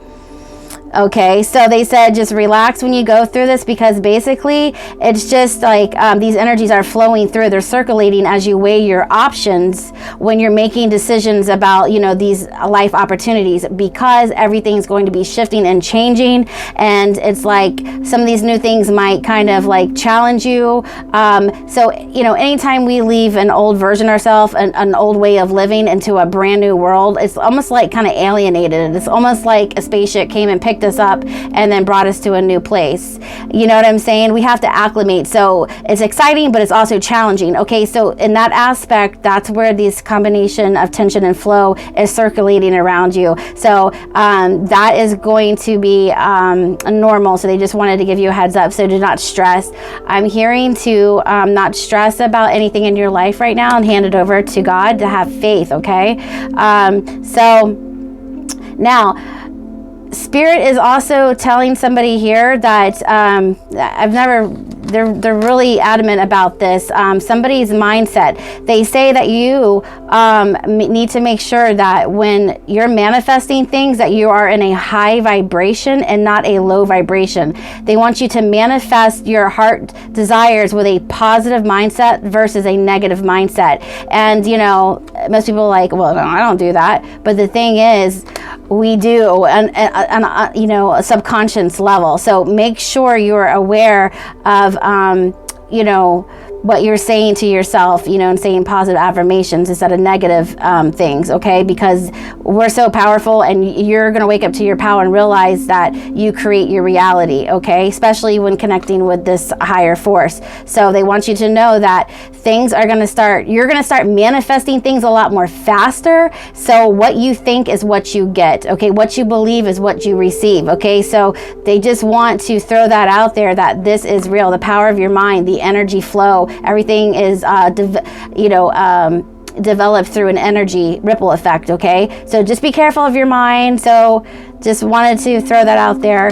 Okay, so they said just relax when you go through this, because basically it's just like these energies are flowing through. They're circulating as you weigh your options when you're making decisions about, these life opportunities, because everything's going to be shifting and changing. And it's like some of these new things might kind of like challenge you. So, anytime we leave an old version of ourselves, an old way of living into a brand new world, it's almost like kind of alienated. It's almost like a spaceship came and picked us up and then brought us to a new place. You know what I'm saying? We have to acclimate. So it's exciting, but it's also challenging. Okay, so in that aspect, that's where this combination of tension and flow is circulating around you. So that is going to be normal. So they just wanted to give you a heads up. So do not stress. I'm hearing to not stress about anything in your life right now and hand it over to God, to have faith. Okay, so now Spirit is also telling somebody here that they're really adamant about this. Somebody's mindset. They say that you need to make sure that when you're manifesting things, that you are in a high vibration and not a low vibration. They want you to manifest your heart desires with a positive mindset versus a negative mindset. And most people are like, well, no, I don't do that. But the thing is, we do, and a subconscious level. So make sure you're aware of what you're saying to yourself, and saying positive affirmations instead of negative things, okay? Because we're so powerful, and you're going to wake up to your power and realize that you create your reality, okay? Especially when connecting with this higher force. So they want you to know that things are going to you're going to start manifesting things a lot more faster. So what you think is what you get, okay? What you believe is what you receive, okay? So they just want to throw that out there, that this is real. The power of your mind, the energy flow, everything is developed through an energy ripple effect, okay? So just be careful of your mind. So just wanted to throw that out there.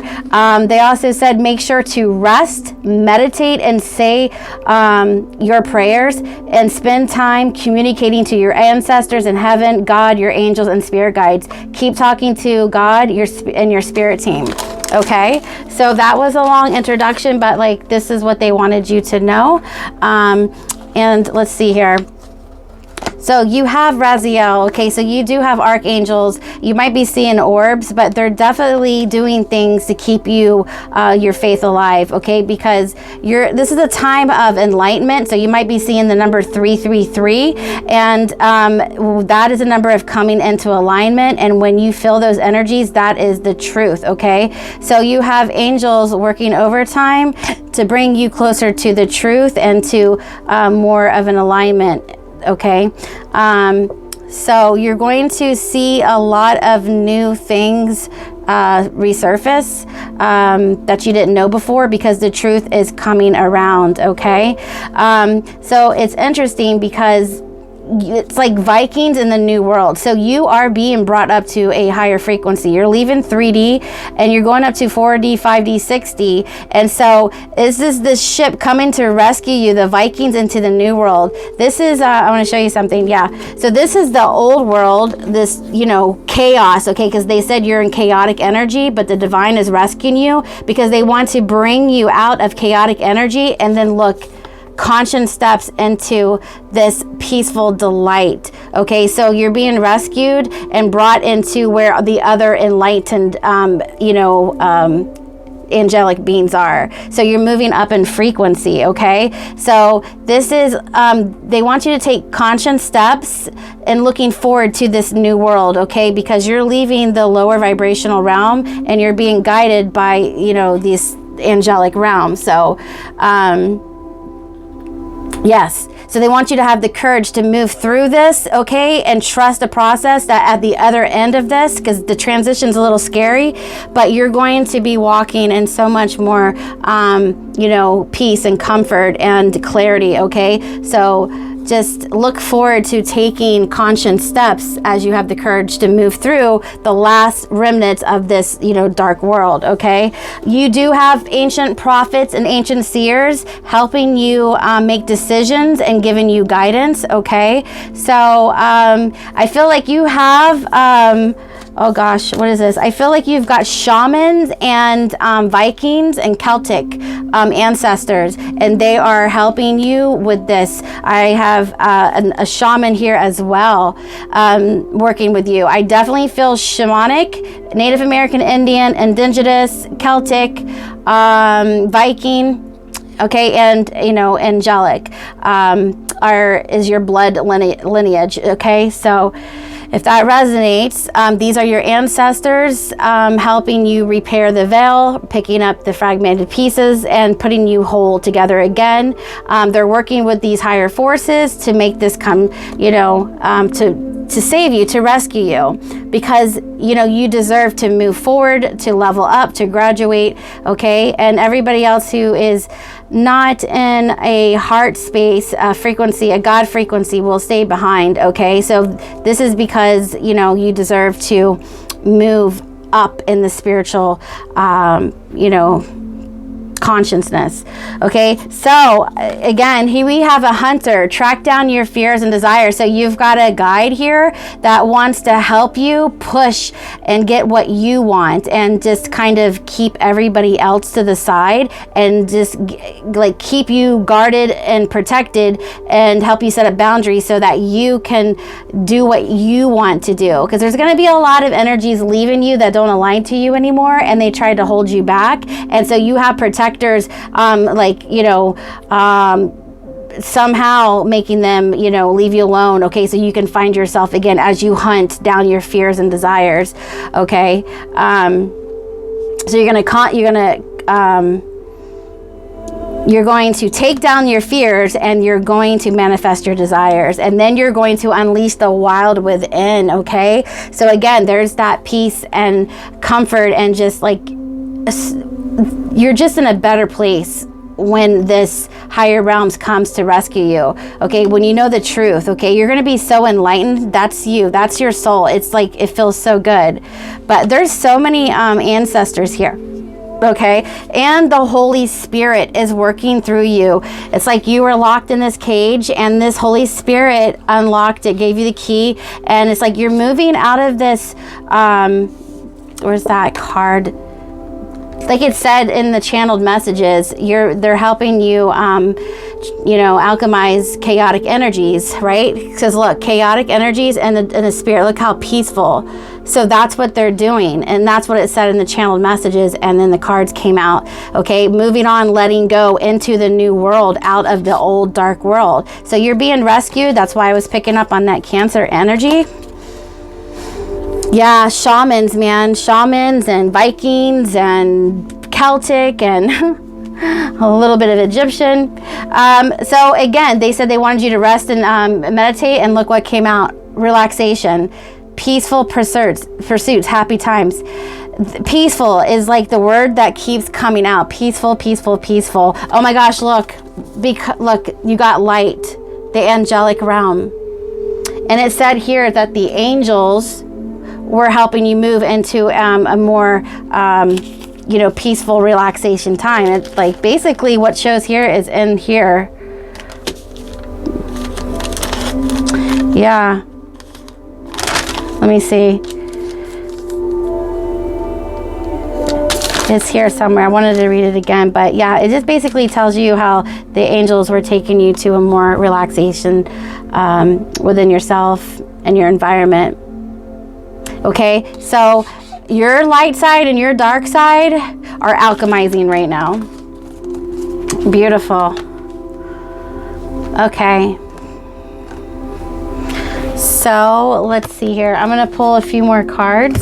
They also said make sure to rest, meditate, and say your prayers, and spend time communicating to your ancestors in heaven, God, your angels, and spirit guides. Keep talking to God and your spirit team. Okay, so that was a long introduction, but this is what they wanted you to know. And let's see here. So you have Raziel, okay, so you do have archangels. You might be seeing orbs, but they're definitely doing things to keep you, your faith alive, okay, because this is a time of enlightenment. So you might be seeing the number 333, and that is a number of coming into alignment. And when you feel those energies, that is the truth, okay? So you have angels working overtime to bring you closer to the truth and to more of an alignment. Okay, So you're going to see a lot of new things resurface that you didn't know before, because the truth is coming around, okay? So it's interesting because it's like Vikings in the new world. So you are being brought up to a higher frequency. You're leaving 3D and you're going up to 4D, 5D, 6D. And so is this ship coming to rescue you, the Vikings, into the new world? This is, I want to show you something. Yeah. So this is the old world, this, chaos, okay? Because they said you're in chaotic energy, but the divine is rescuing you because they want to bring you out of chaotic energy and then conscious steps into this peaceful delight. Okay, so you're being rescued and brought into where the other enlightened angelic beings are. So you're moving up in frequency. Okay, so this is they want you to take conscious steps and looking forward to this new world. Okay, because you're leaving the lower vibrational realm and you're being guided by these angelic realms. So yes. So they want you to have the courage to move through this, okay, and trust the process that at the other end of this, because the transition's a little scary, but you're going to be walking in so much more, peace and comfort and clarity, okay? So just look forward to taking conscious steps as you have the courage to move through the last remnants of this, dark world, okay? You do have ancient prophets and ancient seers helping you make decisions and giving you guidance, okay? So I feel like you have oh gosh, what is this? I feel like you've got shamans and Vikings and Celtic ancestors, and they are helping you with this. I have a shaman here as well working with you. I definitely feel shamanic, Native American, Indian, indigenous, Celtic, Viking, okay, and angelic is your blood lineage, okay? So if that resonates, these are your ancestors helping you repair the veil, picking up the fragmented pieces and putting you whole together again. They're working with these higher forces to make this come, to save you, to rescue you, because you deserve to move forward, to level up, to graduate, okay? And everybody else who is not in a heart space frequency, a God frequency, will stay behind, okay? So this is because you deserve to move up in the spiritual consciousness. Okay, so again, here we have a hunter. Track down your fears and desires. So you've got a guide here that wants to help you push and get what you want, and just kind of keep everybody else to the side, and just like keep you guarded and protected, and help you set up boundaries so that you can do what you want to do. Because there's going to be a lot of energies leaving you that don't align to you anymore, and they try to hold you back. And so you have protectors somehow making them leave you alone, okay, so you can find yourself again as you hunt down your fears and desires, okay? So you're going to take down your fears, and you're going to manifest your desires, and then you're going to unleash the wild within, okay? So again, there's that peace and comfort, and just like you're just in a better place when this higher realms comes to rescue you, okay? When you know the truth, okay, you're going to be so enlightened. That's you, that's your soul. It's like, it feels so good. But there's so many ancestors here, okay? And the Holy Spirit is working through you. It's like you were locked in this cage, and this Holy Spirit unlocked it, gave you the key, and it's like you're moving out of this where's that card? Like it said in the channeled messages, they're helping you, alchemize chaotic energies, right? Because look, chaotic energies and the spirit, look how peaceful. So that's what they're doing, and that's what it said in the channeled messages, and then the cards came out, okay? Moving on, letting go into the new world, out of the old dark world. So you're being rescued. That's why I was picking up on that Cancer energy. Yeah, shamans, man. Shamans and Vikings and Celtic and a little bit of Egyptian. So again, they said they wanted you to rest and meditate, and look what came out. relaxation, peaceful pursuits, happy times. Peaceful is like the word that keeps coming out. Peaceful, peaceful, peaceful. Oh my gosh, look, look, you got light, the angelic realm. And it said here that the angels were helping you move into a more, you know, peaceful relaxation time. It's like basically what shows here is in here. Yeah. Let me see. It's here somewhere. I wanted to read it again, but yeah, it just basically tells you how the angels were taking you to a more relaxation within yourself and your environment. Okay, so your light side and your dark side are alchemizing right now. Beautiful. Okay. So let's see here. I'm going to pull a few more cards.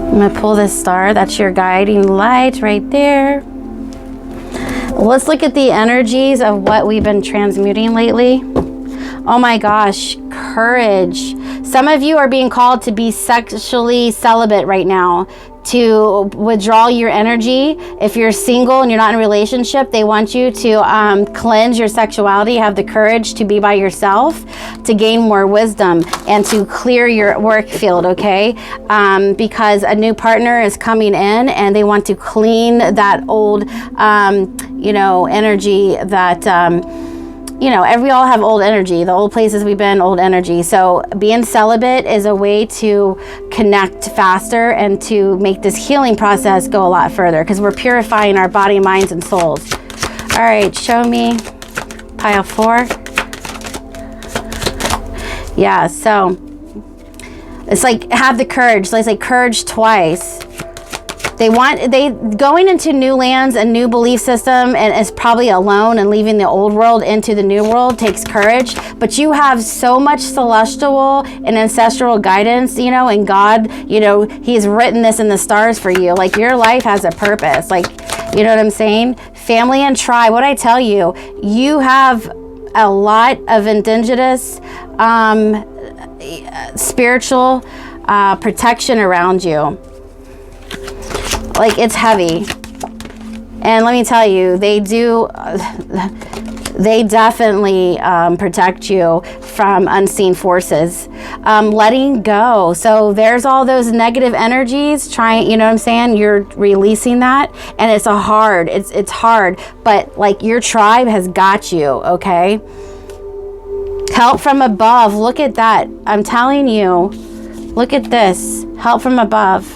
I'm going to pull this star. That's your guiding light right there. Let's look at the energies of what we've been transmuting lately. Oh my gosh, courage. Some of you are being called to be sexually celibate right now, to withdraw your energy. If you're single and you're not in a relationship, they want you to cleanse your sexuality, have the courage to be by yourself, to gain more wisdom and to clear your work field, okay? Because a new partner is coming in and they want to clean that old, you know, energy that, you know, we all have old energy. The old places we've been, old energy. So being celibate is a way to connect faster and to make this healing process go a lot further, because we're purifying our body, minds, and souls. All right, show me pile 4. Yeah, so it's like have the courage. So it's like courage twice. They going into new lands, a new belief system, and is probably alone, and leaving the old world into the new world takes courage. But you have so much celestial and ancestral guidance, you know, and God, you know, He's written this in the stars for you. Like your life has a purpose. Like, you know what I'm saying? Family and tribe. What I tell you, you have a lot of indigenous, spiritual protection around you. Like it's heavy. And let me tell you, they definitely protect you from unseen forces. Letting go. So there's all those negative energies trying, you know what I'm saying? You're releasing that, and it's it's hard, but like your tribe has got you, okay? Help from above. Look at that. I'm telling you, look at this. Help from above.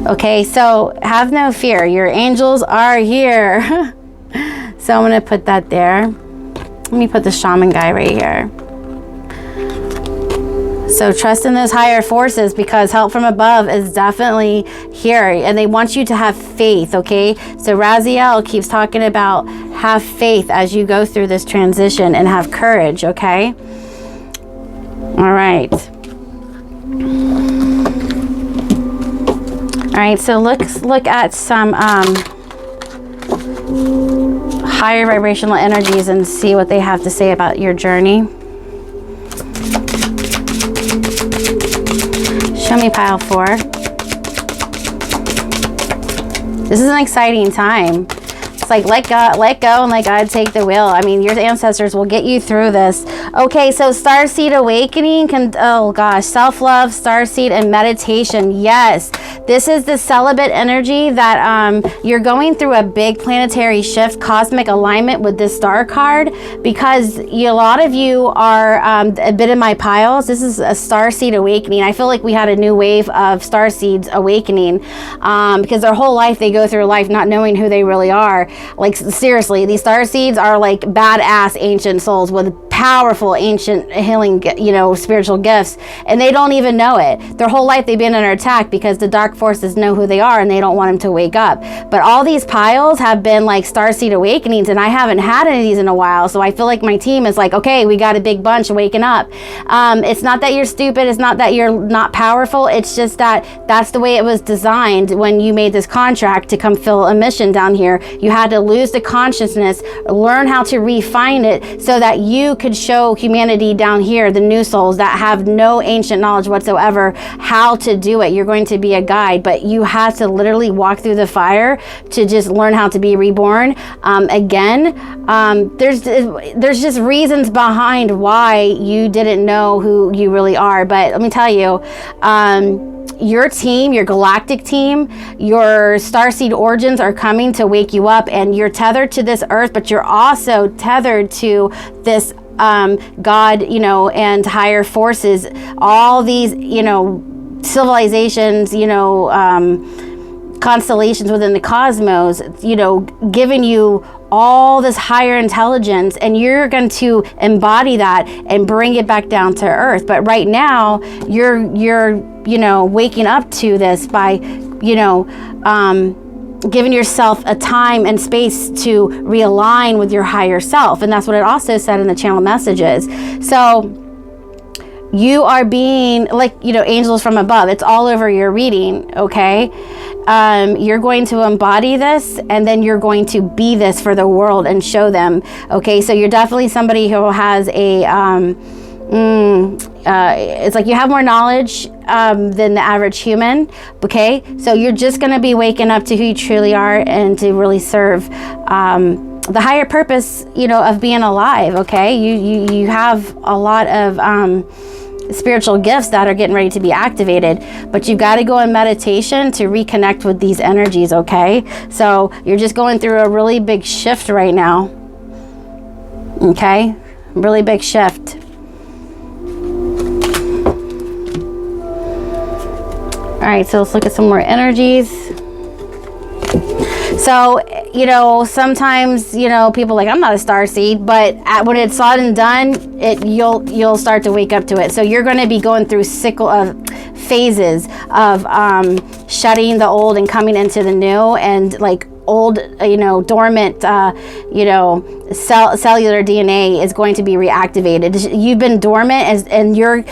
Okay, so have no fear. Your angels are here. So I'm going to put that there. Let me put the shaman guy right here. So trust in those higher forces, because help from above is definitely here. And they want you to have faith, okay? So Raziel keeps talking about have faith as you go through this transition and have courage, okay? All right. All right, so let's look at some higher vibrational energies and see what they have to say about your journey. Show me pile 4. This is an exciting time. It's like let go and let God take the wheel. I mean, your ancestors will get you through this. Okay, so Starseed Awakening oh gosh, self-love, Starseed, and meditation. Yes, this is the celibate energy that you're going through a big planetary shift, cosmic alignment with this star card, because a lot of you are a bit in my piles. This is a Starseed Awakening. I feel like we had a new wave of Starseeds awakening because their whole life they go through life not knowing who they really are. Like seriously, these Starseeds are like badass ancient souls with powerful ancient healing, spiritual gifts, and they don't even know it. Their whole life they've been under attack because the dark forces know who they are and they don't want them to wake up. But all these piles have been like starseed awakenings, and I haven't had any of these in a while, so I feel like my team is like, okay, we got a big bunch waking up. It's not that you're stupid, it's not that you're not powerful, it's just that that's the way it was designed. When you made this contract to come fill a mission down here, you had to lose the consciousness, learn how to refine it so that you could show humanity down here, the new souls that have no ancient knowledge whatsoever, how to do it. You're going to be a guide, but you have to literally walk through the fire to just learn how to be reborn. There's just reasons behind why you didn't know who you really are. But let me tell you, your team, your galactic team, your starseed origins are coming to wake you up, and you're tethered to this earth, but you're also tethered to this God, and higher forces, all these, civilizations, constellations within the cosmos, giving you all this higher intelligence, and you're going to embody that and bring it back down to earth. But right now you're waking up to this by giving yourself a time and space to realign with your higher self. And that's what it also said in the channel messages. So you are being like, angels from above. It's all over your reading, okay? You're going to embody this, and then you're going to be this for the world and show them, okay? So you're definitely somebody who has a, it's like you have more knowledge than the average human, okay? So you're just going to be waking up to who you truly are and to really serve the higher purpose, of being alive, okay? You have a lot of spiritual gifts that are getting ready to be activated, but you've got to go in meditation to reconnect with these energies, okay? So you're just going through a really big shift right now, okay? Really big shift. All right, so let's look at some more energies. So, sometimes, people are like, I'm not a starseed, but when it's said and done, you'll start to wake up to it. So you're going to be going through phases of shedding the old and coming into the new, and like old, dormant, cellular DNA is going to be reactivated. You've been dormant, and your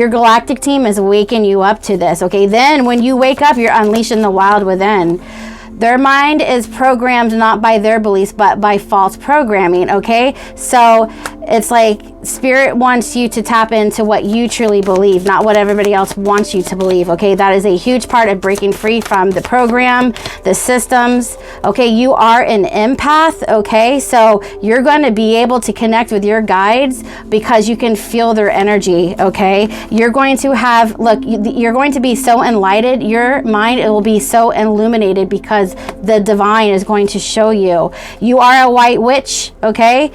galactic team is waking you up to this, okay? Then when you wake up, you're unleashing the wild within. Their mind is programmed not by their beliefs, but by false programming, okay? So it's like Spirit wants you to tap into what you truly believe, not what everybody else wants you to believe, okay? That is a huge part of breaking free from the program, the systems, okay? You are an empath, okay? So you're going to be able to connect with your guides because you can feel their energy, okay? You're going to have, you're going to be so enlightened, your mind, it will be so illuminated because the divine is going to show you. You are a white witch, okay?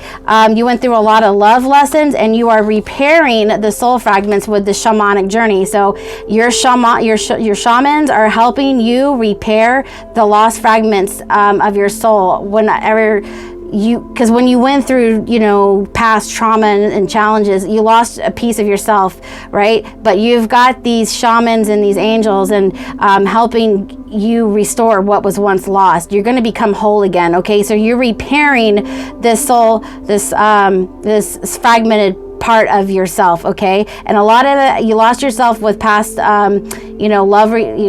You went through a lot of love lessons, and you are repairing the soul fragments with the shamanic journey. So your shamans are helping you repair the lost fragments of your soul. Because when you went through, past trauma and challenges, you lost a piece of yourself, right? But you've got these shamans and these angels and helping you restore what was once lost. You're going to become whole again, okay? So you're repairing this soul, this fragmented part of yourself, okay? And a lot of it, you lost yourself with past,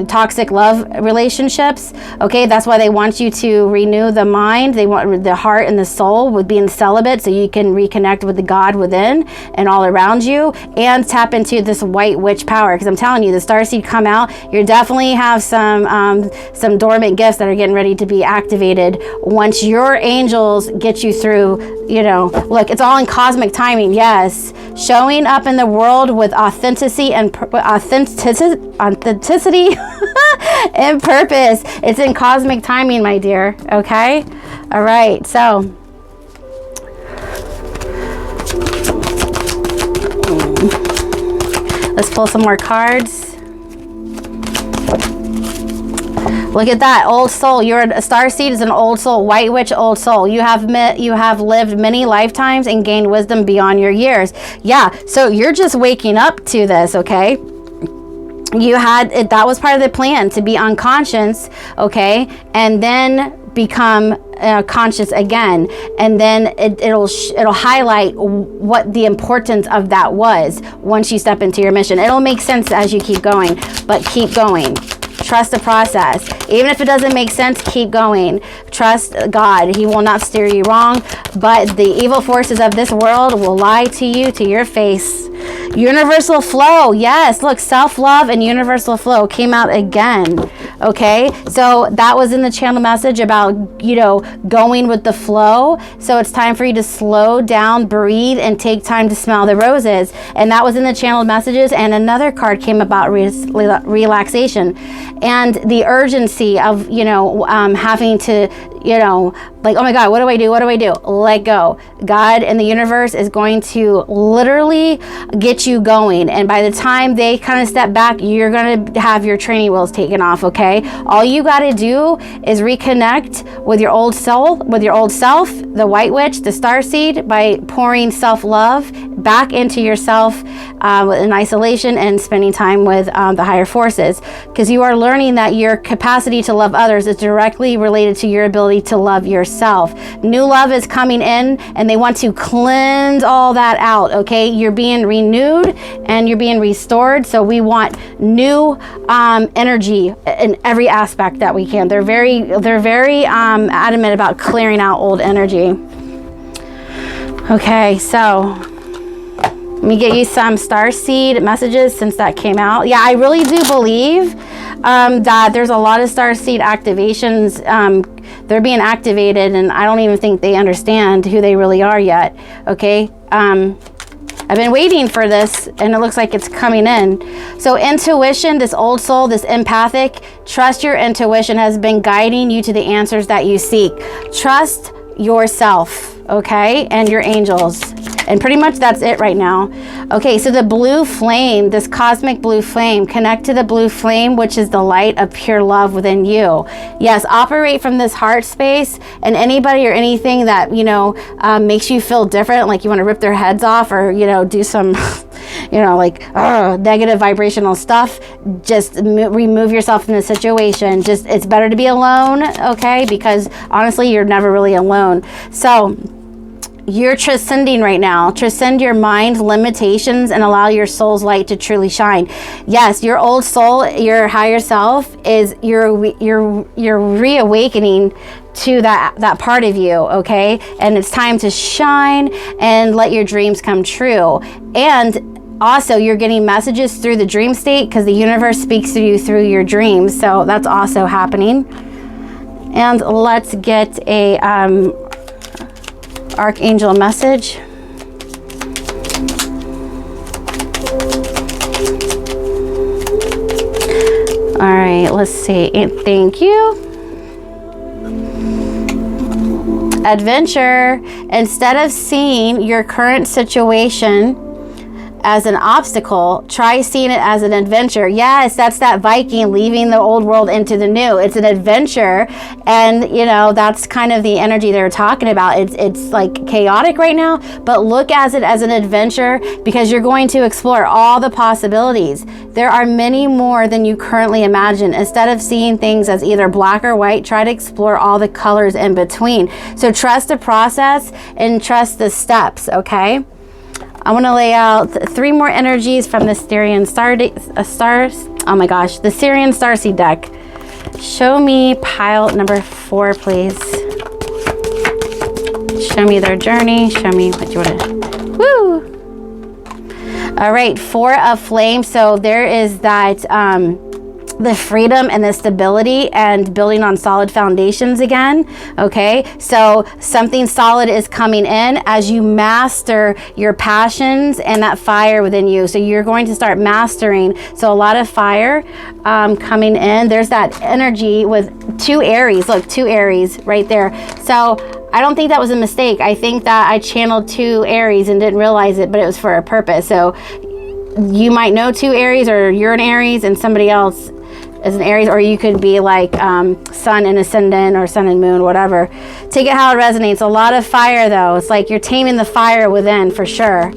toxic love relationships, okay? That's why they want you to renew the mind. They want the heart and the soul with being celibate so you can reconnect with the God within and all around you, and tap into this white witch power. Because I'm telling you, the starseed come out, you definitely have some dormant gifts that are getting ready to be activated once your angels get you through, look, it's all in cosmic timing, yes. Showing up in the world with authenticity and authenticity and purpose. It's in cosmic timing, my dear. Okay? All right. So let's pull some more cards. Look at that, old soul. You're a star seed is an old soul, white witch, old soul. You have lived many lifetimes and gained wisdom beyond your years. Yeah, so you're just waking up to this, okay? That was part of the plan, to be unconscious, okay, and then become conscious again, and then it'll highlight what the importance of that was once you step into your mission. It'll make sense as you keep going, but keep going. Trust the process. Even if it doesn't make sense, keep going. Trust God. He will not steer you wrong, but the evil forces of this world will lie to you to your face. Universal flow. Yes, look, self-love and universal flow came out again. Okay, so that was in the channel message about, going with the flow. So it's time for you to slow down, breathe, and take time to smell the roses. And that was in the channel messages. And another card came about relaxation and the urgency of, having to, like, oh my God, what do I do? What do I do? Let go. God and the universe is going to literally get you going. And by the time they kind of step back, you're going to have your training wheels taken off, okay? All you got to do is reconnect with your old soul, with your old self, the white witch, the starseed, by pouring self-love back into yourself in isolation and spending time with the higher forces. Because you are learning that your capacity to love others is directly related to your ability to love yourself. New love is coming in and they want to cleanse all that out, okay? You're being renewed and you're being restored. So we want new energy in every aspect that we can. They're very adamant about clearing out old energy. Okay, so let me get you some starseed messages since that came out. Yeah, I really do believe that there's a lot of starseed activations. They're being activated, and I don't even think they understand who they really are yet. Okay, I've been waiting for this, and it looks like it's coming in. So intuition, this old soul, this empathic, trust your intuition has been guiding you to the answers that you seek. Trust yourself, okay, and your angels. And pretty much that's it right now. Okay, so the blue flame, this cosmic blue flame, connect to the blue flame, which is the light of pure love within you. Yes, operate from this heart space, and anybody or anything that, makes you feel different, like you want to rip their heads off or, do some, negative vibrational stuff, just remove yourself from the situation. It's better to be alone, okay? Because honestly, you're never really alone. So you're transcending right now. Transcend your mind's limitations and allow your soul's light to truly shine. Yes, your old soul, your higher self, is you're reawakening to that part of you, okay? And it's time to shine and let your dreams come true. And also, you're getting messages through the dream state because the universe speaks to you through your dreams. So that's also happening. And let's get a archangel message. All right, let's see. Thank you. Adventure. Instead of seeing your current situation as an obstacle, try seeing it as an adventure. Yes, that's that Viking leaving the old world into the new. It's an adventure, and that's kind of the energy they're talking about. It's like chaotic right now, but look at it as an adventure because you're going to explore all the possibilities. There are many more than you currently imagine. Instead of seeing things as either black or white, try to explore all the colors in between. So trust the process and trust the steps, okay? I want to lay out 3 more energies from the Syrian the Syrian Starseed deck. Show me pile number 4, please. Show me their journey. Show me what you want to. Woo! All right, 4 of flame. So there is that the freedom and the stability and building on solid foundations again. Okay, so something solid is coming in as you master your passions and that fire within you. So you're going to start mastering. So a lot of fire coming in. There's that energy with 2 Aries. Look, 2 Aries right there. So I don't think that was a mistake. I think that I channeled 2 Aries and didn't realize it, but it was for a purpose. So you might know 2 Aries, or you're an Aries and somebody else as an Aries, or you could be like sun and ascendant or sun and moon, whatever. Take it how it resonates. A lot of fire though. It's like you're taming the fire within for sure.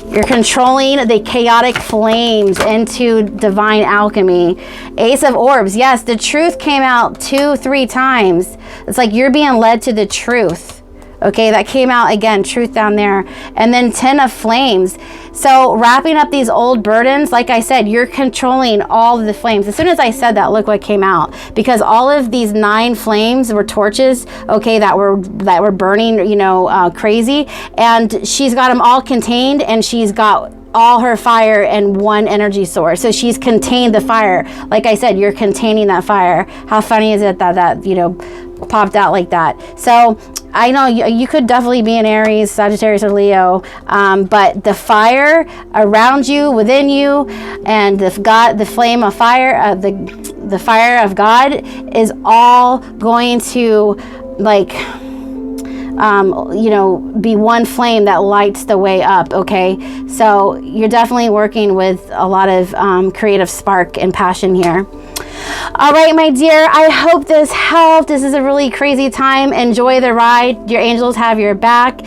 You're controlling the chaotic flames into divine alchemy. Ace of Orbs. Yes, the truth came out 2-3 times. It's like you're being led to the truth. Okay, that came out again, truth down there. And then 10 of Flames. So wrapping up these old burdens, like I said, you're controlling all of the flames. As soon as I said that, look what came out. Because all of these 9 flames were torches, okay, that were burning, you know, crazy. And she's got them all contained, and she's got all her fire in one energy source. So she's contained the fire. Like I said, you're containing that fire. How funny is it that you know, popped out like that? So I know you could definitely be an Aries, Sagittarius, or Leo, but the fire around you, within you, and the flame of fire, the fire of God is all going to, like, you know, be one flame that lights the way up. Okay, so you're definitely working with a lot of creative spark and passion here. All right, my dear, I hope this helped. This is a really crazy time. Enjoy the ride. Your angels have your back.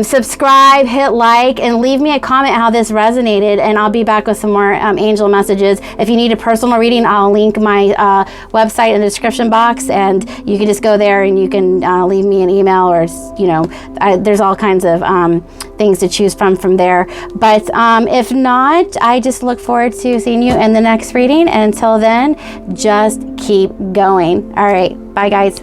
Subscribe, hit like, and leave me a comment how this resonated, and I'll be back with some more angel messages. If you need a personal reading, I'll link my website in the description box, and you can just go there and you can leave me an email, or, you know, there's all kinds of things to choose from there. But if not, I just look forward to seeing you in the next reading. And until then, just keep going. All right, bye guys.